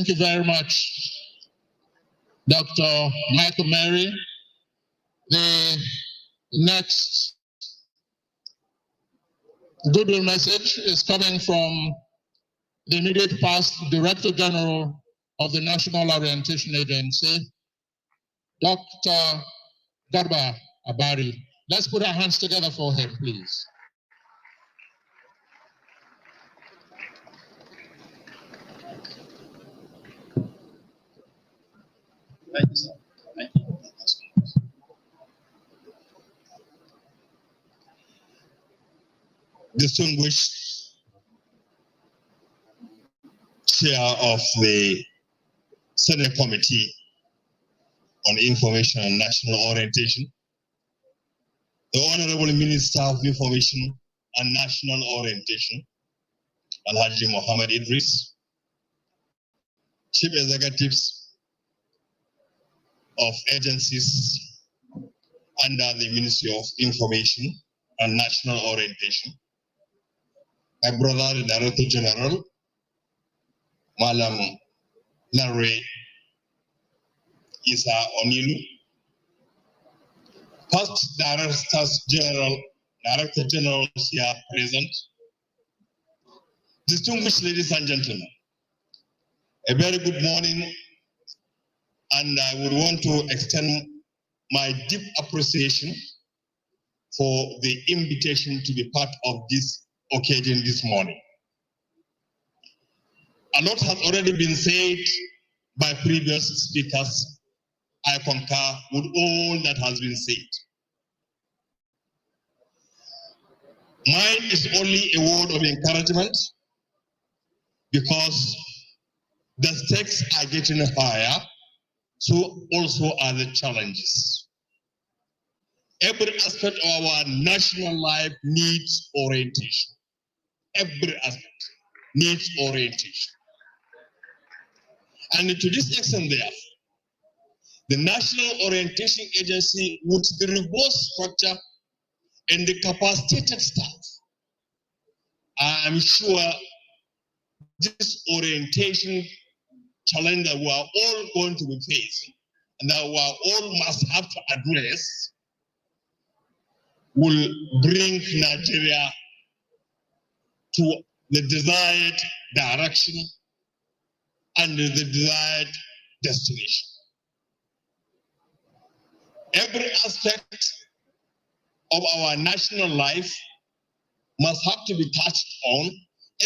Thank you very much, Dr. Michael Mary. The next goodwill message is coming from the immediate past Director General of the National Orientation Agency, Dr. Garba Abari. Let's put our hands together for him, please. Thank you, sir. Thank you. Distinguished Chair of the Senate Committee on Information and National Orientation, the Honorable Minister of Information and National Orientation, Alhaji Mohammed Idris, Chief Executives of agencies under the Ministry of Information and National Orientation, my brother, the Director General, Malam Larry Isa Onilu, past Director Generals here present, distinguished ladies and gentlemen, a very good morning, and I would want to extend my deep appreciation for the invitation to be part of this occasion this morning. A lot has already been said by previous speakers. I concur with all that has been said. Mine is only a word of encouragement because the stakes are getting higher, so also are the challenges. Every aspect of our national life needs orientation. Every aspect needs orientation. And to this extent, therefore, the National Orientation Agency, with the robust structure and the capacitated staff, I am sure this orientation challenge that we are all going to be facing and that we are all must have to address will bring Nigeria to the desired direction and the desired destination. Every aspect of our national life must have to be touched on,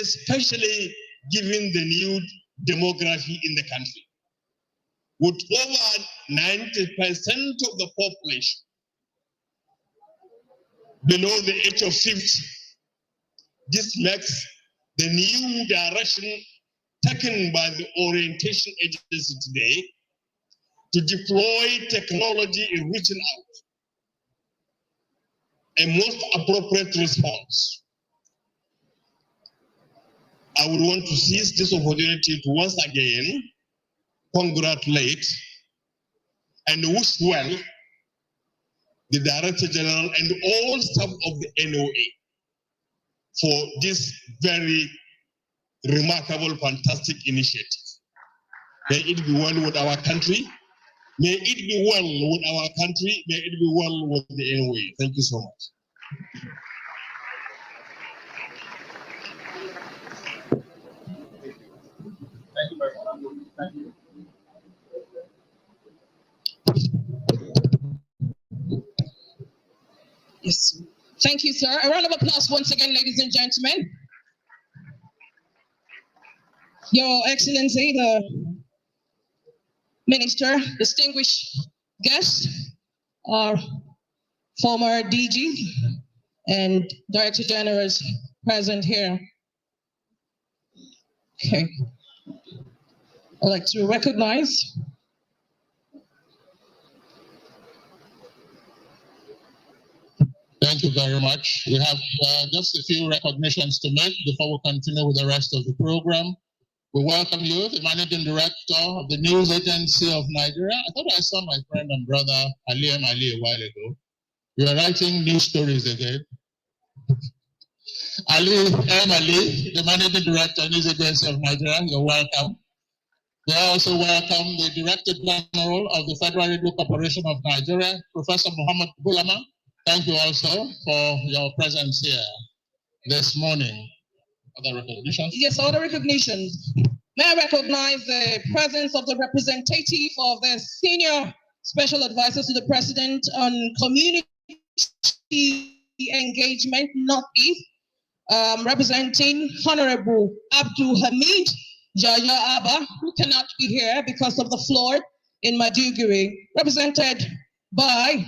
especially given the new demography in the country. With over 90% of the population below the age of 50, this makes the new direction taken by the orientation agency today to deploy technology in reaching out a most appropriate response. I would want to seize this opportunity to once again congratulate and wish well the Director General and all staff of the NOA for this very remarkable, fantastic initiative. May it be well with our country. May it be well with our country. May it be well with the NOA. Thank you so much. Thank you very much. Thank you. Yes. Thank you, sir. A round of applause once again, ladies and gentlemen. Your Excellency, the Minister, distinguished guests, our former DG and Director Generals present here. Okay. I'd like to recognize Thank you very much. We have just a few recognitions to make before we continue with the rest of the program. We welcome you, the Managing Director of the News Agency of Nigeria. I thought I saw my friend and brother Ali a while ago. You are writing news stories again. Ali, the Managing Director of News Agency of Nigeria, you're welcome. We also welcome the Director General of the Federal Radio Corporation of Nigeria, Professor Muhammad Bulama. Thank you also for your presence here this morning. Other recognitions? Yes, other recognitions. May I recognize the presence of the representative of the Senior Special Advisor to the President on Community Engagement Northeast, representing Honorable Abdul Hamid Jaya Abba, who cannot be here because of the flood in Maduguri, represented by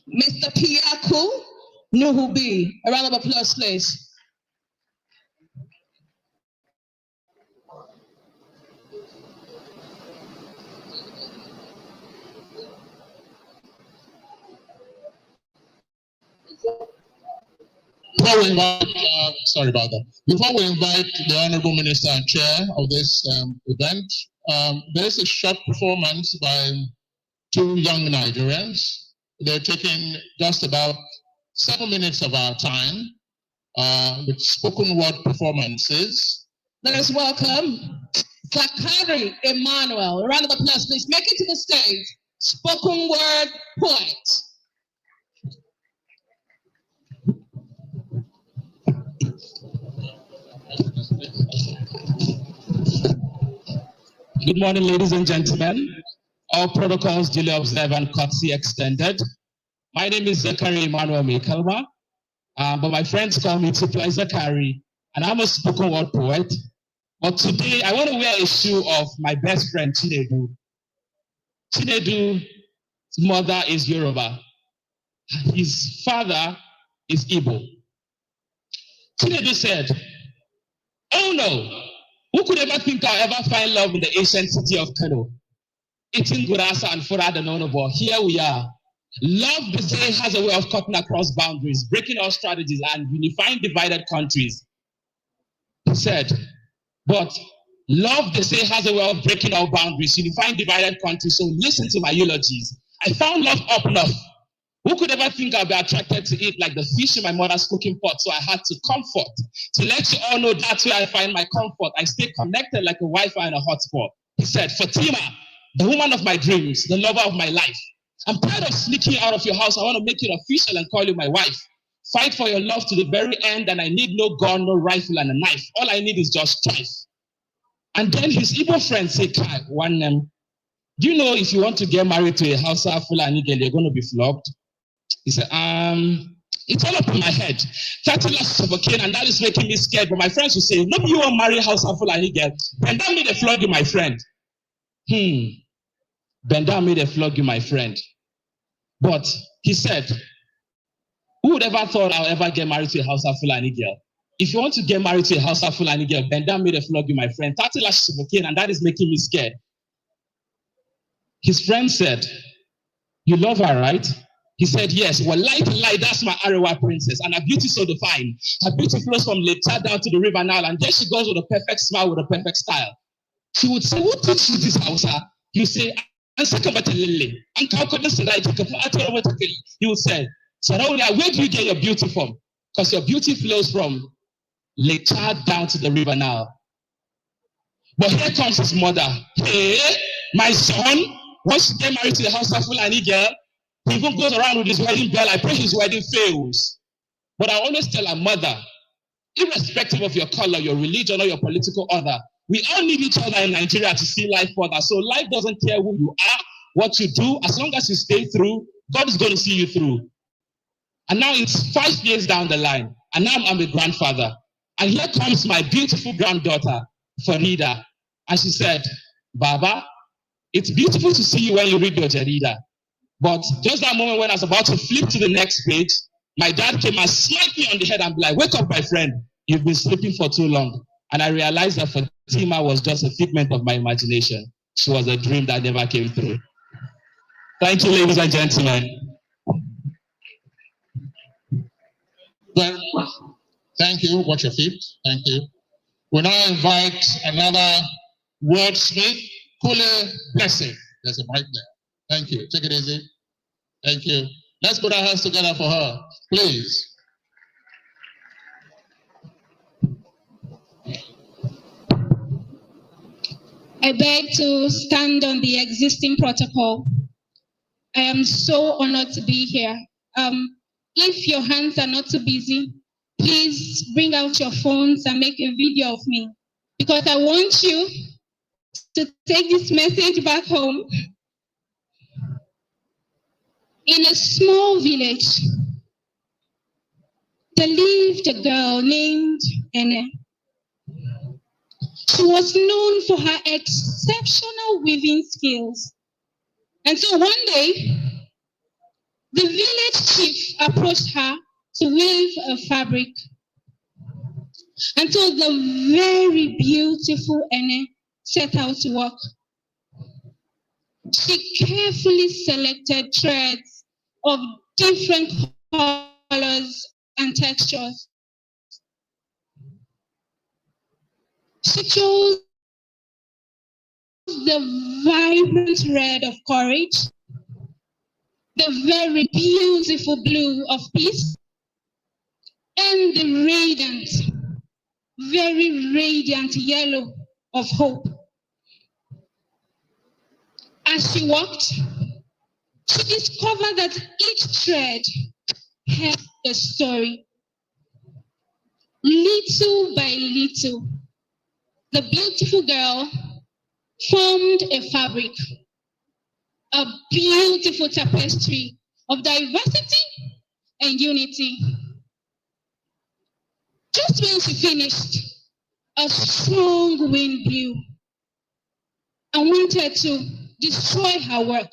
Mr. Piaku Nuhubi. A round of applause, please. Before we invite, sorry about that. Before we invite the Honorable Minister and Chair of this event, there is a short performance by two young Nigerians. They're taking just about 7 minutes of our time with spoken word performances. Let us welcome Zakari Emmanuel. A round of applause, please. Make it to the stage. Spoken word poet. Good morning, ladies and gentlemen. All protocols duly observed and courtesy extended. My name is Zakari Emmanuel Mekalma, but my friends call me Tipla Zakari, and I'm a spoken word poet. But today, I want to wear a shoe of my best friend, Chinedu. Chinedu's mother is Yoruba. His father is Igbo. Chinedu said, "Oh no, who could ever think I'll ever find love in the ancient city of Kano? Eating gurasa and fura the nonobo. Here we are. Love, they say, has a way of cutting across boundaries, breaking all strategies, and unifying divided countries." He said, but love, they say, has a way of breaking all boundaries, unifying divided countries. So listen to my eulogies. I found love up north. Who could ever think I'd be attracted to it like the fish in my mother's cooking pot? So I had to comfort. To let you all know that's where I find my comfort. I stay connected like a Wi-Fi in a hotspot. He said, Fatima, the woman of my dreams, the lover of my life. I'm tired of sneaking out of your house. I want to make it official and call you my wife. Fight for your love to the very end, and I need no gun, no rifle, and a knife. All I need is just strife. And then his Igbo friend said, Kai, one name. Do you know if you want to get married to a Hausa Fulani girl, you're going to be flogged? He said, it's all up in my head. 30 lashes of a cane, and that is making me scared. But my friends will say, no, you won't marry Hausa Fulani girl. Then that made a flog you, my friend. Benda made a flog you, my friend. But he said, who would ever thought I'll ever get married to a Hausa Fulani girl? If you want to get married to a Hausa Fulani girl, Benda made a flog you, my friend. 30 lashes of a cane, and that is making me scared. His friend said, you love her, right? He said, yes. Well, lie, that's my Arewa princess, and her beauty so defined. Her beauty flows from Lake Chad down to the River Nile, and there she goes with a perfect smile, with a perfect style. She would say, who teach you this Hausa? You say, he would say, Sarauna, where do you get your beauty from? Because your beauty flows from Lake Chad down to the River Nile. But here comes his mother. Hey, my son, once you get married to the Hausa Fulani girl, he even goes around with his wedding bell. I pray his wedding fails. But I always tell our mother, irrespective of your color, your religion, or your political order, we all need each other in Nigeria to see life further. So life doesn't care who you are, what you do. As long as you stay through, God is going to see you through. And now it's 5 years down the line, and now I'm a grandfather. And here comes my beautiful granddaughter, Farida. And she said, Baba, it's beautiful to see you when you read your Jarida. But just that moment when I was about to flip to the next page, my dad came and smacked me on the head and be like, wake up, my friend. You've been sleeping for too long. And I realized that Fatima was just a figment of my imagination. She was a dream that never came through. Thank you, ladies and gentlemen. Well, thank you. Watch your feet. Thank you. We now invite another wordsmith, Kule Blessing. There's a mic there. Thank you. Take it easy. Thank you. Let's put our hands together for her, please. I beg to stand on the existing protocol. I am so honored to be here. If your hands are not too busy, please bring out your phones and make a video of me, because I want you to take this message back home. In a small village, there lived a girl named Njenje. She was known for her exceptional weaving skills. And so one day, the village chief approached her to weave a fabric. And so the very beautiful Njenje set out to work. She carefully selected threads of different colors and textures. She chose the vibrant red of courage, the very beautiful blue of peace, and the radiant, very radiant yellow of hope. As she walked, she discovered that each thread held a story. Little by little, the beautiful girl formed a fabric, a beautiful tapestry of diversity and unity. Just when she finished, a strong wind blew and wanted to destroy her work,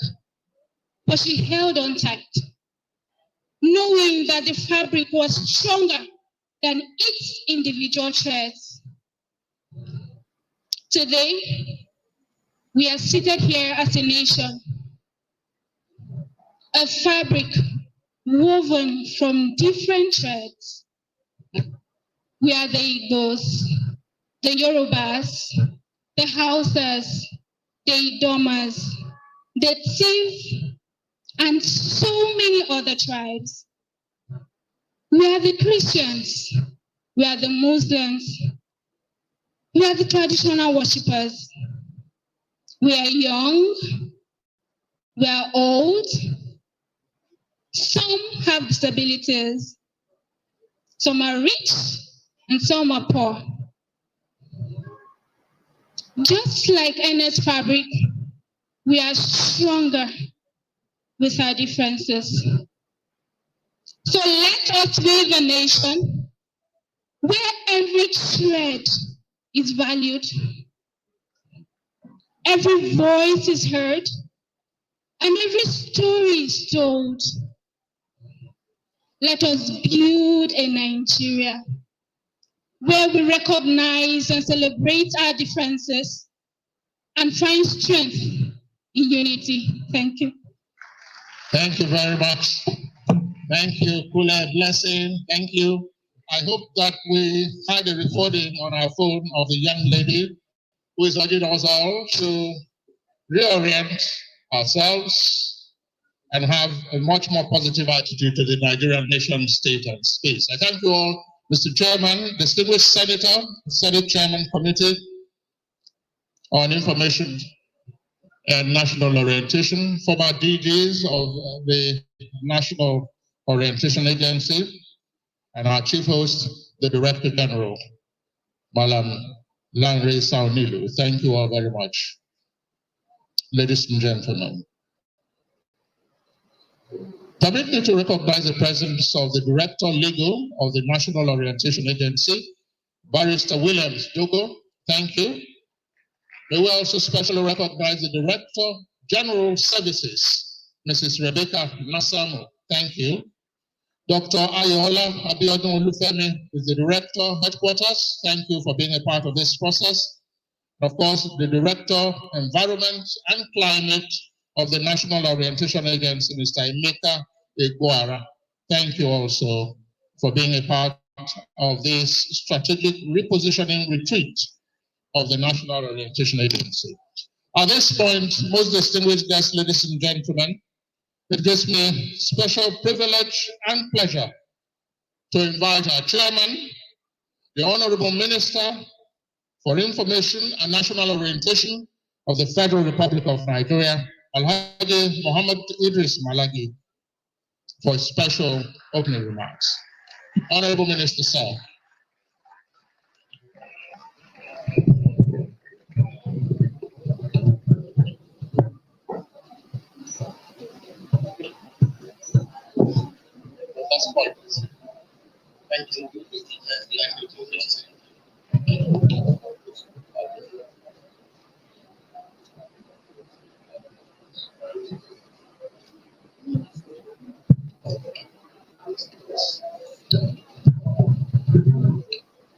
but she held on tight, knowing that the fabric was stronger than its individual threads. Today, we are seated here as a nation, a fabric woven from different threads. We are the Igbos, the Yorubas, the Hausas, the Idomas, the Tiv, and so many other tribes. We are the Christians, we are the Muslims, we are the traditional worshippers. We are young, we are old, some have disabilities, some are rich, and some are poor. Just like Njenje's fabric, we are stronger with our differences. So let us weave a nation where every thread is valued, every voice is heard, and every story is told. Let us build a Nigeria where we recognize and celebrate our differences and find strength in unity. Thank you. Thank you very much. Thank you, Kule. Blessing. Thank you. I hope that we had a recording on our phone of the young lady who is urging us all to reorient ourselves and have a much more positive attitude to the Nigerian nation, state, and space. I thank you all, Mr. Chairman, distinguished Senator, Senate Chairman Committee on Information and National Orientation, former DGs of the National Orientation Agency, and our chief host, the Director General, Malam Lanre Saunilu. Thank you all very much. Ladies and gentlemen, permit me to recognize the presence of the Director Legal of the National Orientation Agency, Barrister Williams Dogo. Thank you. May we also specially recognize the Director General Services, Mrs. Rebecca Nasamu. Thank you. Dr. Ayola Abiodun Olufemi is the Director Headquarters. Thank you for being a part of this process. Of course, the Director Environment and Climate of the National Orientation Agency, Mr. Emeka Iguara. Thank you also for being a part of this strategic repositioning retreat of the National Orientation Agency. At this point, most distinguished guests, ladies and gentlemen, it gives me special privilege and pleasure to invite our chairman, the Honorable Minister for Information and National Orientation, of the Federal Republic of Nigeria, Alhaji Muhammad Idris Malagi, for special opening remarks. Honorable Minister, sir. Thank you.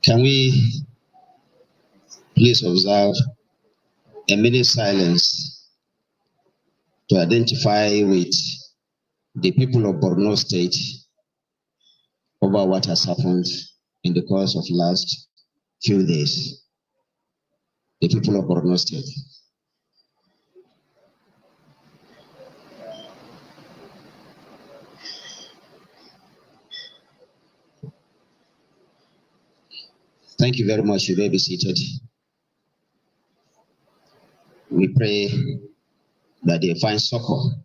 Can we please observe a minute silence to identify with the people of Borno State over what has happened in the course of last few days? The people of Borno State. Thank you very much. You may be seated. We pray that they find succor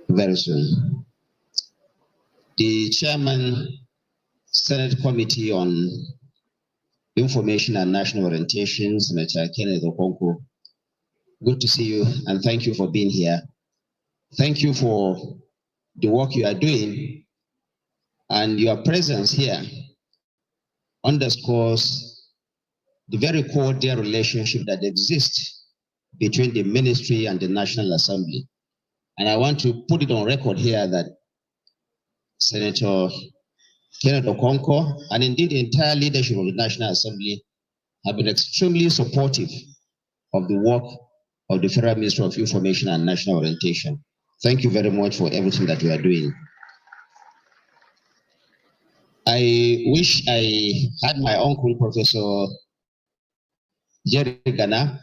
very soon. The chairman, Senate Committee on Information and National Orientation, Senator Kenneth Okonkwo, good to see you and thank you for being here. Thank you for the work you are doing, and your presence here underscores the very cordial relationship that exists between the ministry and the National Assembly. And I want to put it on record here that Senator Kenneth Okonkwo, and indeed the entire leadership of the National Assembly, have been extremely supportive of the work of the Federal Ministry of Information and National Orientation. Thank you very much for everything that you are doing. I wish I had my uncle, Professor Jerry Ghana.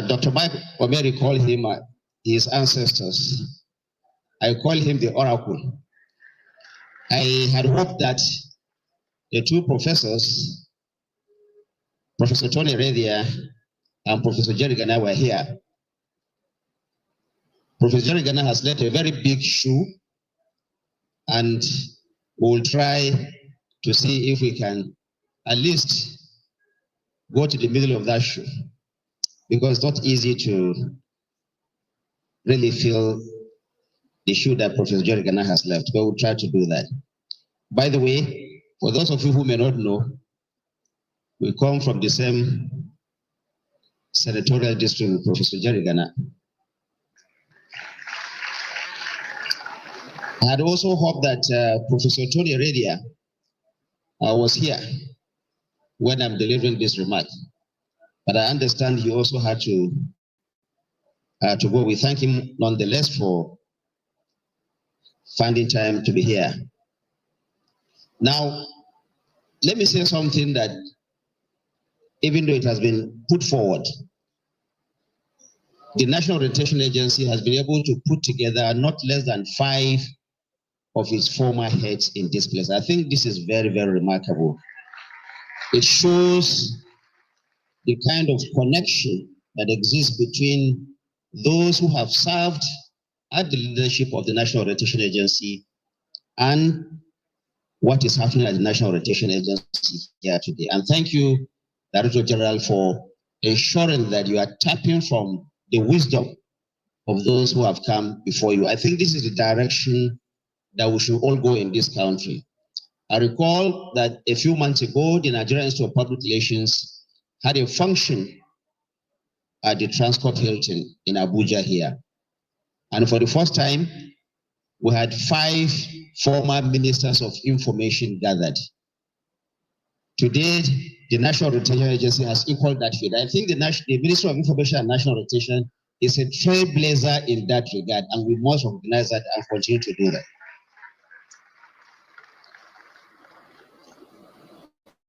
Dr. Mike Omeri called him his ancestors. I call him the Oracle. I had hoped that the two professors, Professor Tony Redia and Professor Jerry Ghana, were here. Professor Jerry Ghana has left a very big shoe, and we'll try to see if we can at least go to the middle of that shoe, because it's not easy to really fill the shoe that Professor Jerry Ghana has left, but we'll try to do that. By the way, for those of you who may not know, we come from the same senatorial district with Professor Jerry Ghana. I had also hoped that Professor Tony Redia was here when I'm delivering this remark, but I understand he also had to go. We thank him nonetheless for finding time to be here. Now, let me say something that, even though it has been put forward, the National Orientation Agency has been able to put together not less than 5 of its former heads in this place. I think this is very, very remarkable. It shows the kind of connection that exists between those who have served at the leadership of the National Orientation Agency and what is happening at the National Orientation Agency here today. And thank you, Director General, for ensuring that you are tapping from the wisdom of those who have come before you. I think this is the direction that we should all go in this country. I recall that a few months ago, the Nigerian Institute of Public Relations had a function at the Transcorp Hilton in Abuja here. And for the first time, we had 5 former ministers of information gathered. Today, the National Orientation Agency has equaled that feat. I think the Ministry of Information and National Orientation is a trailblazer in that regard, and we must recognize that and continue to do that.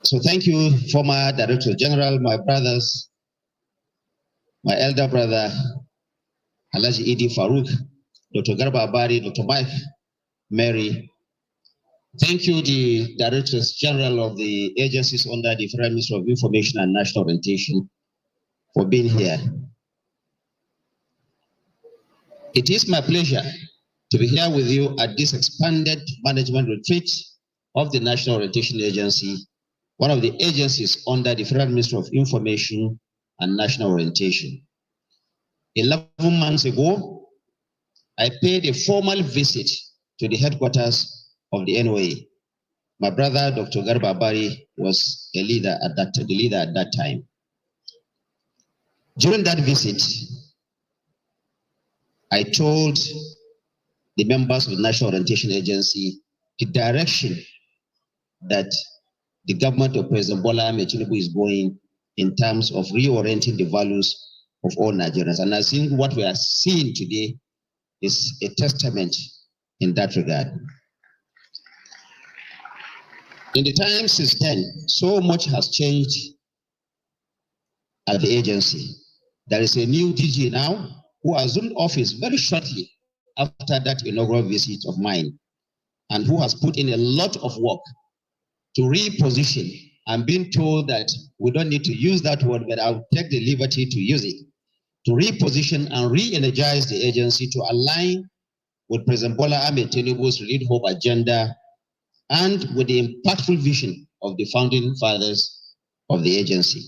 So thank you, former Director General, my brothers, my elder brother, Alhaji Idi Farouk, Dr. Garba Abari, Dr. Mike Mary. Thank you, the Directors General of the agencies under the Federal Ministry of Information and National Orientation. for being here. It is my pleasure to be here with you at this expanded management retreat of the National Orientation Agency, one of the agencies under the Federal Ministry of Information and National Orientation. 11 months ago, I paid a formal visit to the headquarters of the NOA. My brother, Dr. Garba Bari, was the leader at that time. During that visit, I told the members of the National Orientation Agency the direction that the government of President Bola Ahmed Tinubu is going in terms of reorienting the values of all Nigerians. And I think what we are seeing today is a testament in that regard. In the time since then, so much has changed at the agency. There is a new DG now who assumed office very shortly after that inaugural visit of mine, and who has put in a lot of work to reposition. I'm being told that we don't need to use that word, but I'll take the liberty to use it, to reposition and re-energize the agency to align with President Bola Ahmed Tinubu's Lead Hope agenda and with the impactful vision of the founding fathers of the agency.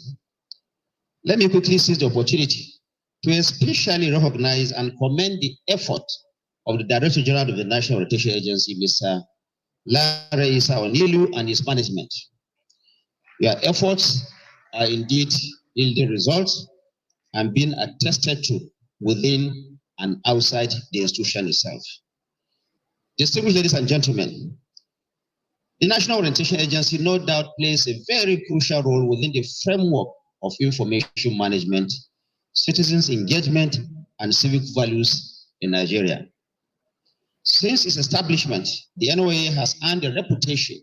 Let me quickly seize the opportunity to especially recognize and commend the effort of the Director General of the National Orientation Agency, Mr. Lare Issa Onilu, and his management. Your efforts are indeed yielding results and being attested to within and outside the institution itself. Distinguished ladies and gentlemen, the National Orientation Agency no doubt plays a very crucial role within the framework of information management, citizens' engagement, and civic values in Nigeria. Since its establishment, the NOA has earned a reputation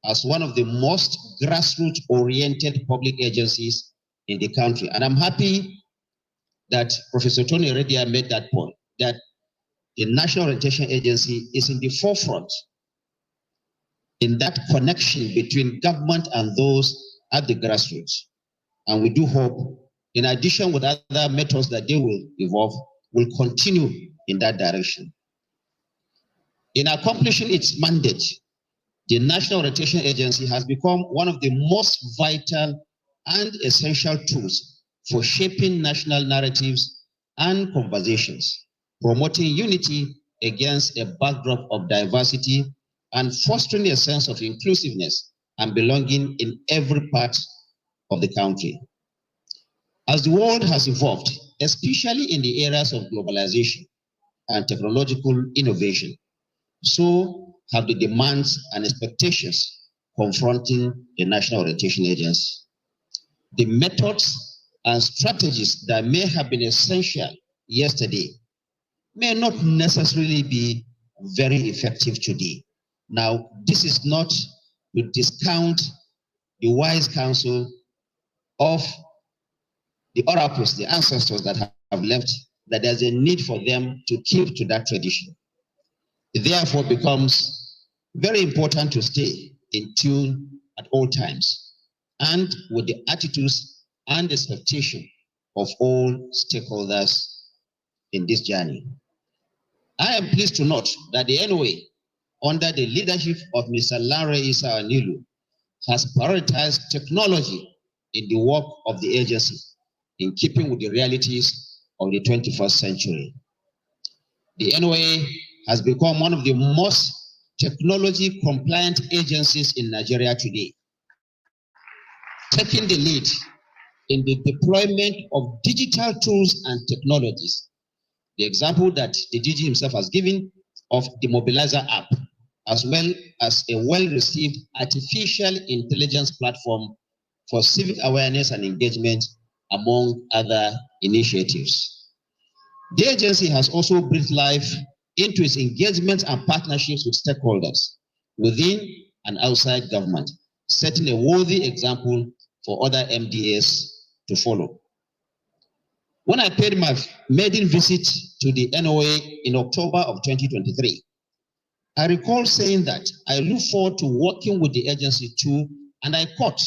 as one of the most grassroots-oriented public agencies in the country. And I'm happy that Professor Tony Heredia made that point, that the National Orientation Agency is in the forefront in that connection between government and those at the grassroots. And we do hope, in addition with other methods that they will evolve, will continue in that direction. In accomplishing its mandate, the National Orientation Agency has become one of the most vital and essential tools for shaping national narratives and conversations, promoting unity against a backdrop of diversity and fostering a sense of inclusiveness and belonging in every part of the country. As the world has evolved, especially in the areas of globalization and technological innovation, so have the demands and expectations confronting the National Orientation Agency. The methods and strategies that may have been essential yesterday may not necessarily be very effective today. Now, this is not to discount the wise counsel of the oracles, the ancestors that have left, that there's a need for them to keep to that tradition. It therefore becomes very important to stay in tune at all times and with the attitudes and expectation of all stakeholders in this journey. I am pleased to note that the NOA, under the leadership of Mr. Lare Issa Onilu, has prioritized technology in the work of the agency in keeping with the realities of the 21st century. The NOA has become one of the most technology compliant agencies in Nigeria today, taking the lead in the deployment of digital tools and technologies. The example that the DG himself has given of the Mobilizer app, as well as a well-received artificial intelligence platform for civic awareness and engagement, among other initiatives. The agency has also breathed life into its engagements and partnerships with stakeholders within and outside government, setting a worthy example for other MDAs to follow. When I paid my maiden visit to the NOA in October of 2023, I recall saying that I look forward to working with the agency to, and I quote,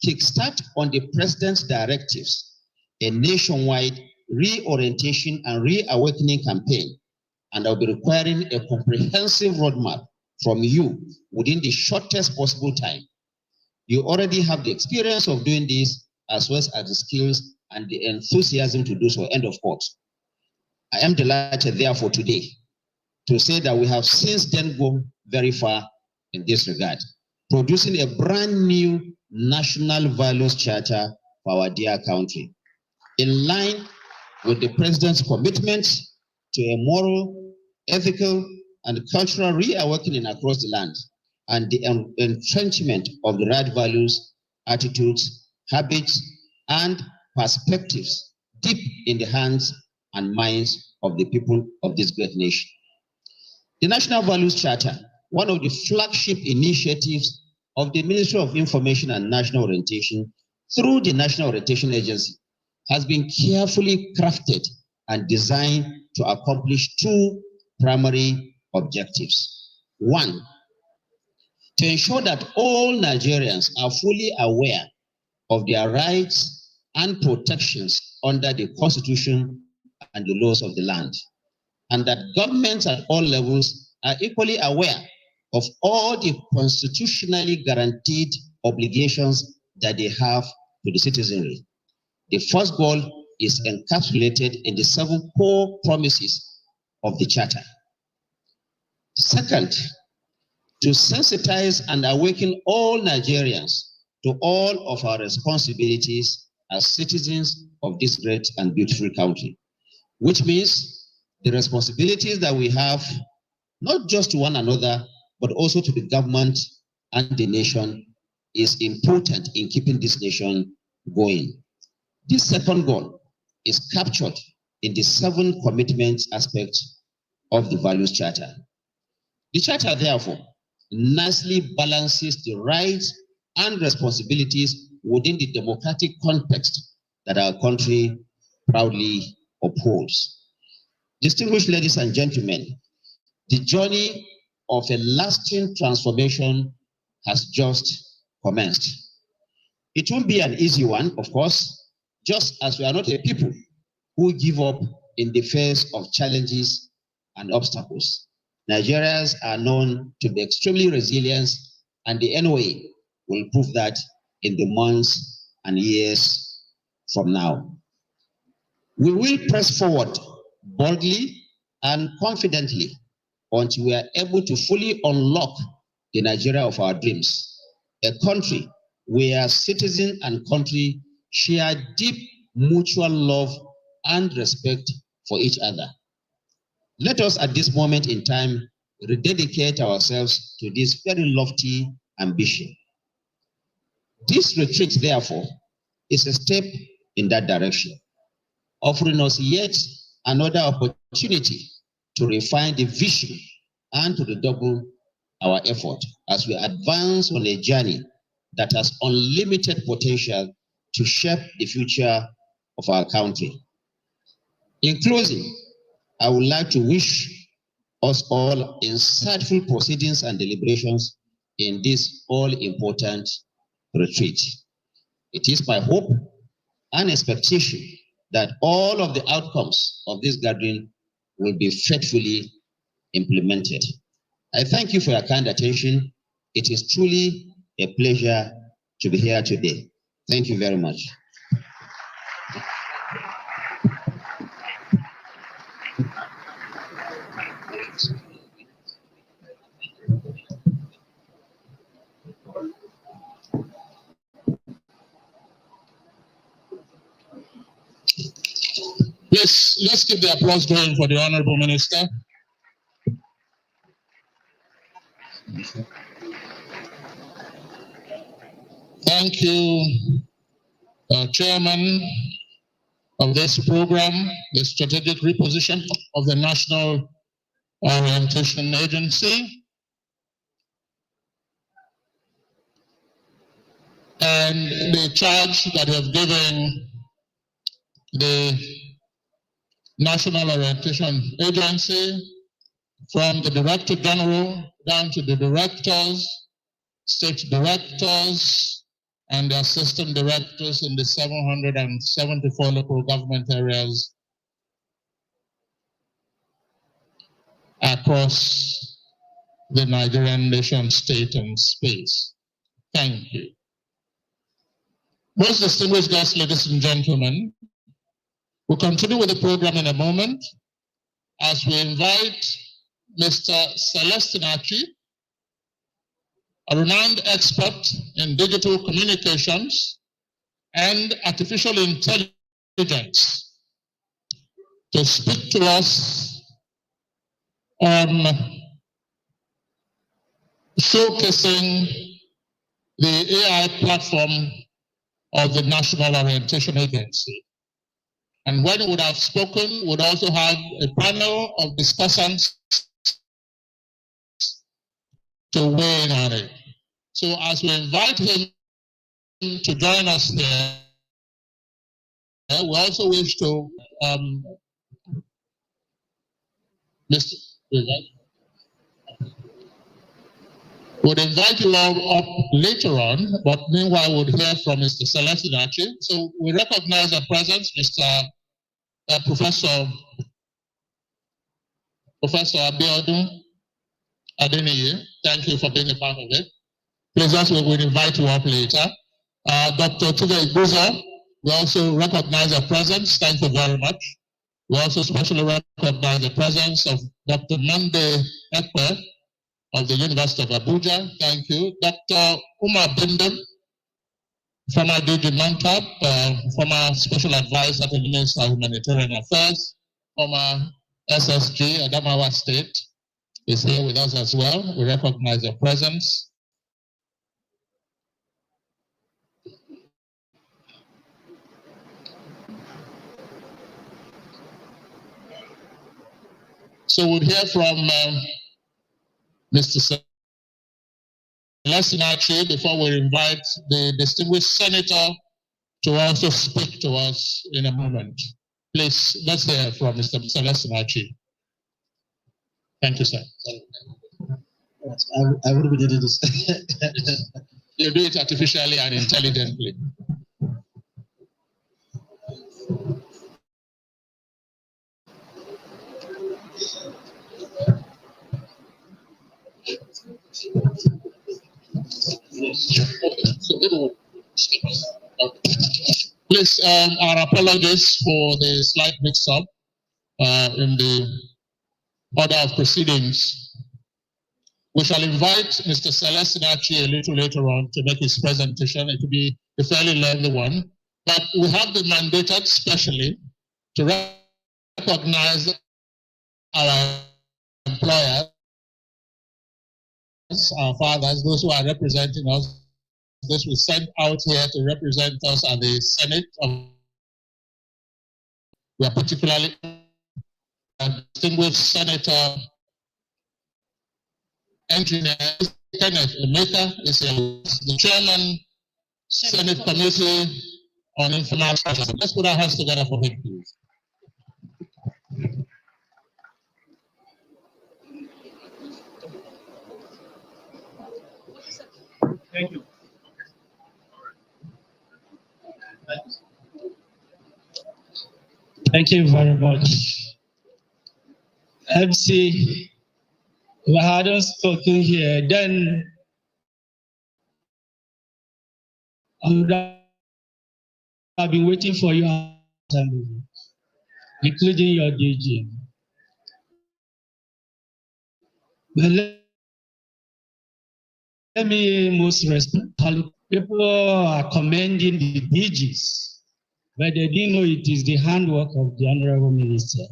kickstart on the President's directives a nationwide reorientation and reawakening campaign, and I'll be requiring a comprehensive roadmap from you within the shortest possible time. You already have the experience of doing this, as well as the skills and the enthusiasm to do so. End of quote. I am delighted, therefore, today to say that we have since then gone very far in this regard, producing a brand new national values charter for our dear country, in line with the President's commitment to a moral, ethical, and cultural reawakening across the land, and the entrenchment of the right values, attitudes, habits, and perspectives deep in the hands and minds of the people of this great nation. The National Values Charter, one of the flagship initiatives of the Ministry of Information and National Orientation through the National Orientation Agency, has been carefully crafted and designed to accomplish two primary objectives. One, to ensure that all Nigerians are fully aware of their rights and protections under the Constitution and the laws of the land, and that governments at all levels are equally aware of all the constitutionally guaranteed obligations that they have to the citizenry. The first goal is encapsulated in the 7 core promises of the Charter. Second, to sensitize and awaken all Nigerians to all of our responsibilities as citizens of this great and beautiful country, which means the responsibilities that we have, not just to one another, but also to the government and the nation, is important in keeping this nation going. This second goal is captured in the 7 commitments aspects of the Values Charter. The Charter, therefore, nicely balances the rights and responsibilities within the democratic context that our country proudly upholds. Distinguished ladies and gentlemen, the journey of a lasting transformation has just commenced. It won't be an easy one, of course, just as we are not a people who give up in the face of challenges and obstacles. Nigerians are known to be extremely resilient, and the NOA will prove that in the months and years from now. We will press forward boldly and confidently until we are able to fully unlock the Nigeria of our dreams, a country where citizen and country share deep mutual love and respect for each other. Let us at this moment in time rededicate ourselves to this very lofty ambition. This retreat, therefore, is a step in that direction, offering us yet another opportunity to refine the vision and to redouble our effort as we advance on a journey that has unlimited potential to shape the future of our country. In closing, I would like to wish us all insightful proceedings and deliberations in this all-important retreat. It is my hope and expectation that all of the outcomes of this gathering will be faithfully implemented. I thank you for your kind attention. It is truly a pleasure to be here today. Thank you very much. Let's keep the applause going for the Honorable Minister. Thank you, Chairman of this program, the strategic reposition of the National Orientation Agency. And the charge that you have given the National Orientation Agency, from the Director General down to the directors, state directors, and the assistant directors in the 774 local government areas across the Nigerian nation state and space. Thank you. Most distinguished guests, ladies and gentlemen, we'll continue with the program in a moment as we invite Mr. Celestine Achi, a renowned expert in digital communications and artificial intelligence, to speak to us on showcasing the AI platform of the National Orientation Agency. And when we would have spoken, we'd also have a panel of discussants to weigh in on it. So as we invite him to join us here, we also wish to would invite you all up later on, but meanwhile we'll hear from Mr. Celestine Achi. So we recognize the presence, Mr. Professor Abiodun Adeniyi. Thank you for being a part of it. Please also we will invite you up later. Dr. Tuve Iguzo, we also recognize the presence. Thank you very much. We also especially recognize the presence of Dr. Mande Ekpe of the University of Abuja. Thank you. Dr. Umar Bindem, former DG NONCAP, former special advisor to the Minister of Humanitarian Affairs, former SSG, Adamawa State, is here with us as well. We recognize your presence. So we'll hear from Mr. Celestine Achi before we invite the distinguished senator to also speak to us in a moment. Please, let's hear from Mr. Celestine Achi. Thank you, sir. I would be able to say. You do it artificially and intelligently. Please, our apologies for the slight mix-up in the order of proceedings. We shall invite Mr. Celestine Achi a little later on to make his presentation. It will be a fairly lengthy one, but we have been mandated specially to recognize our employers, our fathers, those who are representing us, those we sent out here to represent us at the Senate. We are particularly distinguished Senator Engineer Kenneth Emeka is the chairman, Senate Committee on Information. Let's put our hands together for him, please. Thank you. Thank you very much. MC, if I hadn't spoken here, then I would have been waiting for you, including your DG. But let me most respect. People are commending the DGs, but they didn't know it is the handwork of the Honorable Minister.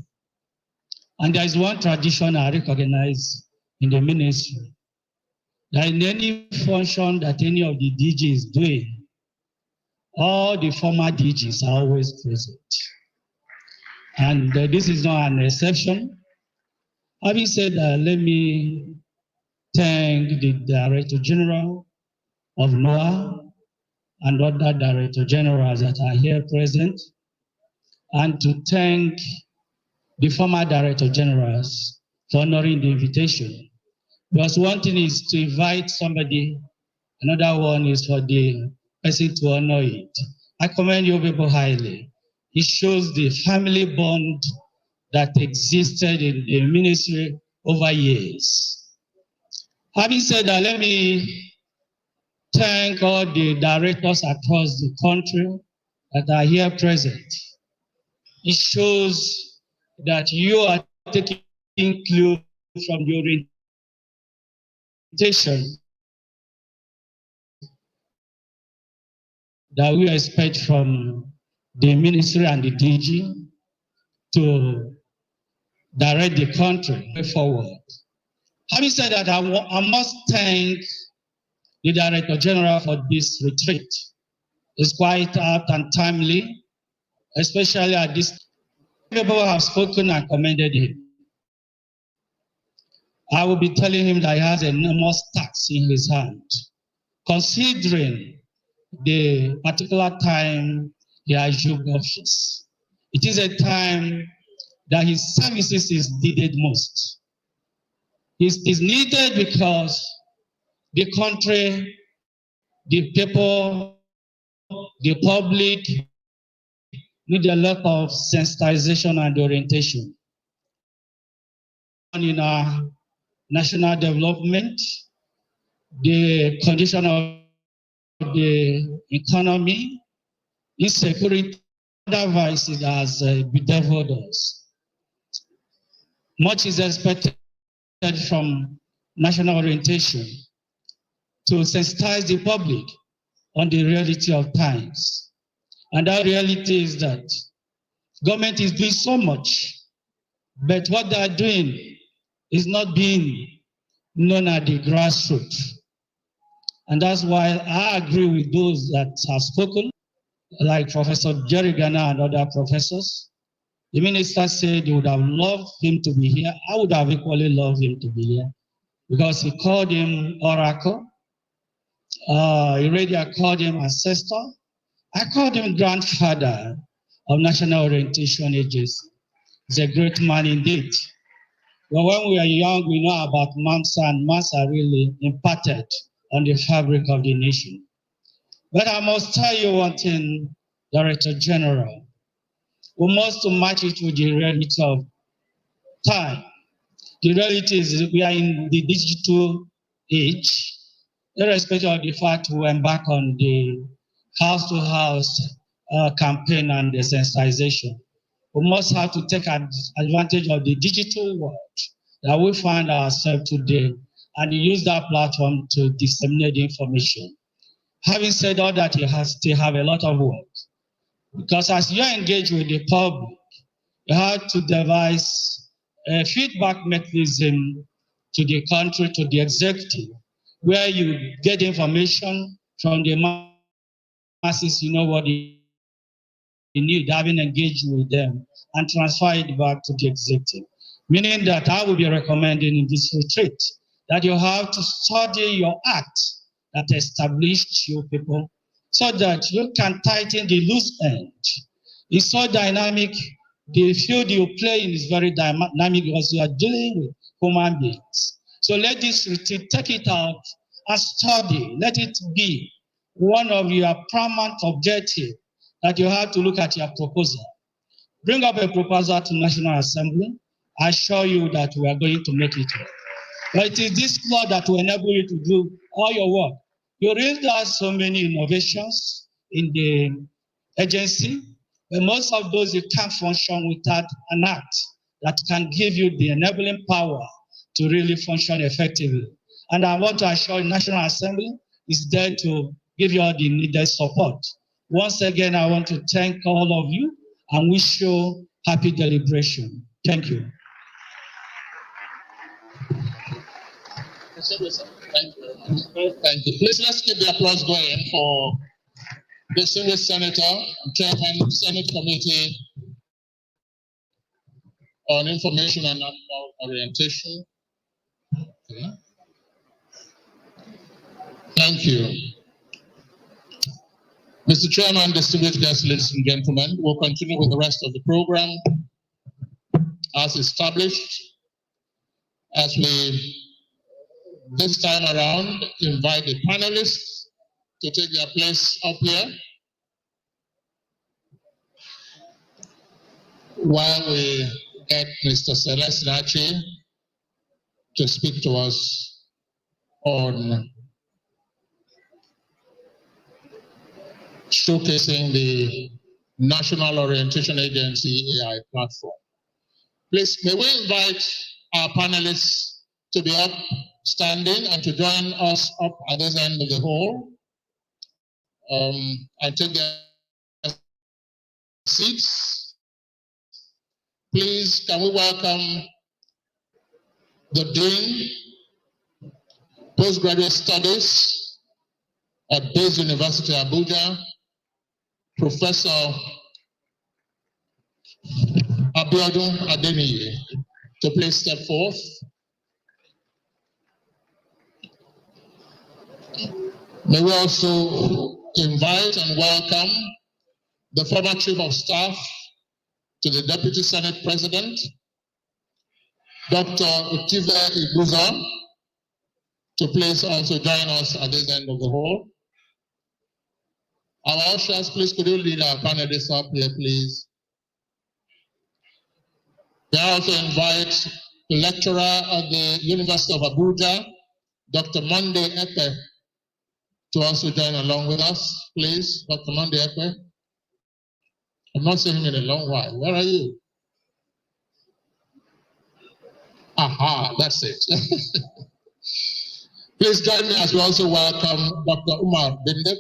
And there is one tradition I recognize in the ministry, that in any function that any of the DGs is doing, all the former DGs are always present. And this is not an exception. Having said that, let me thank the Director General of NOAA and other Director Generals that are here present, and to thank the former Director Generals for honoring the invitation. Because one thing is to invite somebody, another one is for the person to honor it. I commend you people highly. It shows the family bond that existed in the ministry over years. Having said that, let me thank all the directors across the country that are here present. It shows that you are taking clue from the orientation that we expect from the ministry and the DG to direct the country forward. Having said that, I must thank the Director General for this retreat. It's quite apt and timely, especially at this time. People have spoken and commended him. I will be telling him that he has enormous tax in his hand, considering the particular time he assumed office. It is a time that his services is needed most. It is needed because the country, the people, the public need a lot of sensitization and orientation in our national development, the condition of the economy, insecurity, other vices has bedeviled us. Much is expected from national orientation to sensitize the public on the reality of times. And that reality is that government is doing so much, but what they are doing is not being known at the grassroots. And that's why I agree with those that have spoken, like Professor Jerry Gana and other professors. The minister said he would have loved him to be here. I would have equally loved him to be here because he called him oracle. Iradia called him ancestor. I called him grandfather of National Orientation Agency. He's a great man indeed. But when we are young, we know about MAMSA, and MAMSA really impacted on the fabric of the nation. But I must tell you one thing, Director General. We must match it with the reality of time. The reality is we are in the digital age, irrespective of the fact we embark on the house-to-house campaign and the sensitization. We must have to take advantage of the digital world that we find ourselves today and use that platform to disseminate information. Having said all that, you still have a lot of work. Because as you engage with the public, you have to devise a feedback mechanism to the country, to the executive, where you get information from the masses, you know what you need, having engaged with them, and transfer it back to the executive. Meaning that I will be recommending in this retreat that you have to study your act that established you people so that you can tighten the loose end. It's so dynamic. The field you play in is very dynamic because you are dealing with human beings. So let this retreat take it out and study. Let it be one of your paramount objectives that you have to look at your proposal. Bring up a proposal to National Assembly. I assure you that we are going to make it work. But it is this law that will enable you to do all your work. You realize so many innovations in the agency, but most of those you can't function without an act that can give you the enabling power to really function effectively. And I want to assure the National Assembly is there to give you all the needed support. Once again, I want to thank all of you and wish you happy deliberation. Thank you. Thank you very much. Thank you. Please let's keep the applause going for the distinguished senator, chairman, Senate Committee on Information and National Orientation. Okay. Thank you. Mr. Chairman, distinguished guests, ladies and gentlemen, we'll continue with the rest of the program as established, as we this time around invite the panelists to take their place up here while we get Mr. Celeste Nachi to speak to us on showcasing the National Orientation Agency AI platform. Please, may we invite our panelists to be up standing and to join us up at this end of the hall and take their seats. Please, can we welcome the Dean, Postgraduate Studies at Bayes University, Abuja, Professor Abiodun Adeniyi, to please step forth. May we also invite and welcome the former Chief of Staff to the Deputy Senate President, Dr. Utive Ibuza, to please also join us at this end of the hall. Our ushers, please could you lead our panelists up here, please? We also invite the lecturer at the University of Abuja, Dr. Monday Epe, to also join along with us, please. Dr. Monday Epe. I've not seen him in a long while. Where are you? Aha, that's it. Please join me as we also welcome Dr. Umar Bindep.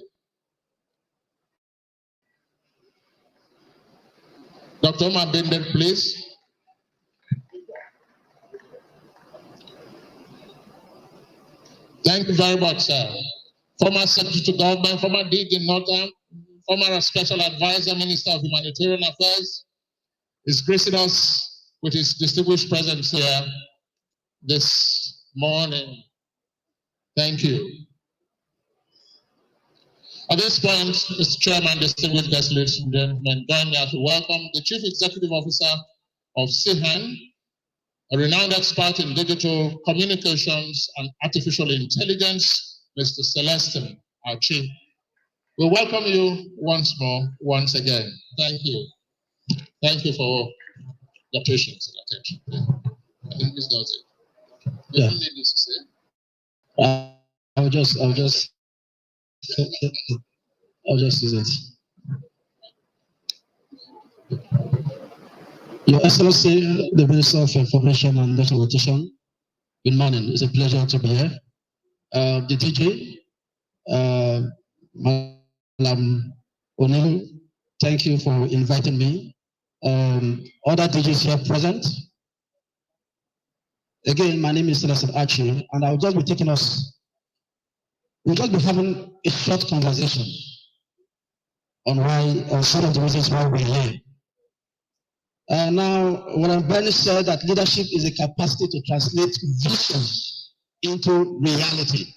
Dr. Umar Bindep, please. Thank you very much, sir. Former Secretary to Government, former DG in Northern, former Special Advisor, Minister of Humanitarian Affairs, is gracing us with his distinguished presence here this morning. Thank you. At this point, Mr. Chairman, distinguished guests, ladies and gentlemen, join me to welcome the Chief Executive Officer of CIHAN, a renowned expert in digital communications and artificial intelligence, Mr. Celestin Achi. We welcome you once more, once again. Thank you. Thank you for your patience and attention. I think this does it. You don't need this to say. I'll just use it. Your Excellency, the Minister of Information and Documentation, good morning. It's a pleasure to be here. The DG, Madam O'Neill, thank you for inviting me. Other DGs here present. Again, my name is Celestin Achi, and I'll just be taking us. We'll just be having a short conversation on some of the reasons why we're here. Now, what Bernie said that leadership is a capacity to translate vision into reality.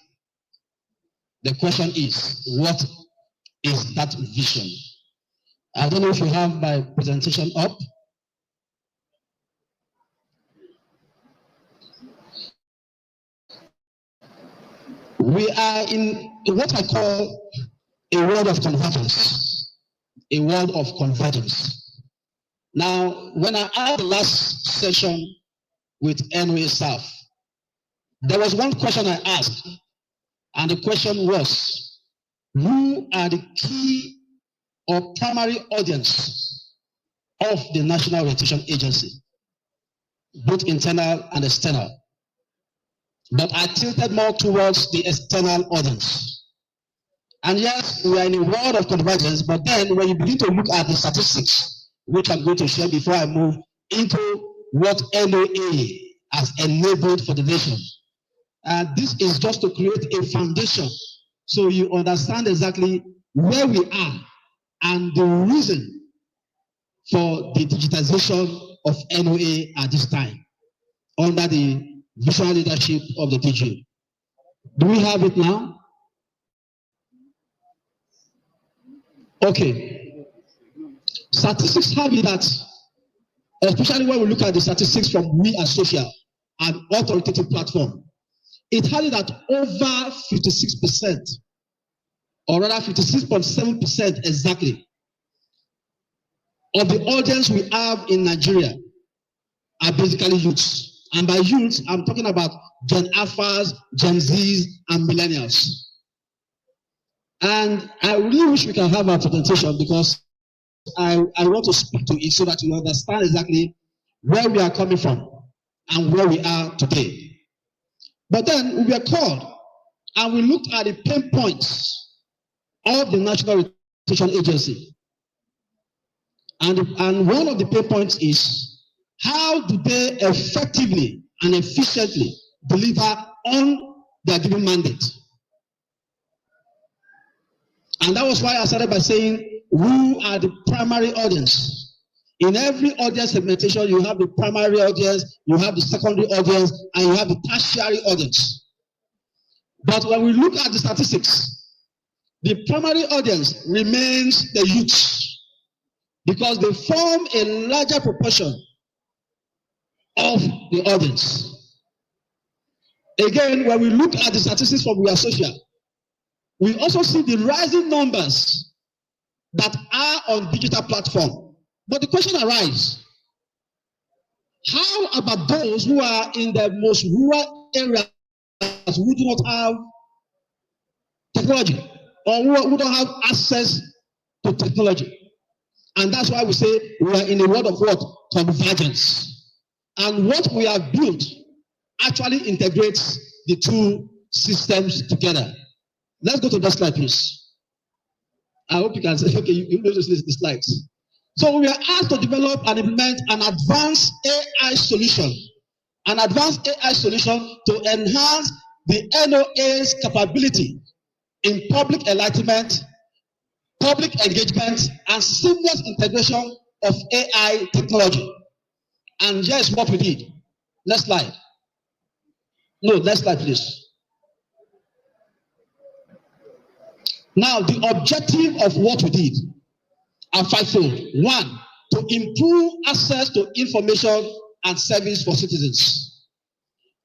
The question is, what is that vision? I don't know if you have my presentation up. We are in what I call a world of convergence. A world of convergence. Now, when I had the last session with NOA staff, there was one question I asked, and the question was, who are the key or primary audience of the National Orientation Agency, both internal and external? But I tilted more towards the external audience. And yes, we are in a world of convergence, but then when you begin to look at the statistics, which I'm going to share before I move into what NOA has enabled for the nation. This is just to create a foundation so you understand exactly where we are and the reason for the digitization of NOA at this time under the visual leadership of the DG. Do we have it now? Okay. Statistics have it that, especially when we look at the statistics from We Are Social, an authoritative platform, it has it that over 56% or rather 56.7% exactly, of the audience we have in Nigeria are basically youths. And by youths, I'm talking about Gen Alphas, Gen Zs, and Millennials. And I really wish we can have our presentation because I want to speak to it so that you understand exactly where we are coming from and where we are today. But then we were called and we looked at the pain points of the National Retention Agency. And one of the pain points is how do they effectively and efficiently deliver on their given mandate? And that was why I started by saying, who are the primary audience? In every audience segmentation, you have the primary audience, you have the secondary audience, and you have the tertiary audience. But when we look at the statistics, the primary audience remains the youth because they form a larger proportion of the audience. Again, when we look at the statistics from We Are Social, we also see the rising numbers that are on digital platform. But the question arises, how about those who are in the most rural areas who do not have technology or who don't have access to technology? And that's why we say we are in a world of what? Convergence. And what we have built actually integrates the two systems together. Let's go to the slide, please. I hope you can say, okay, you notice the slides. So we are asked to develop and implement an advanced AI solution to enhance the NOA's capability in public enlightenment, public engagement, and seamless integration of AI technology. And here's what we did. Next slide. No, next slide, please. Now, the objective of what we did are fivefold. One, to improve access to information and service for citizens.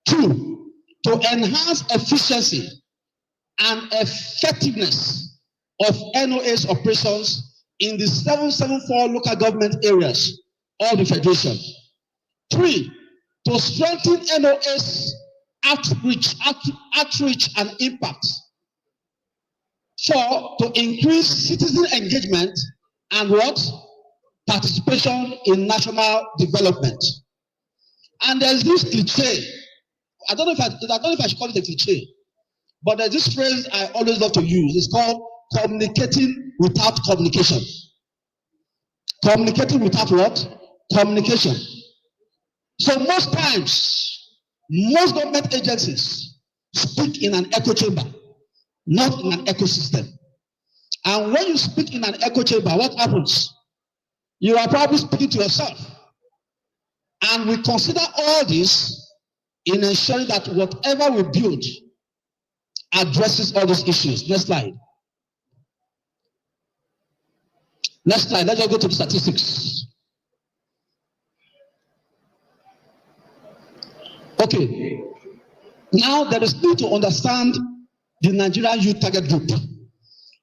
Two, to enhance efficiency and effectiveness of NOA's operations in the 774 local government areas of the Federation. Three, to strengthen NOA's outreach and impact. Four, to increase citizen engagement and what? Participation in national development. And there's this cliche. I don't know if I should call it a cliche, but there's this phrase I always love to use. It's called communicating without communication. Communicating without what? Communication. So most times, most government agencies speak in an echo chamber, not in an ecosystem. And when you speak in an echo chamber, what happens? You are probably speaking to yourself. And we consider all this in ensuring that whatever we build addresses all these issues. Next slide. Next slide. Let's just go to the statistics. Okay. Now there is need to understand the Nigerian youth target group,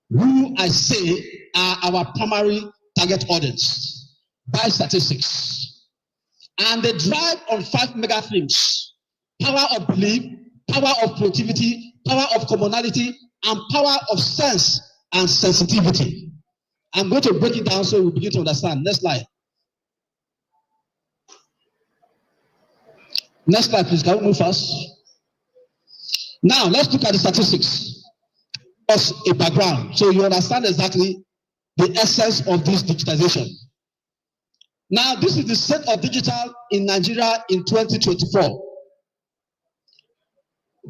who I say are our primary target audience by statistics. And they drive on 5 mega themes: power of belief, power of creativity, power of commonality, and power of sense and sensitivity. I'm going to break it down so we begin to understand. Next slide. Next slide, please. Can we move fast? Now, let's look at the statistics as a background so you understand exactly the essence of this digitization. Now, this is the state of digital in Nigeria in 2024.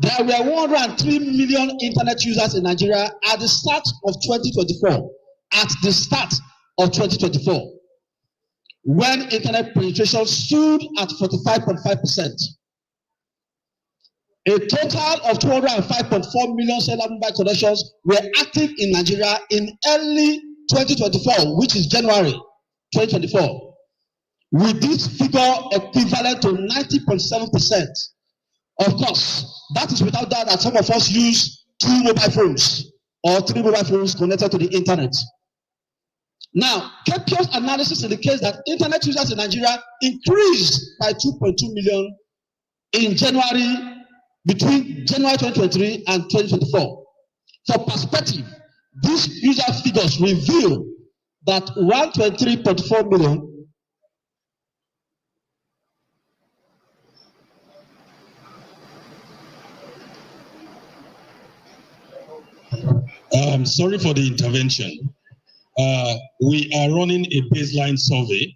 There were 103 million internet users in Nigeria at the start of 2024. At the start of 2024, when internet penetration stood at 45.5%. A total of 205.4 million cellular mobile connections were active in Nigeria in early 2024, which is January 2024, with this figure equivalent to 90.7%. Of course, that is without doubt that some of us use 2 mobile phones. or 3 mobile phones connected to the internet. Now, KPIO's analysis indicates that internet users in Nigeria increased by 2.2 million in between January 2023 and 2024. For perspective, these user figures reveal that 123.4 million Sorry for the intervention. We are running a baseline survey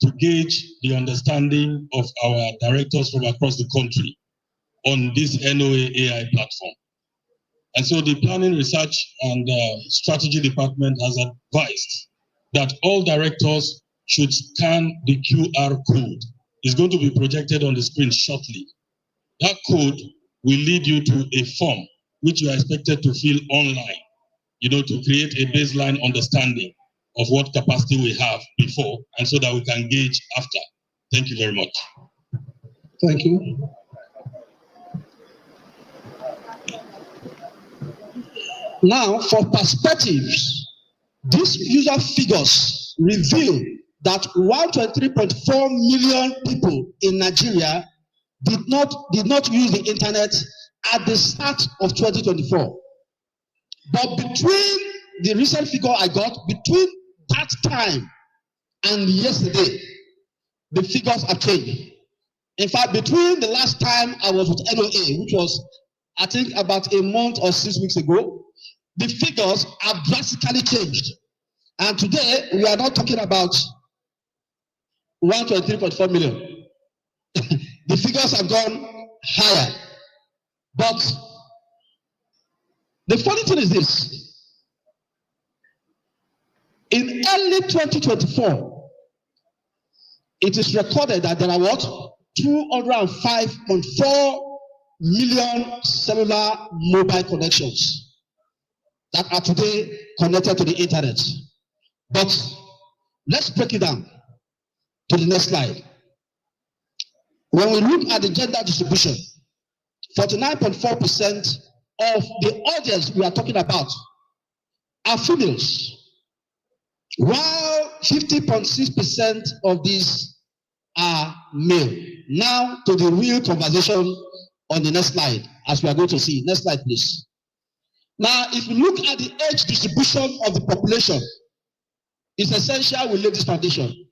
to gauge the understanding of our directors from across the country on this NOA AI platform. And so the Planning, Research and Strategy Department has advised that all directors should scan the QR code. It's going to be projected on the screen shortly. That code will lead you to a form which you are expected to fill online, to create a baseline understanding of what capacity we have before, and so that we can gauge after. Thank you very much. Thank you. Now, for perspectives, these user figures reveal that 123.4 million people in Nigeria did not use the internet at the start of 2024. But between the recent figure I got, between that time and yesterday, the figures have changed. In fact, between the last time I was with NOA, which was, I think, about a month or 6 weeks ago, the figures have drastically changed. And today, we are not talking about 123.4 million. The figures have gone higher. But the funny thing is this. In early 2024, it is recorded that there are 205.4 million cellular mobile connections that are today connected to the internet. But let's break it down to the next slide. When we look at the gender distribution, 49.4% of the audience we are talking about are females, while 50.6% of these are male. Now to the real conversation on the next slide, as we are going to see. Next slide, please. Now, if you look at the age distribution of the population, it's essential we lay this foundation.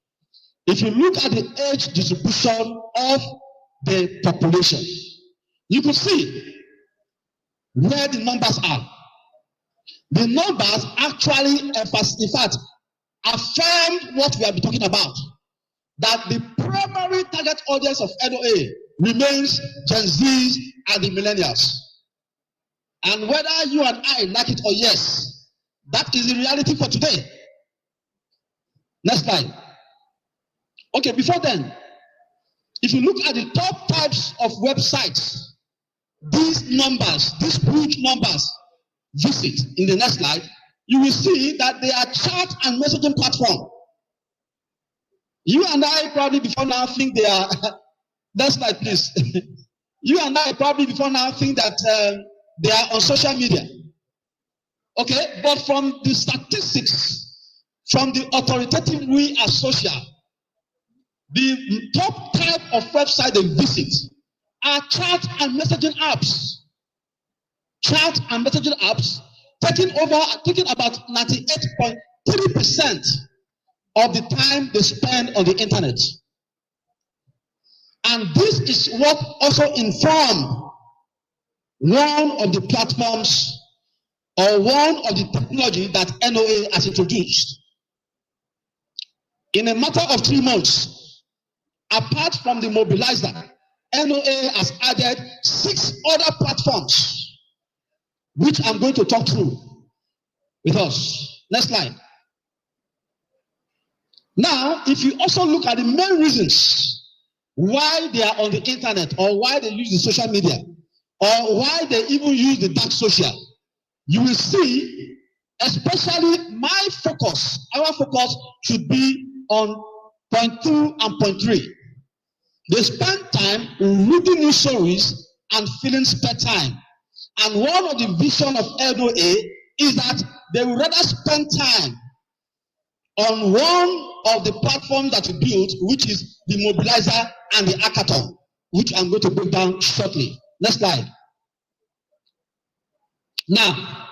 If you look at the age distribution of the population, you can see where the numbers are. The numbers actually, in fact, affirm what we have been talking about, that the primary target audience of NOA remains Gen Zs and the millennials. And whether you and I like it or yes, that is the reality for today. Next slide. Okay, before then, if you look at the top types of websites, these numbers, these huge numbers, visit in the next slide, you will see that they are chat and messaging platform. You and I probably before now think they are, next slide please. You and I probably before now think that they are on social media. Okay, but from the statistics, from the authoritative we as social, the top type of website they visit are chat and messaging apps. Chat and messaging apps taking about 98.3% of the time they spend on the internet. And this is what also informed one of the platforms or one of the technology that NOA has introduced. In a matter of 3 months, apart from the mobilizer, NOA has added 6 other platforms, which I'm going to talk through with us. Next slide. Now, if you also look at the main reasons why they are on the internet or why they use the social media or why they even use the dark social, you will see, especially our focus should be on point 2 and point 3. They spend time reading news stories and filling spare time. And one of the vision of NOA is that they would rather spend time on one of the platforms that we built, which is the mobilizer and the hackathon, which I'm going to break down shortly. Next slide. Now,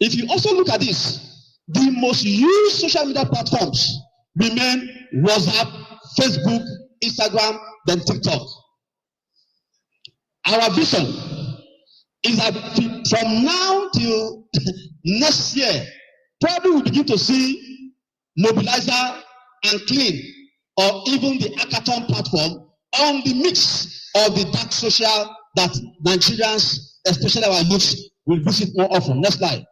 if you also look at this, the most used social media platforms remain WhatsApp, Facebook, Instagram, then TikTok. Our vision is that from now till next year, probably we'll begin to see mobilizer and clean, or even the hackathon platform on the mix of the dark social that Nigerians, especially our youth, will visit more often. Next slide.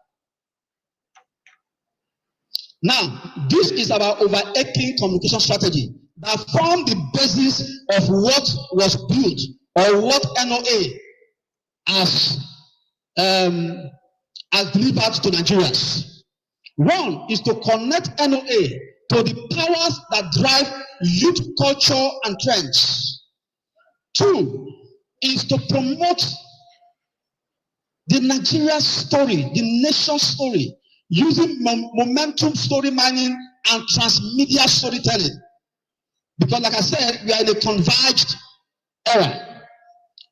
Now, this is our overarching communication strategy that formed the basis of what was built or what NOA has delivered to Nigerians. One is to connect NOA to the powers that drive youth culture and trends. Two is to promote the Nigeria story, the nation story, using momentum story mining and transmedia storytelling. Because like I said, we are in a converged era.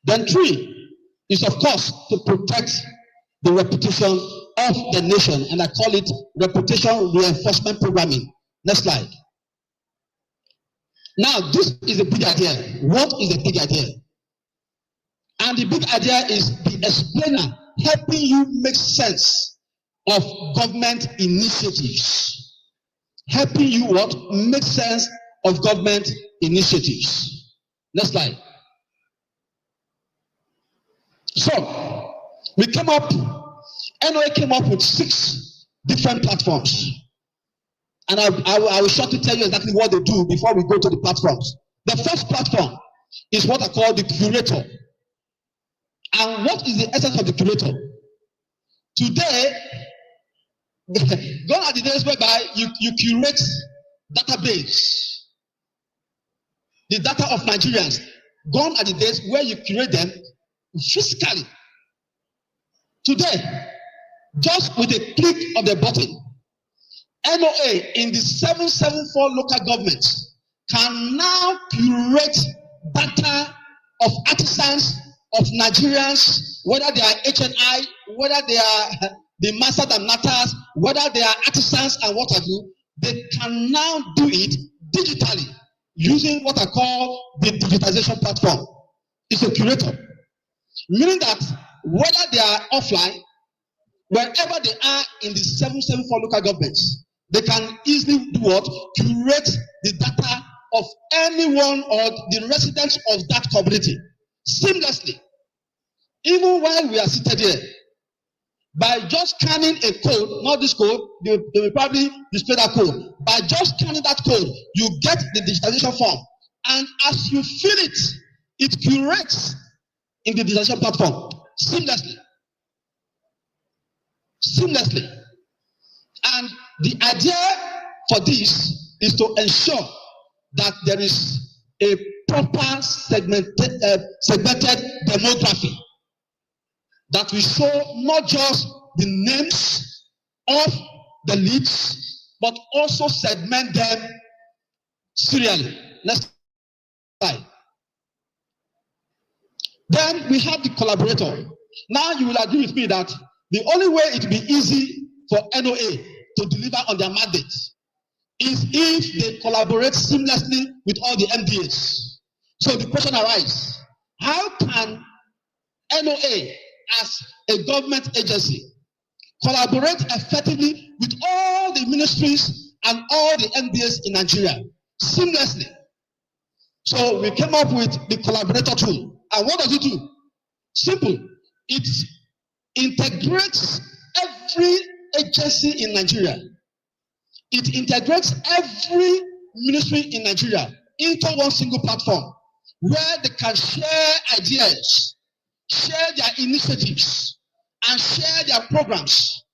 Then three is, of course, to protect the reputation of the nation, and I call it reputation reinforcement programming. Next slide. Now, this is a big idea. What is the big idea? And the big idea is the explainer, helping you make sense of government initiatives. Helping you what? Make sense of government initiatives. Next slide. So, NOA came up with 6 different platforms. And I will shortly tell you exactly what they do before we go to the platforms. The first platform is what I call the curator. And what is the essence of the curator? Today, gone are the days whereby you curate database, the data of Nigerians. Gone are the days where you curate them physically. Today, just with a click of the button, NOA in the 774 local governments can now curate data of artisans, of Nigerians, whether they are HNI, whether they are the masters and matters, whether they are artisans and what have you. They can now do it digitally using what I call the digitization platform. It's a curator, meaning that whether they are offline, wherever they are in the 774 local governments, they can easily do what? Curate the data of anyone or the residents of that community seamlessly. Even while we are seated here, by just scanning a code, not this code, they will probably display that code. By just scanning that code, you get the digitalization form. And as you fill it, it curates in the digitalization platform seamlessly. Seamlessly. And the idea for this is to ensure that there is a proper segmented demography that will show not just the names of the leads, but also segment them serially. Next slide. Then we have the collaborator. Now you will agree with me that the only way it will be easy for NOA to deliver on their mandate is if they collaborate seamlessly with all the MDAs. So the question arises, how can NOA as a government agency collaborate effectively with all the ministries and all the MDAs in Nigeria seamlessly? So we came up with the collaborator tool. And what does it do? Simple. It integrates every agency in Nigeria. It integrates every ministry in Nigeria into one single platform where they can share ideas, share their initiatives, and share their programs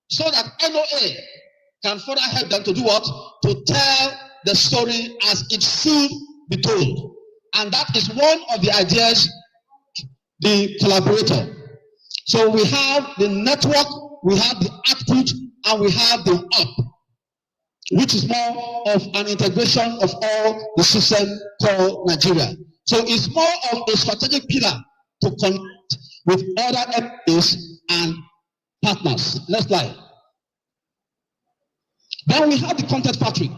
so that NOA can further help them to do what? To tell the story as it should be told. And that is one of the ideas, the collaborator. So we have the network we have the output, and we have the up, which is more of an integration of all the system called Nigeria. So it's more of a strategic pillar to connect with other FAs and partners. Next slide. Then we have the content factory.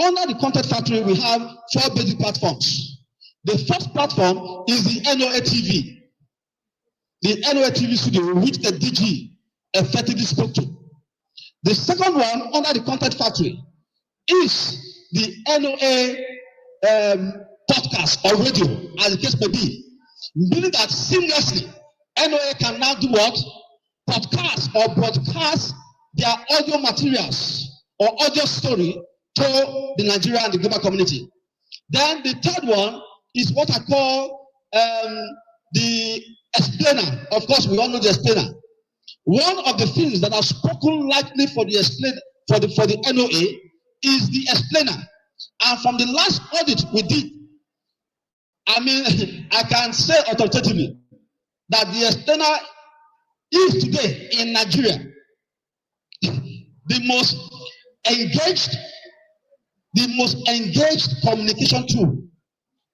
Under the content factory, we have 4 basic platforms. The first platform is the NOA TV. The NOA TV studio, which the DG effectively spoke to. The second one, under the content factory, is the NOA podcast or radio, as the case may be. Meaning that seamlessly, NOA can now do what? Podcast or broadcast their audio materials or audio story to the Nigeria and the global community. Then the third one is what I call the explainer. Of course, we all know the explainer. One of the things that are spoken lightly for the explainer, for the NOA is the explainer. And from the last audit we did, I mean, I can say authoritatively that the explainer is today in Nigeria the most engaged communication tool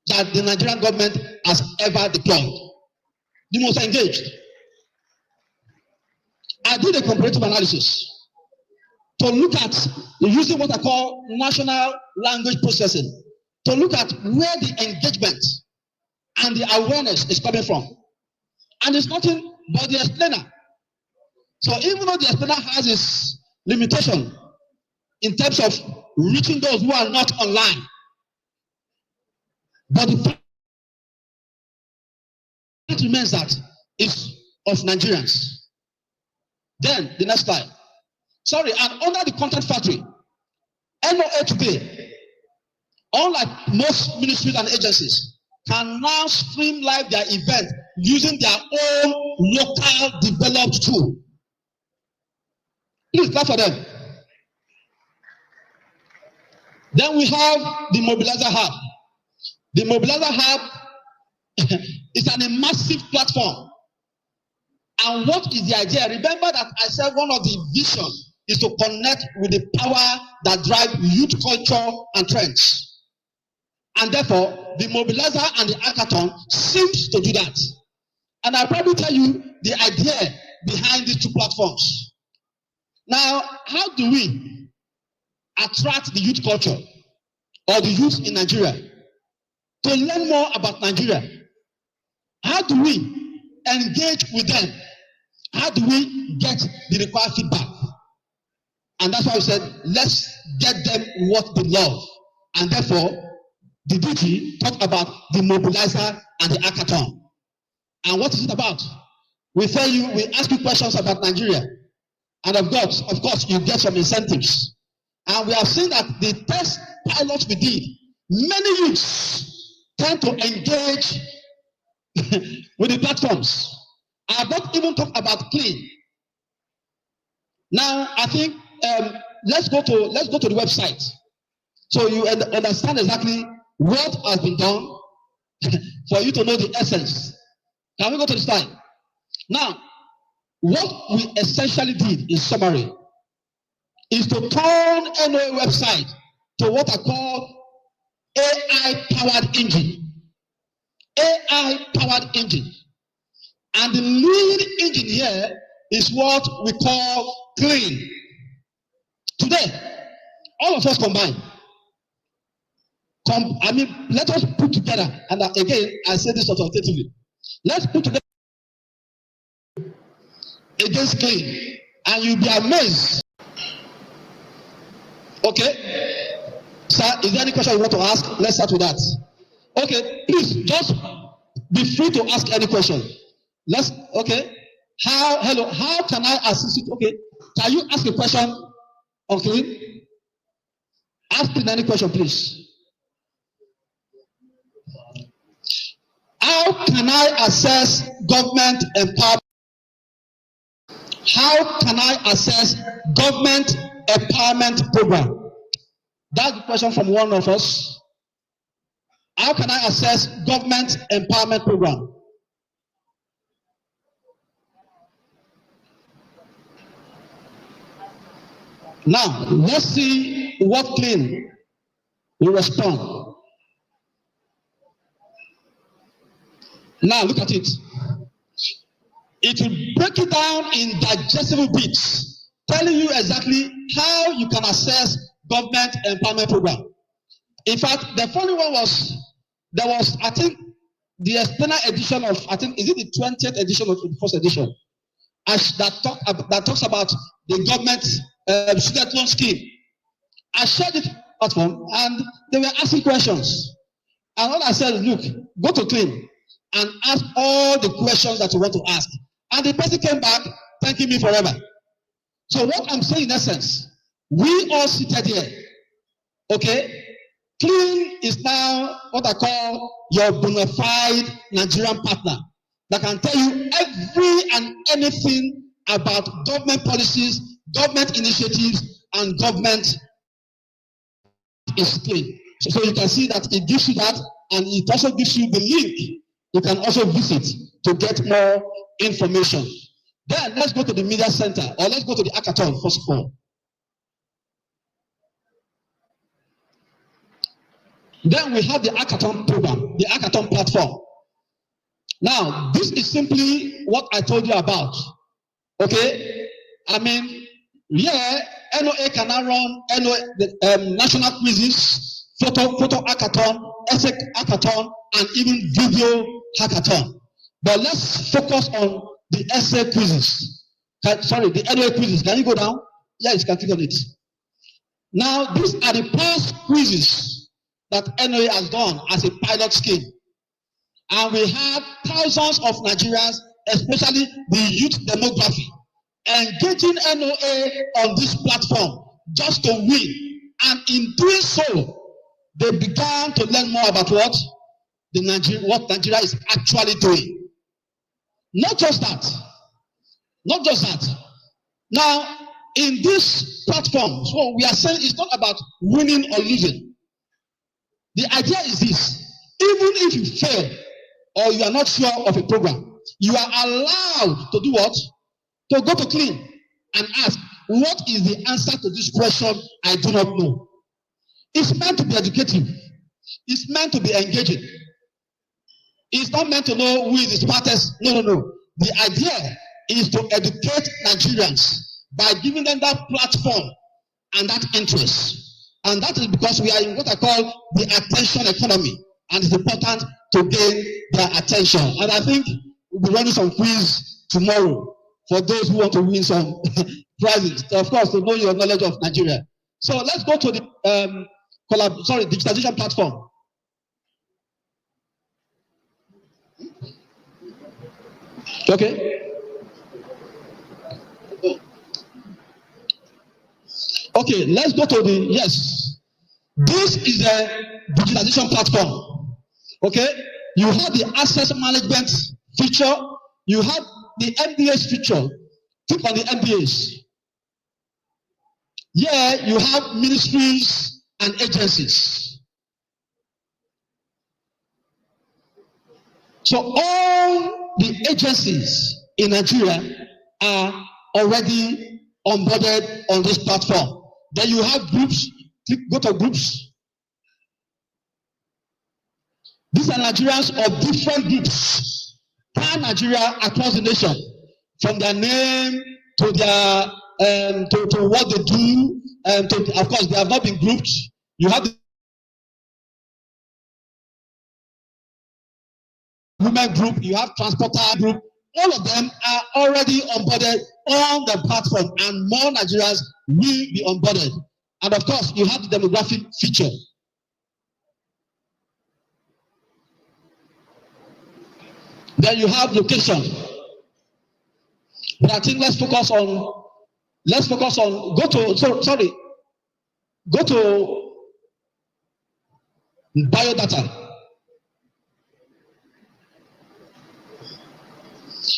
that the Nigerian government has ever deployed. The most engaged. I did a comparative analysis to look at using what I call national language processing, to look at where the engagement and the awareness is coming from. And it's nothing but the explainer. So even though the explainer has its limitation in terms of reaching those who are not online, but the fact remains that it's of Nigerians. Then the next slide. Sorry, and under the content factory, NOA today, unlike most ministries and agencies, can now stream live their event using their own local developed tool. Please clap for them. Then we have the Mobilizer Hub. The Mobilizer Hub is an immersive platform. And what is the idea? Remember that I said one of the visions is to connect with the power that drives youth culture and trends. And therefore, the Mobilizer and the Hackathon seems to do that. And I'll probably tell you the idea behind these 2 platforms. Now, how do we attract the youth culture or the youth in Nigeria to learn more about Nigeria? How do we engage with them? How do we get the required feedback? And that's why we said, let's get them what they love. And therefore, the DG talked about the Mobilizer and the Hackathon. And what is it about? We tell you, we ask you questions about Nigeria. And of course, you get some incentives. And we have seen that the test pilots we did, many youths tend to engage with the platforms. I have not even talked about clean. Now, I think let's go to the website so you understand exactly what has been done for you to know the essence. Can we go to the slide? Now, what we essentially did in summary is to turn NOA website to what I call AI-powered engine. AI-powered engine. And the lead engine here is what we call clean. Today, all of us combined. Let us put together, and again, I say this authoritatively. Let's put together against clean, and you'll be amazed. Okay? Sir, is there any question you want to ask? Let's start with that. Okay, please, just be free to ask any question. Okay. How can I assist you? Okay, can you ask a question? Okay. Ask me any question, please. How can I assess government empowerment? How can I assess government empowerment program? That's the question from one of us. How can I assess government empowerment program? Now, let's see what Clean will respond. Now, look at it. It will break it down in digestible bits, telling you exactly how you can access government empowerment program. In fact, the funny one was, there was, I think, the external edition of, I think, is it the 20th edition or the first edition? That talks about the government student loan scheme. I shared it platform and they were asking questions. And all I said is, look, go to Clean and ask all the questions that you want to ask. And the person came back thanking me forever. So what I'm saying in essence, we all seated here, okay? Clean is now what I call your bona fide Nigerian partner that can tell you every and anything about government policies, government initiatives, and government is Clean. So you can see that it gives you that, and it also gives you the link. You can also visit to get more information. Then let's go to the media center, or let's go to the hackathon first of all. Then we have the hackathon program, the hackathon platform. Now, this is simply what I told you about. Okay? I mean, yeah, NOA can now run national quizzes, photo hackathon, essay hackathon, and even video hackathon. But let's focus on the essay quizzes. The NOA quizzes. Can you go down? Yeah, you can click on it. Now, these are the past quizzes that NOA has done as a pilot scheme. And we have thousands of Nigerians, especially the youth demography, engaging NOA on this platform just to win. And in doing so, they began to learn more about what Nigeria is actually doing. Not just that. Not just that. Now, in this platform, so we are saying it's not about winning or losing. The idea is this: even if you fail or you are not sure of a program, you are allowed to do what? To go to Clean and ask, what is the answer to this question I do not know? It's meant to be educative. It's meant to be engaging. It's not meant to know who is the smartest. No. The idea is to educate Nigerians by giving them that platform and that interest. And that is because we are in what I call the attention economy. And it's important to gain their attention. And I think we'll be running some quiz tomorrow for those who want to win some prizes. Of course, to know your knowledge of Nigeria. So let's go to the digitization platform. Okay. Okay, let's go to the, yes. This is the digitalization platform. Okay, you have the access management feature, you have the MBAs feature. Click on the MBAs. Yeah, you have ministries and agencies. So all the agencies in Nigeria are already onboarded on this platform. Then you have groups. Go to groups. These are Nigerians of different groups, pan-Nigeria across the nation, from their name to their to what they do. Of course, they have not been grouped. You have the women group, you have transporter group. All of them are already onboarded on the platform, and more Nigerians will be onboarded. And of course, you have the demographic feature. Then you have location. But I think let's focus on go to biodata.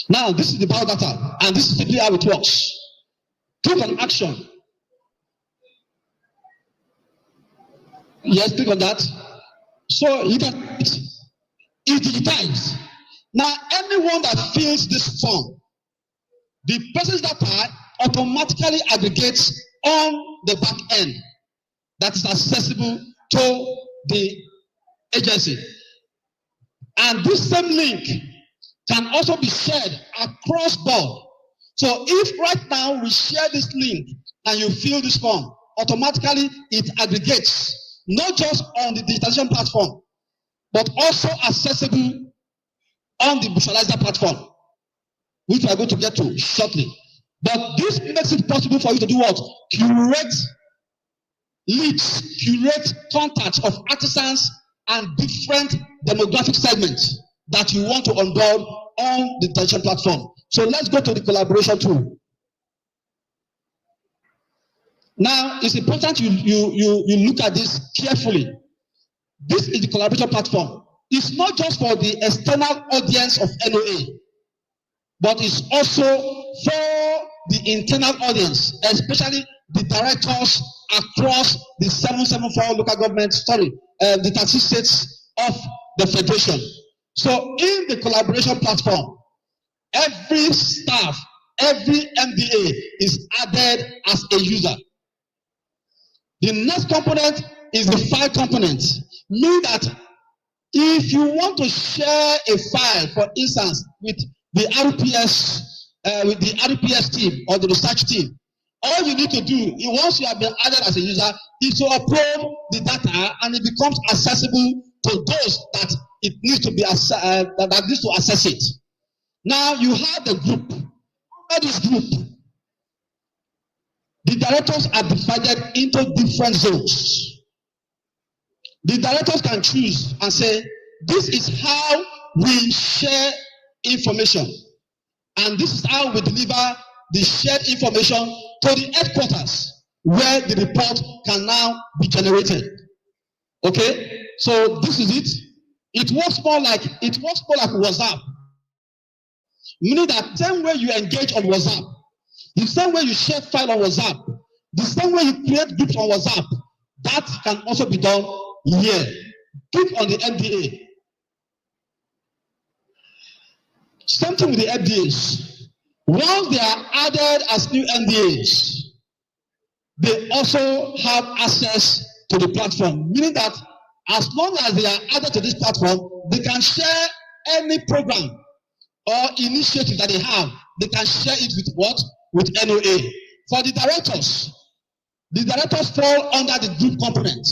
Now, this is the biodata, and this is simply how it works. Click on action. Yes, click on that. So you can, it's digitized. Now, anyone that fills this form, the person's data automatically aggregates on the back end that is accessible to the agency. And this same link can also be shared across board. So if right now we share this link and you fill this form, automatically it aggregates, not just on the digitalization platform, but also accessible on the visualizer platform, which we are going to get to shortly. But this makes it possible for you to do what? Curate leads, curate contacts of artisans and different demographic segments that you want to onboard on the digitalization platform. So let's go to the collaboration tool. Now, it's important you look at this carefully. This is the collaboration platform. It's not just for the external audience of NOA, but it's also for the internal audience, especially the directors across the 774 local government, the 30 states of the Federation. So in the collaboration platform, every staff, every MDA is added as a user. The next component is the file component, meaning that if you want to share a file, for instance, with the RPS team or the research team, all you need to do, once you have been added as a user, is to upload the data, and it becomes accessible to those that it needs to be that needs to access it. Now you have the group. Under this group, the directors are divided into different zones. The directors can choose and say, this is how we share information. And this is how we deliver the shared information to the headquarters, where the report can now be generated. Okay? So this is it. It works more like WhatsApp. Meaning that the same way you engage on WhatsApp, the same way you share file on WhatsApp, the same way you create groups on WhatsApp, that can also be done here. Click on the MDA. Same thing with the MDAs. Once they are added as new MDAs, they also have access to the platform, meaning that as long as they are added to this platform, they can share any program or initiative that they have. They can share it with what? With NOA. For the directors fall under the group component,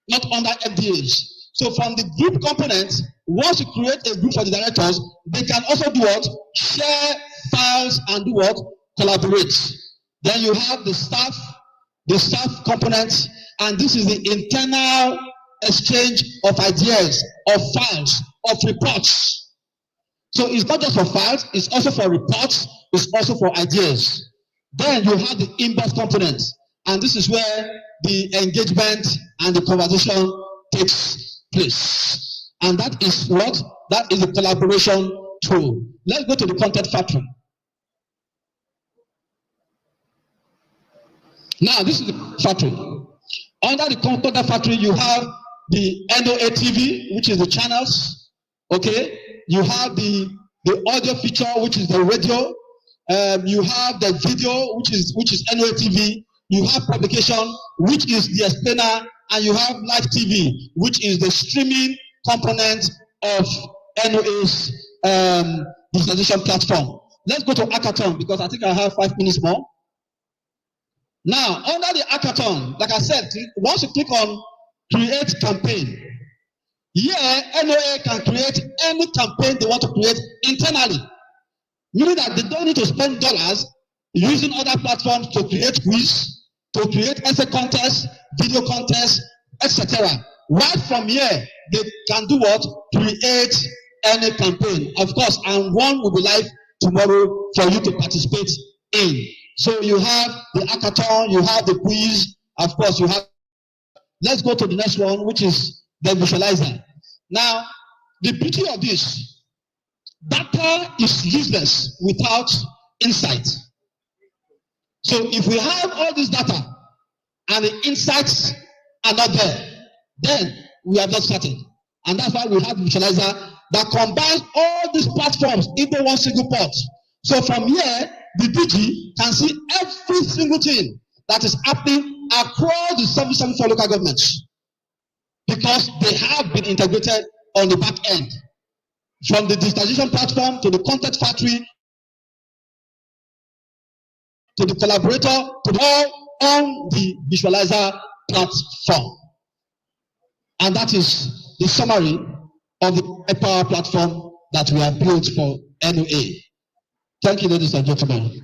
not under MDAs. So from the group component, once you create a group for the directors, they can also do what? Share files and do what? Collaborate. Then you have the staff component, and this is the internal exchange of ideas, of files, of reports. So it's not just for files, it's also for reports, it's also for ideas. Then you have the inbox component, and this is where the engagement and the conversation takes place. And that is what? That is the collaboration tool. Let's go to the content factory. Now, this is the factory. Under the content factory, you have the NOA TV, which is the channels. Okay, you have the audio feature, which is the radio. You have the video, which is NOA TV. You have publication, which is the explainer, and you have live TV, which is the streaming component of NOA's digitalization platform. Let's go to hackathon, because I think I have 5 minutes more. Now, under the hackathon, like I said, once you click on create campaign, here NOA can create any campaign they want to create internally, meaning that they don't need to spend dollars using other platforms to create quiz, to create essay contests, video contests, etc. Right from here, they can do what? Create any campaign. Of course, and one will be live tomorrow for you to participate in. So you have the hackathon, you have the quiz, of course you have. Let's go to the next one, which is the visualizer. Now, the beauty of this, data is useless without insight. So if we have all this data and the insights are not there, then we have not started. And that's why we have the visualizer that combines all these platforms into one single port. So from here, the DG can see every single thing that is happening across the 774 local governments because they have been integrated on the back end, from the digitization platform to the content factory to the collaborator to all on the visualizer platform. And that is the summary of the power platform that we have built for NOA. Thank you, ladies and gentlemen.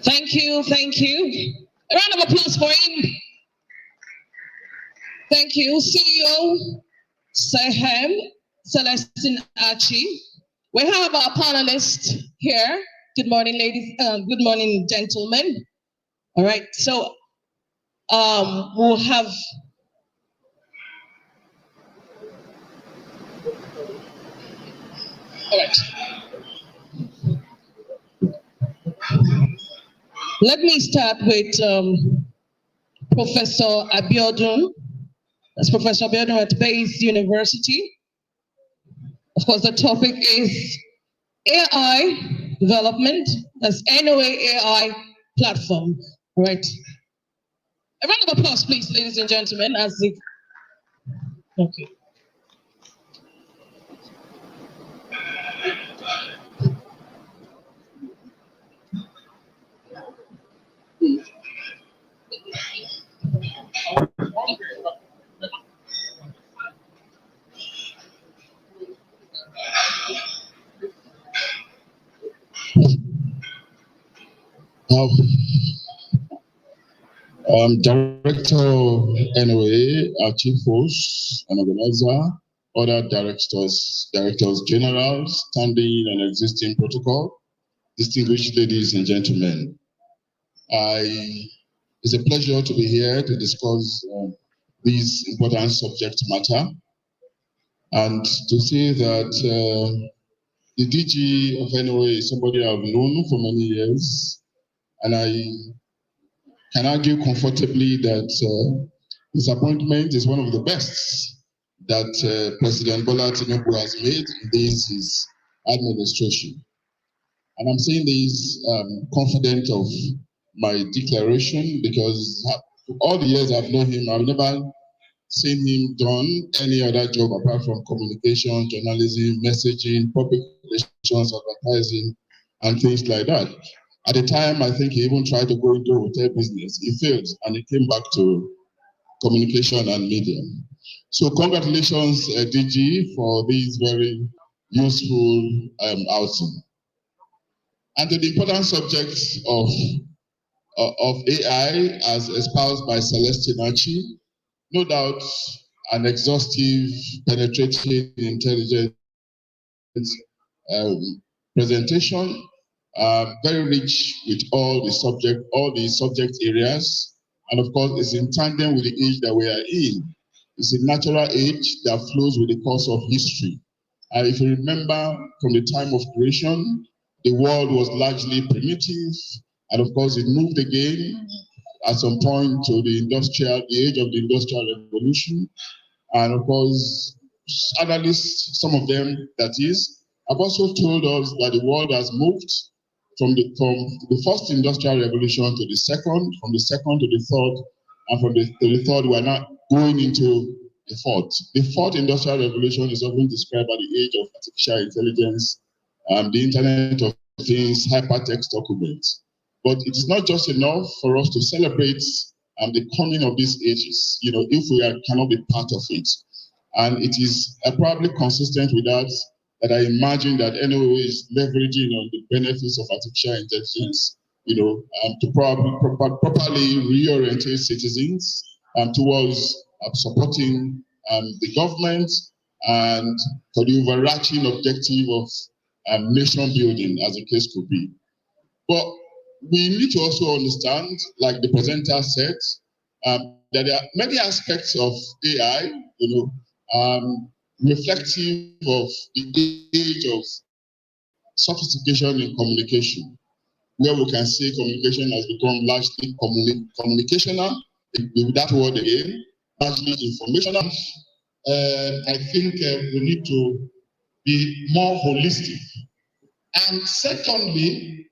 Thank you, thank you. A round of applause for him. Thank you, CEO Sehem Celestine Archie. We have our panelists here. Good morning, ladies. Good morning, gentlemen. All right, so we'll have all right. Let me start with Professor Abiodun. That's Professor Abiodun at Bayes University. Of course, the topic is AI development. That's NOA AI platform. All right. A round of applause, please, ladies and gentlemen, as it. Okay. Director NOA, our chief host and organizer, other directors general, standing and existing protocol, distinguished ladies and gentlemen. It's a pleasure to be here to discuss this important subject matter and to say that the DG of NOA is somebody I've known for many years, and I can argue comfortably that his appointment is one of the best that President Bola Tinubu has made in this his administration. And I'm saying this confident of my declaration because all the years I've known him, I've never seen him done any other job apart from communication, journalism, messaging, public relations, advertising, and things like that. At the time, I think he even tried to go into hotel business. He failed, and he came back to communication and media. So congratulations, DG, for this very useful outing. And to the important subject of AI as espoused by Celestine Archie, no doubt an exhaustive, penetrating, intelligent presentation, very rich with all the subject areas, and of course it's in tandem with the age that we are in. It's a natural age that flows with the course of history. If you remember from the time of creation, the world was largely primitive, and of course it moved again at some point to the age of the industrial revolution. And of course, analysts, some of them that is, have also told us that the world has moved from the first industrial revolution to the second, from the second to the third, and from to the third, we are now going into the fourth. The fourth industrial revolution is often described as the age of artificial intelligence, the Internet of Things, hypertext documents. But it is not just enough for us to celebrate the coming of these ages, if we cannot be part of it. And it is probably consistent with that I imagine that NOA is leveraging on the benefits of artificial intelligence, to properly reorientate citizens towards supporting the government and for the overarching objective of nation building, as the case could be. But we need to also understand, like the presenter said, that there are many aspects of AI, reflective of the age of sophistication in communication, where we can say communication has become largely communicational, with that word again, largely informational. I think we need to be more holistic. And secondly,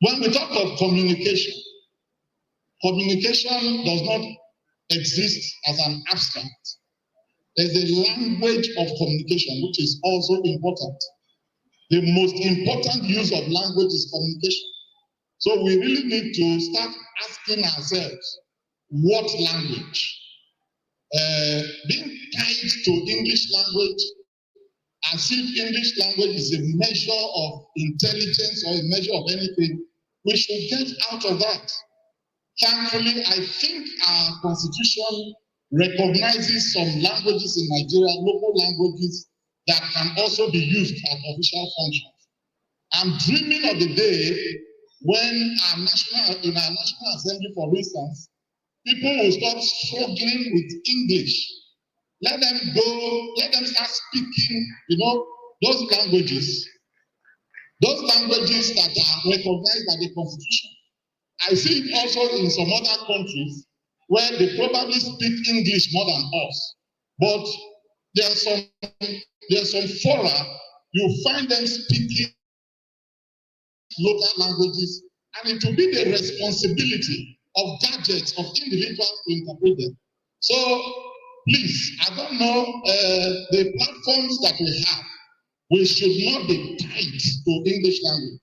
when we talk of communication, communication does not exist as an abstract. There's a language of communication, which is also important. The most important use of language is communication. So we really need to start asking ourselves, what language? Being tied to English language, as if English language is a measure of intelligence or a measure of anything, we should get out of that. Thankfully, I think our constitution recognizes some languages in Nigeria, local languages, that can also be used as official functions. I'm dreaming of the day when in our National Assembly, for instance, people will stop struggling with English. Let them go, let them start speaking, those languages that are recognized by the constitution. I see it also in some other countries where they probably speak English more than us. But there are some fora, you find them speaking local languages, and it will be the responsibility of gadgets, of individuals to interpret them. So please, I don't know, the platforms that we have, we should not be tied to English language.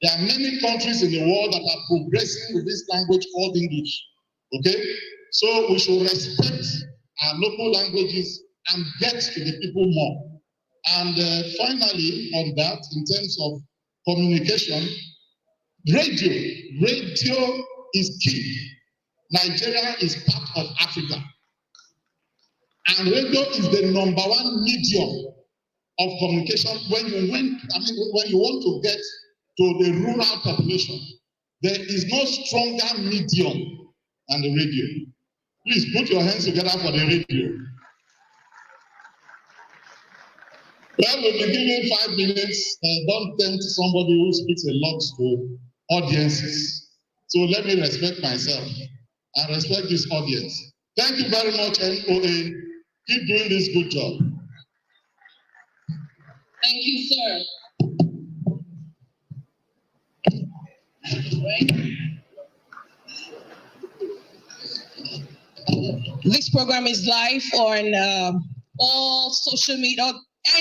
There are many countries in the world that are progressing with this language called English. Okay? So we should respect our local languages and get to the people more. And finally, on that, in terms of communication, radio is key. Nigeria is part of Africa. And radio is the #1 medium of communication when you want to get to the rural population. There is no stronger medium than the radio. Please put your hands together for the radio. Well, we'll be giving 5 minutes. Don't tempt somebody who speaks a lot to audiences. So let me respect myself and respect this audience. Thank you very much, NOA. Keep doing this good job. Thank you, sir. This program is live on all social media,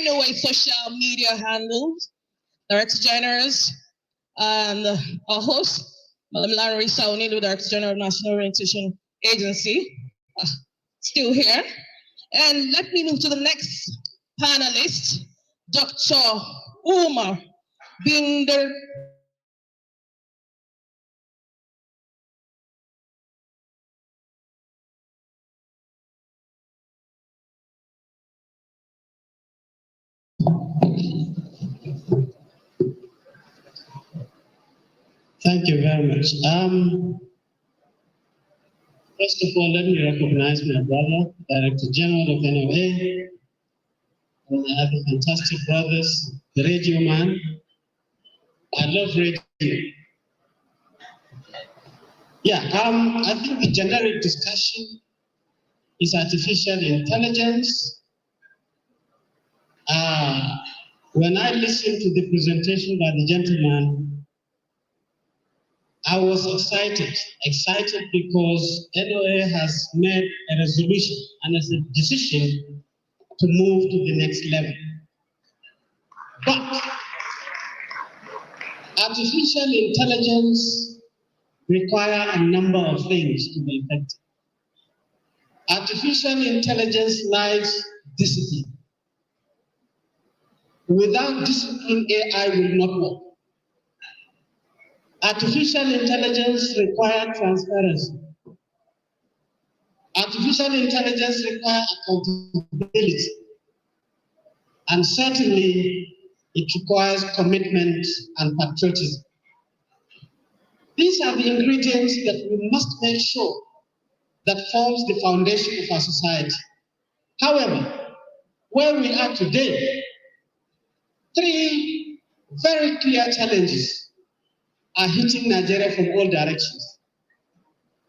NOA social media handles. Director Generals and our host, Madam Larry Sauni, the Director General of National Orientation Agency, still here. And let me move to the next panelist, Dr. Umar Binder. Thank you very much. First of all, let me recognize my brother, Director General of NOA, and the other fantastic brothers, the radio man. I love radio. Yeah, I think the generic discussion is artificial intelligence. When I listened to the presentation by the gentleman, I was excited because NOA has made a resolution and a decision to move to the next level. But artificial intelligence requires a number of things to be effective. Artificial intelligence likes discipline. Without discipline, AI will not work. Artificial intelligence requires transparency. Artificial intelligence requires accountability. And certainly, it requires commitment and patriotism. These are the ingredients that we must make sure that forms the foundation of our society. However, where we are today, 3 very clear challenges are hitting Nigeria from all directions.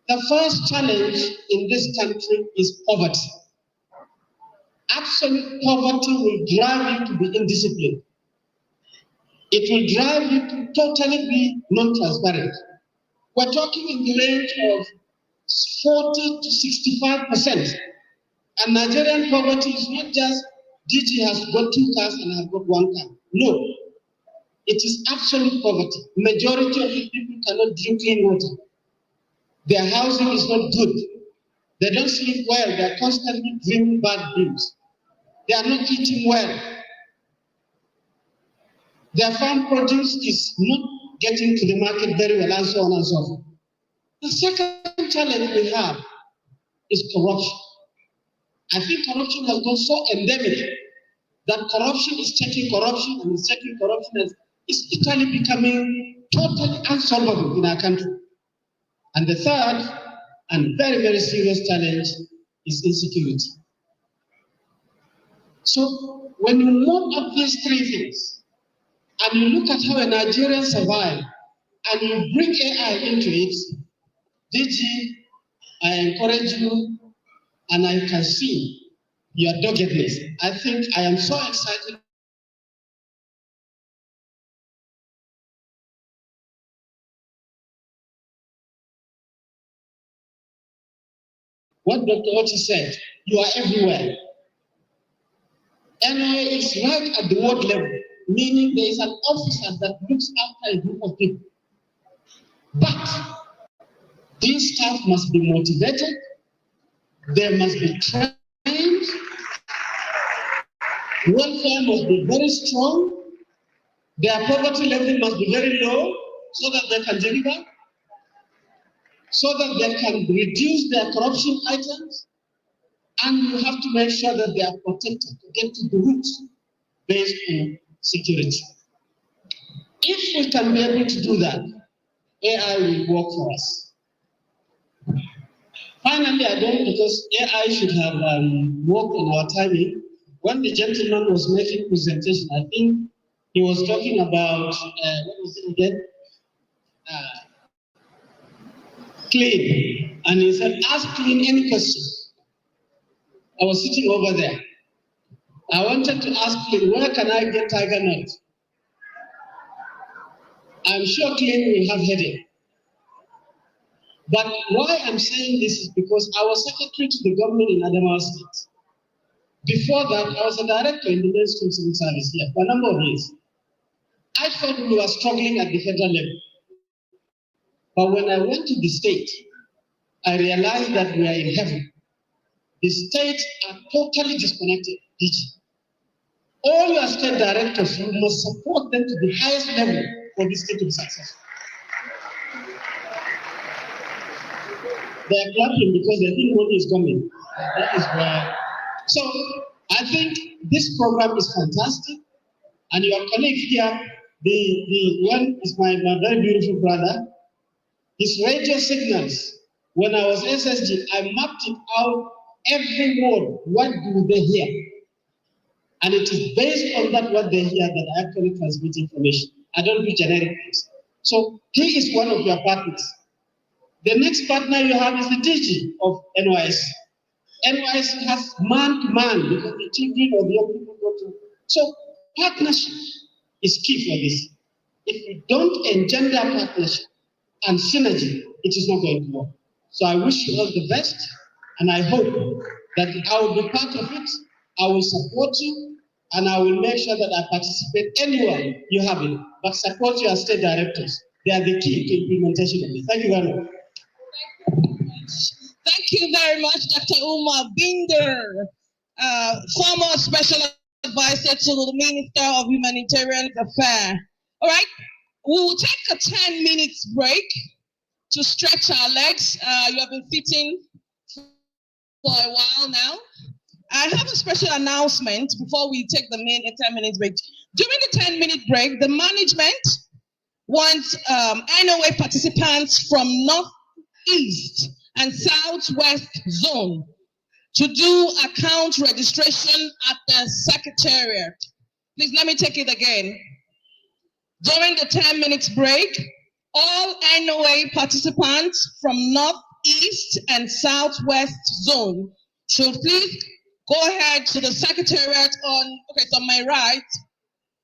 The first challenge in this country is poverty. absolute poverty will drive you to be indisciplined. It will drive you to totally be non-transparent. We're talking in the range of 40 to 65%. And Nigerian poverty is not just DG has got 2 cars and I have got 1 car. No, it is absolute poverty. Majority of the people cannot drink clean water. Their housing is not good. They don't sleep well. They are constantly dreaming bad dreams. They are not eating well. Their farm produce is not getting to the market very well, and so on and so forth. The second challenge we have is corruption. I think corruption has gone so endemic that corruption is taking corruption and is taking corruption and is literally becoming totally unsolvable in our country. And the third and very, very serious challenge is insecurity. So when you mop up these 3 things and you look at how a Nigerian survives and you bring AI into it, DG, I encourage you and I can see your doggedness. I think I am so excited. What Dr. Oti said, you are everywhere. NIA is right at the ward level, meaning there is an officer that looks after a group of people. But these staff must be motivated, they must be trained, welfare must be very strong, their poverty level must be very low so that they can deliver, so that they can reduce their corruption items, and you have to make sure that they are protected to get to the roots based on security. If we can be able to do that, AI will work for us. Finally, I don't, because AI should have worked on our timing. When the gentleman was making presentation, I think he was talking about, what was it again? Clean. And he said, ask Clean any question. I was sitting over there. I wanted to ask Clean, where can I get tiger nut? I'm sure Clean will have headache. But why I'm saying this is because I was secretary to the government in Adamawa State. Before that, I was a director in the mainstream civil service here for a number of years. I thought we were struggling at the federal level. But when I went to the state, I realized that we are in heaven. The states are totally disconnected. All your state directors, you must support them to the highest level for the state to be successful. They are clapping because they think money is coming. That is why. So I think this program is fantastic. And your colleague here, the one is my very beautiful brother. His radio signals, when I was SSG, I mapped it out every word. What do they hear? And it is based on that, what they hear, that I actually transmit information. I don't do generic things. So he is one of your partners. The next partner you have is the DG of NYC. NYC has man-to-man because the children of young people go to. So partnership is key for this. If you don't engender partnership and synergy, it is not going to work. So I wish you all the best, and I hope that I will be part of it. I will support you, and I will make sure that I participate anywhere you have it. But support your state directors. They are the key to implementation of this. Thank you very much. Thank you very much, Dr. Umar Binder, former special advisor to the Minister of Humanitarian Affairs. All right, we will take a 10 minutes break to stretch our legs. You have been sitting for a while now. I have a special announcement before we take the 10 minutes break. During the 10-minute break, the management wants NOA participants from Northeast and Southwest Zone to do account registration at the Secretariat. Please let me take it again. During the 10 minutes break, all NOA participants from Northeast and Southwest Zone should please go ahead to the secretariat on, okay, it's on my right,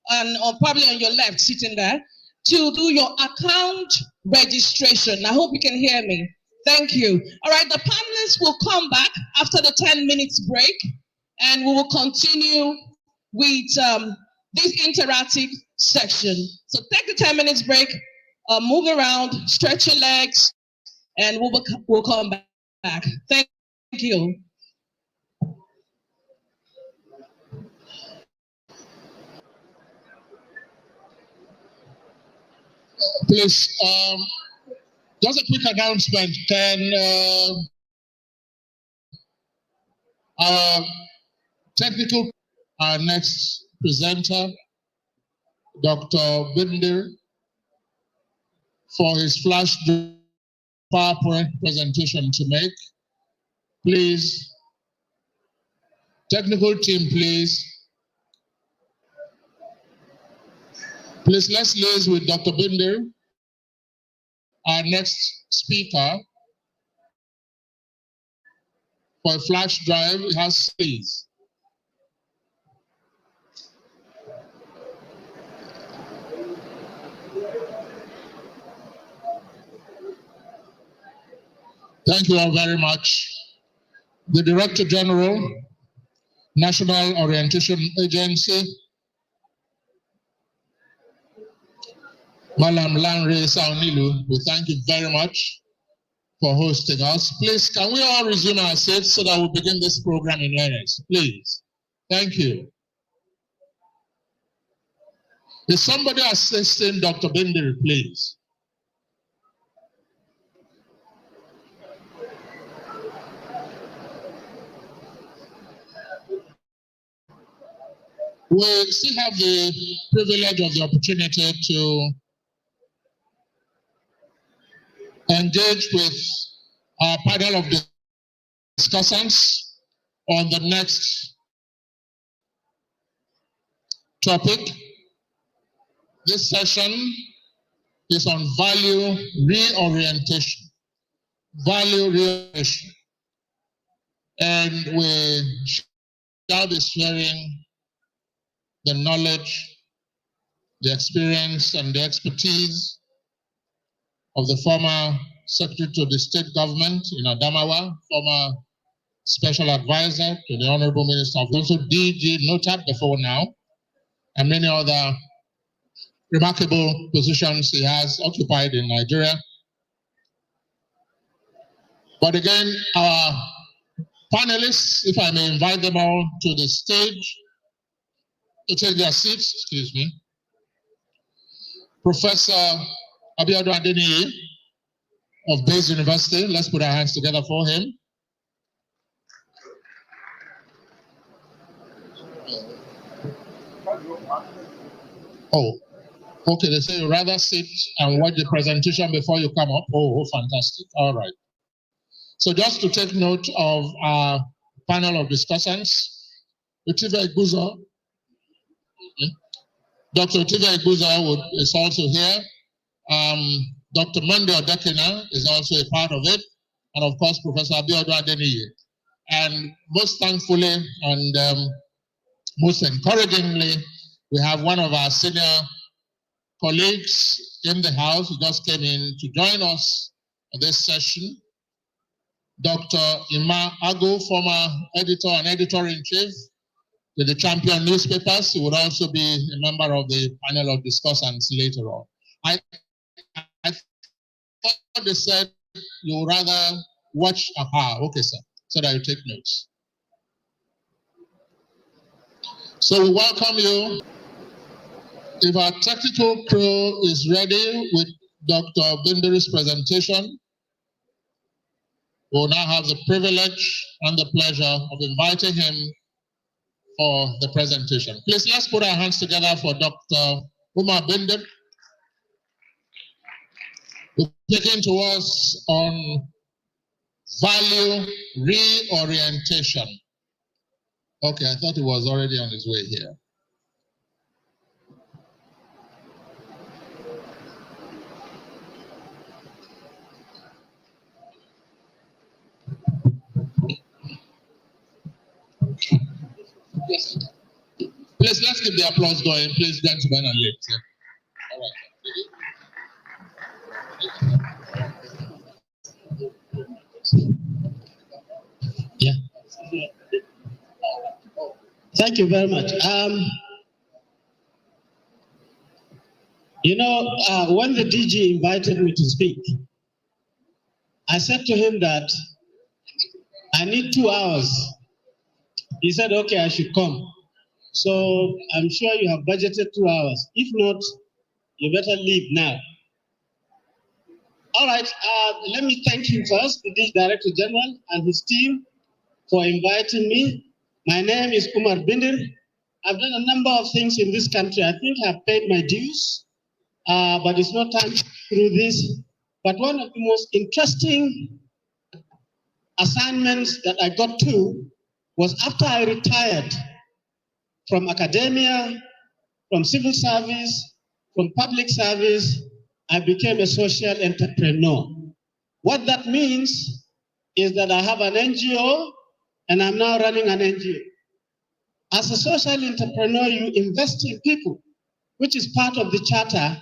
and or probably on your left, sitting there, to do your account registration. I hope you can hear me. Thank you. All right, the panelists will come back after the 10 minutes break, and we will continue with this interactive section. So take the 10 minutes break, move around, stretch your legs, and we'll come back. Thank you. Please, just a quick announcement. Can our technical, our next presenter, Dr. Binder, for his flash PowerPoint presentation to make. Please, technical team, please. Please, let's liaise with Dr. Binder, our next speaker, for a flash drive. It has please. Thank you all very much. The Director General, National Orientation Agency, Malam Lanre Saunilu, we thank you very much for hosting us. Please, can we all resume our seats so that we begin this program in earnest? Please. Thank you. Is somebody assisting Dr. Binder, please? We still have the privilege of the opportunity to engage with our panel of discussants on the next topic. This session is on value reorientation. Value reorientation. And we shall be sharing the knowledge, the experience, and the expertise of the former Secretary to the State Government in Adamawa, former Special Advisor to the Honorable Minister of also DG NOTAP before now, and many other remarkable positions he has occupied in Nigeria. But again, our panelists, if I may invite them all to the stage to take their seats, excuse me. Professor Abiodun Adeniyi of Bayes University, let's put our hands together for him. Oh, okay, they say you rather sit and watch the presentation before you come up. Oh, fantastic. All right. So just to take note of our panel of discussants, Utiva Iguzo, Dr. Utiva Iguzo is also here. Dr. Monday Odekina is also a part of it. And of course, Professor Abiodun Adeniyi. And most thankfully and most encouragingly, we have one of our senior colleagues in the House who just came in to join us for this session. Dr. Ima Ago, former editor and editor-in-chief to the Champion newspapers, who would also be a member of the panel of discussants later on. I thought they said you would rather watch. Aha, okay, sir, so that you take notes. So we welcome you. If our technical crew is ready with Dr. Binder's presentation, we'll now have the privilege and the pleasure of inviting him for the presentation. Please, let's put our hands together for Dr. Umar Binder, who's speaking to us on value reorientation. Okay, I thought he was already on his way here. Please, let's keep the applause going. Please, gentlemen and ladies. Yeah. Thank you very much. When the DG invited me to speak, I said to him that I need 2 hours. He said, okay, I should come. So I'm sure you have budgeted 2 hours. If not, you better leave now. All right, let me thank him first, the Director General and his team, for inviting me. My name is Umar Bindir. I've done a number of things in this country. I think I've paid my dues, but it's not time through this. But one of the most interesting assignments that I got to was after I retired from academia, from civil service, from public service, I became a social entrepreneur. What that means is that I have an NGO and I'm now running an NGO. As a social entrepreneur, you invest in people, which is part of the charter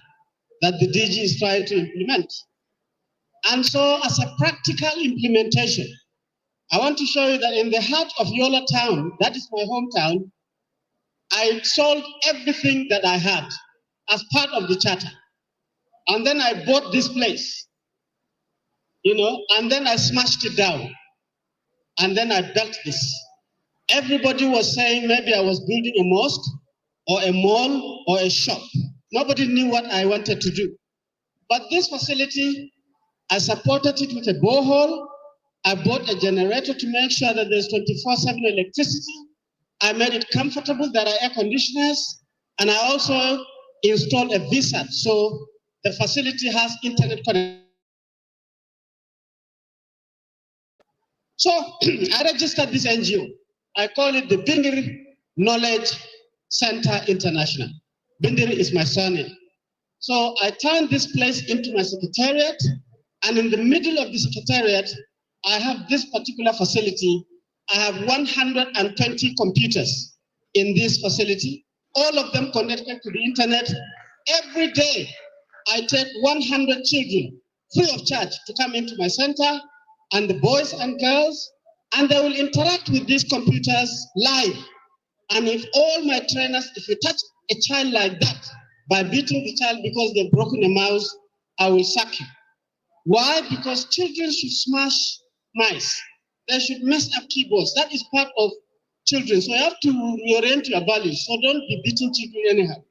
that the DG is trying to implement. And so as a practical implementation, I want to show you that in the heart of Yola town, that is my hometown, I sold everything that I had as part of the charter. And then I bought this place, and then I smashed it down. And then I built this. Everybody was saying maybe I was building a mosque or a mall or a shop. Nobody knew what I wanted to do. But this facility, I supported it with a borehole. I bought a generator to make sure that there's 24/7 electricity. I made it comfortable, there are air conditioners, and I also installed a VSAT, so the facility has internet connection. So I registered this NGO. I call it the Bindir Knowledge Center International. Bindir is my surname. So I turned this place into my secretariat, and in the middle of the secretariat, I have this particular facility. I have 120 computers in this facility, all of them connected to the internet. Every day, I take 100 children free of charge to come into my center, and the boys and girls, and they will interact with these computers live. And if all my trainers, if you touch a child like that by beating the child because they've broken a mouse, I will sack you. Why? Because children should smash mice. They should mess up keyboards. That is part of children. So you have to reorient your values. So don't be beating children anyhow.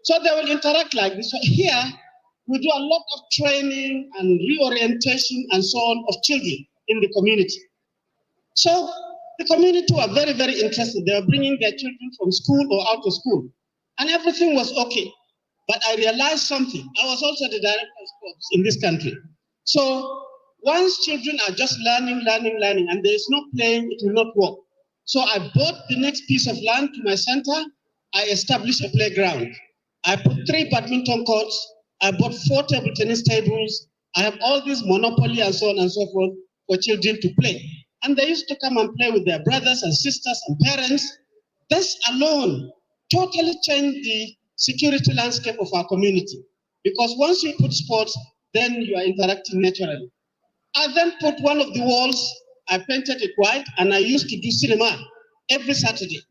So they will interact like this. So here, we do a lot of training and reorientation and so on of children in the community. So the community were very, very interested. They were bringing their children from school or out of school. And everything was okay. But I realized something. I was also the director of sports in this country. So once children are just learning, and there is no playing, it will not work. So I bought the next piece of land to my center. I established a playground. I put 3 badminton courts. I bought 4 table tennis tables. I have all this monopoly and so on and so forth for children to play. And they used to come and play with their brothers and sisters and parents. This alone totally changed the security landscape of our community. Because once you put sports, then you are interacting naturally. I then put one of the walls, I painted it white, and I used to do cinema every Saturday.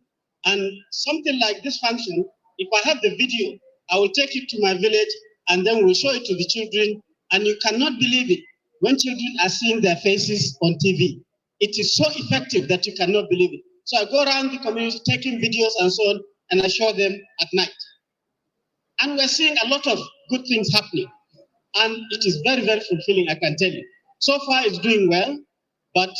And something like this function, if I have the video, I will take it to my village and then we'll show it to the children. And you cannot believe it when children are seeing their faces on TV. It is so effective that you cannot believe it. So I go around the community taking videos and so on, and I show them at night. And we're seeing a lot of good things happening. And it is very, very fulfilling, I can tell you. So far, it's doing well, but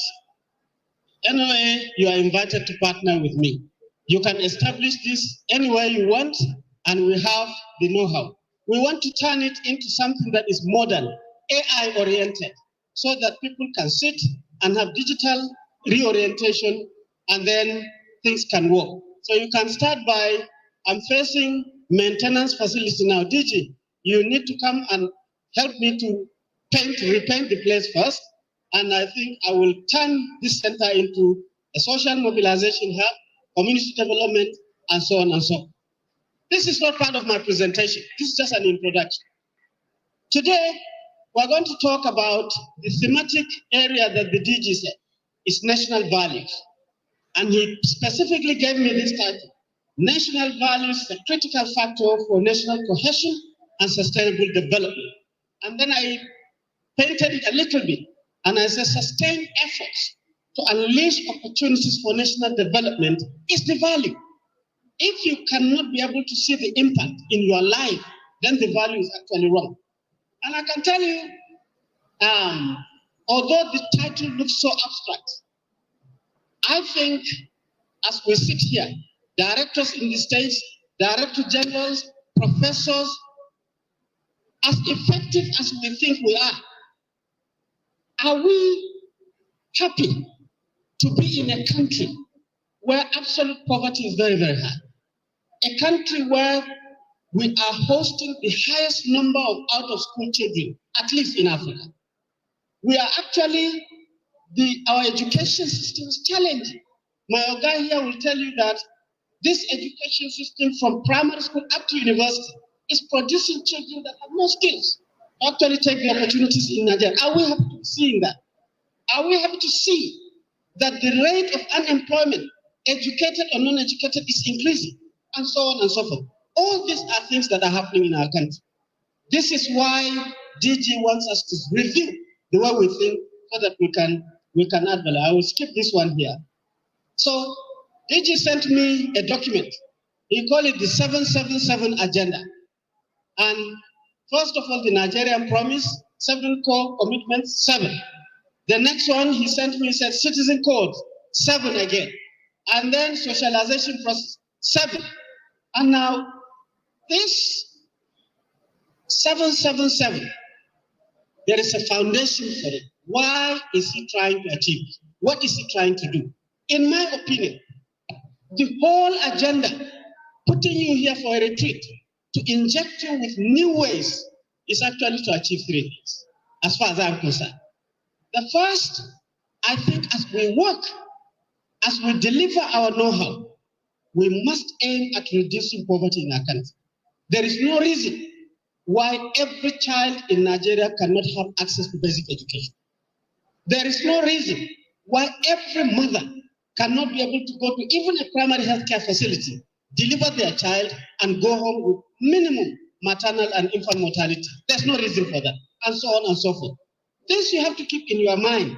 anyway, you are invited to partner with me. You can establish this anywhere you want, and we have the know-how. We want to turn it into something that is modern, AI-oriented, so that people can sit and have digital reorientation, and then things can work. So you can start by, I'm facing maintenance facility now. DG, you need to come and help me to repaint the place first, and I think I will turn this center into a social mobilization hub. community development, and so on and so on. This is not part of my presentation. This is just an introduction. Today, we're going to talk about the thematic area that the DG said is national values. And he specifically gave me this title: National Values, the Critical Factor for National Cohesion and Sustainable Development. And then I painted it a little bit, and I said sustained efforts to unleash opportunities for national development is the value. If you cannot be able to see the impact in your life, then the value is actually wrong. And I can tell you, although the title looks so abstract, I think as we sit here, directors in the states, director generals, professors, as effective as we think we are we happy to be in a country where absolute poverty is very, very high? A country where we are hosting the highest number of out-of-school children, at least in Africa. We are actually, our education system is challenging. My guy here will tell you that this education system from primary school up to university is producing children that have no skills to actually take the opportunities in Nigeria. Are we happy to see that? Are we happy to see that the rate of unemployment, educated or non-educated, is increasing, and so on and so forth? All these are things that are happening in our country. This is why DG wants us to review the way we think so that we can add value. I will skip this one here. So DG sent me a document. He called it the 777 agenda. And first of all, the Nigerian promise, 7 core commitments, 7. The next one he sent me, said citizen code, 7 again. And then socialization process, 7. And now this 777, there is a foundation for it. Why is he trying to achieve? What is he trying to do? In my opinion, the whole agenda, putting you here for a retreat, to inject you with new ways, is actually to achieve 3 things, as far as I'm concerned. The first, I think as we work, as we deliver our know-how, we must aim at reducing poverty in our country. There is no reason why every child in Nigeria cannot have access to basic education. There is no reason why every mother cannot be able to go to even a primary healthcare facility, deliver their child, and go home with minimum maternal and infant mortality. There's no reason for that, and so on and so forth. This you have to keep in your mind.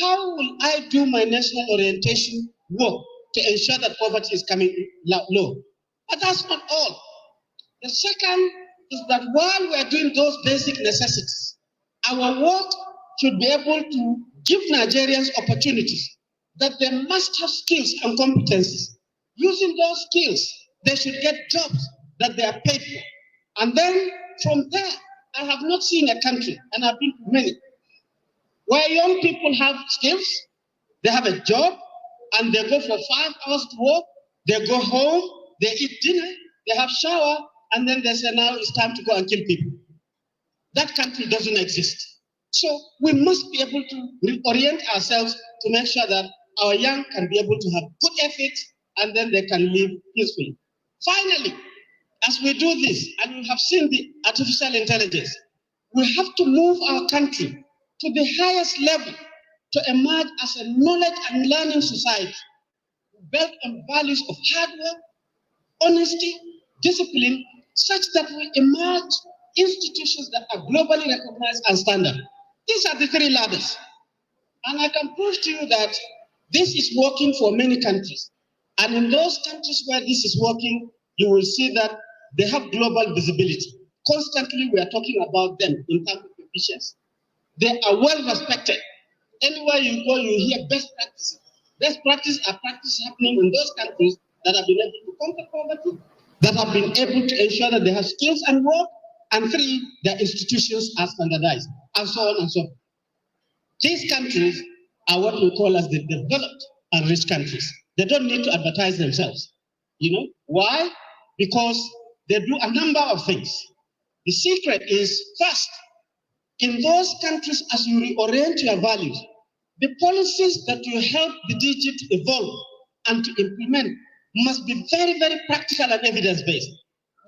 How will I do my national orientation work to ensure that poverty is coming low? But that's not all. The second is that while we are doing those basic necessities, our work should be able to give Nigerians opportunities, that they must have skills and competencies. Using those skills, they should get jobs that they are paid for. And then from there, I have not seen a country, and I've been to many, where young people have skills, they have a job, and they go for 5 hours to work, they go home, they eat dinner, they have shower, and then they say, now it's time to go and kill people. That country doesn't exist. So we must be able to reorient ourselves to make sure that our young can be able to have good ethics, and then they can live peacefully. Finally, as we do this, and we have seen the artificial intelligence, we have to move our country to the highest level to emerge as a knowledge and learning society built on values of hard work, honesty, discipline, such that we emerge institutions that are globally recognized and standard. These are the 3 ladders. And I can prove to you that this is working for many countries. And in those countries where this is working, you will see that they have global visibility. Constantly, we are talking about them in terms of efficiency. They are well respected. Anywhere you go, you hear best practices. Best practices are practices happening in those countries that have been able to conquer poverty, that have been able to ensure that they have skills and work, and 3, their institutions are standardized, and so on and so forth. These countries are what we call as the developed and rich countries. They don't need to advertise themselves. You know why? Because they do a number of things. The secret is, first, in those countries, as you reorient your values, the policies that will help the DG to evolve and to implement must be very, very practical and evidence-based.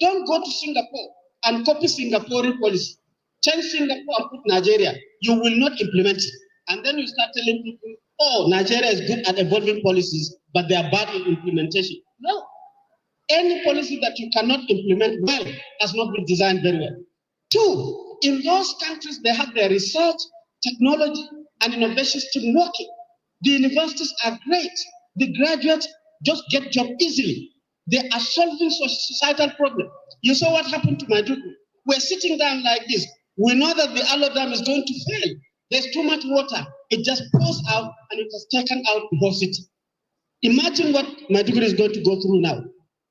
Don't go to Singapore and copy Singaporean policy. Change Singapore and put Nigeria. You will not implement it. And then you start telling people, oh, Nigeria is good at evolving policies, but they are bad in implementation. No. Any policy that you cannot implement well has not been designed very well. Two, in those countries, they have their research, technology, and innovation team working. The universities are great. The graduates just get jobs easily. They are solving societal problems. You saw what happened to Maiduguri. We're sitting down like this. We know that the Alo Dam is going to fail. There's too much water. It just pours out and it has taken out the whole city. Imagine what Maiduguri is going to go through now.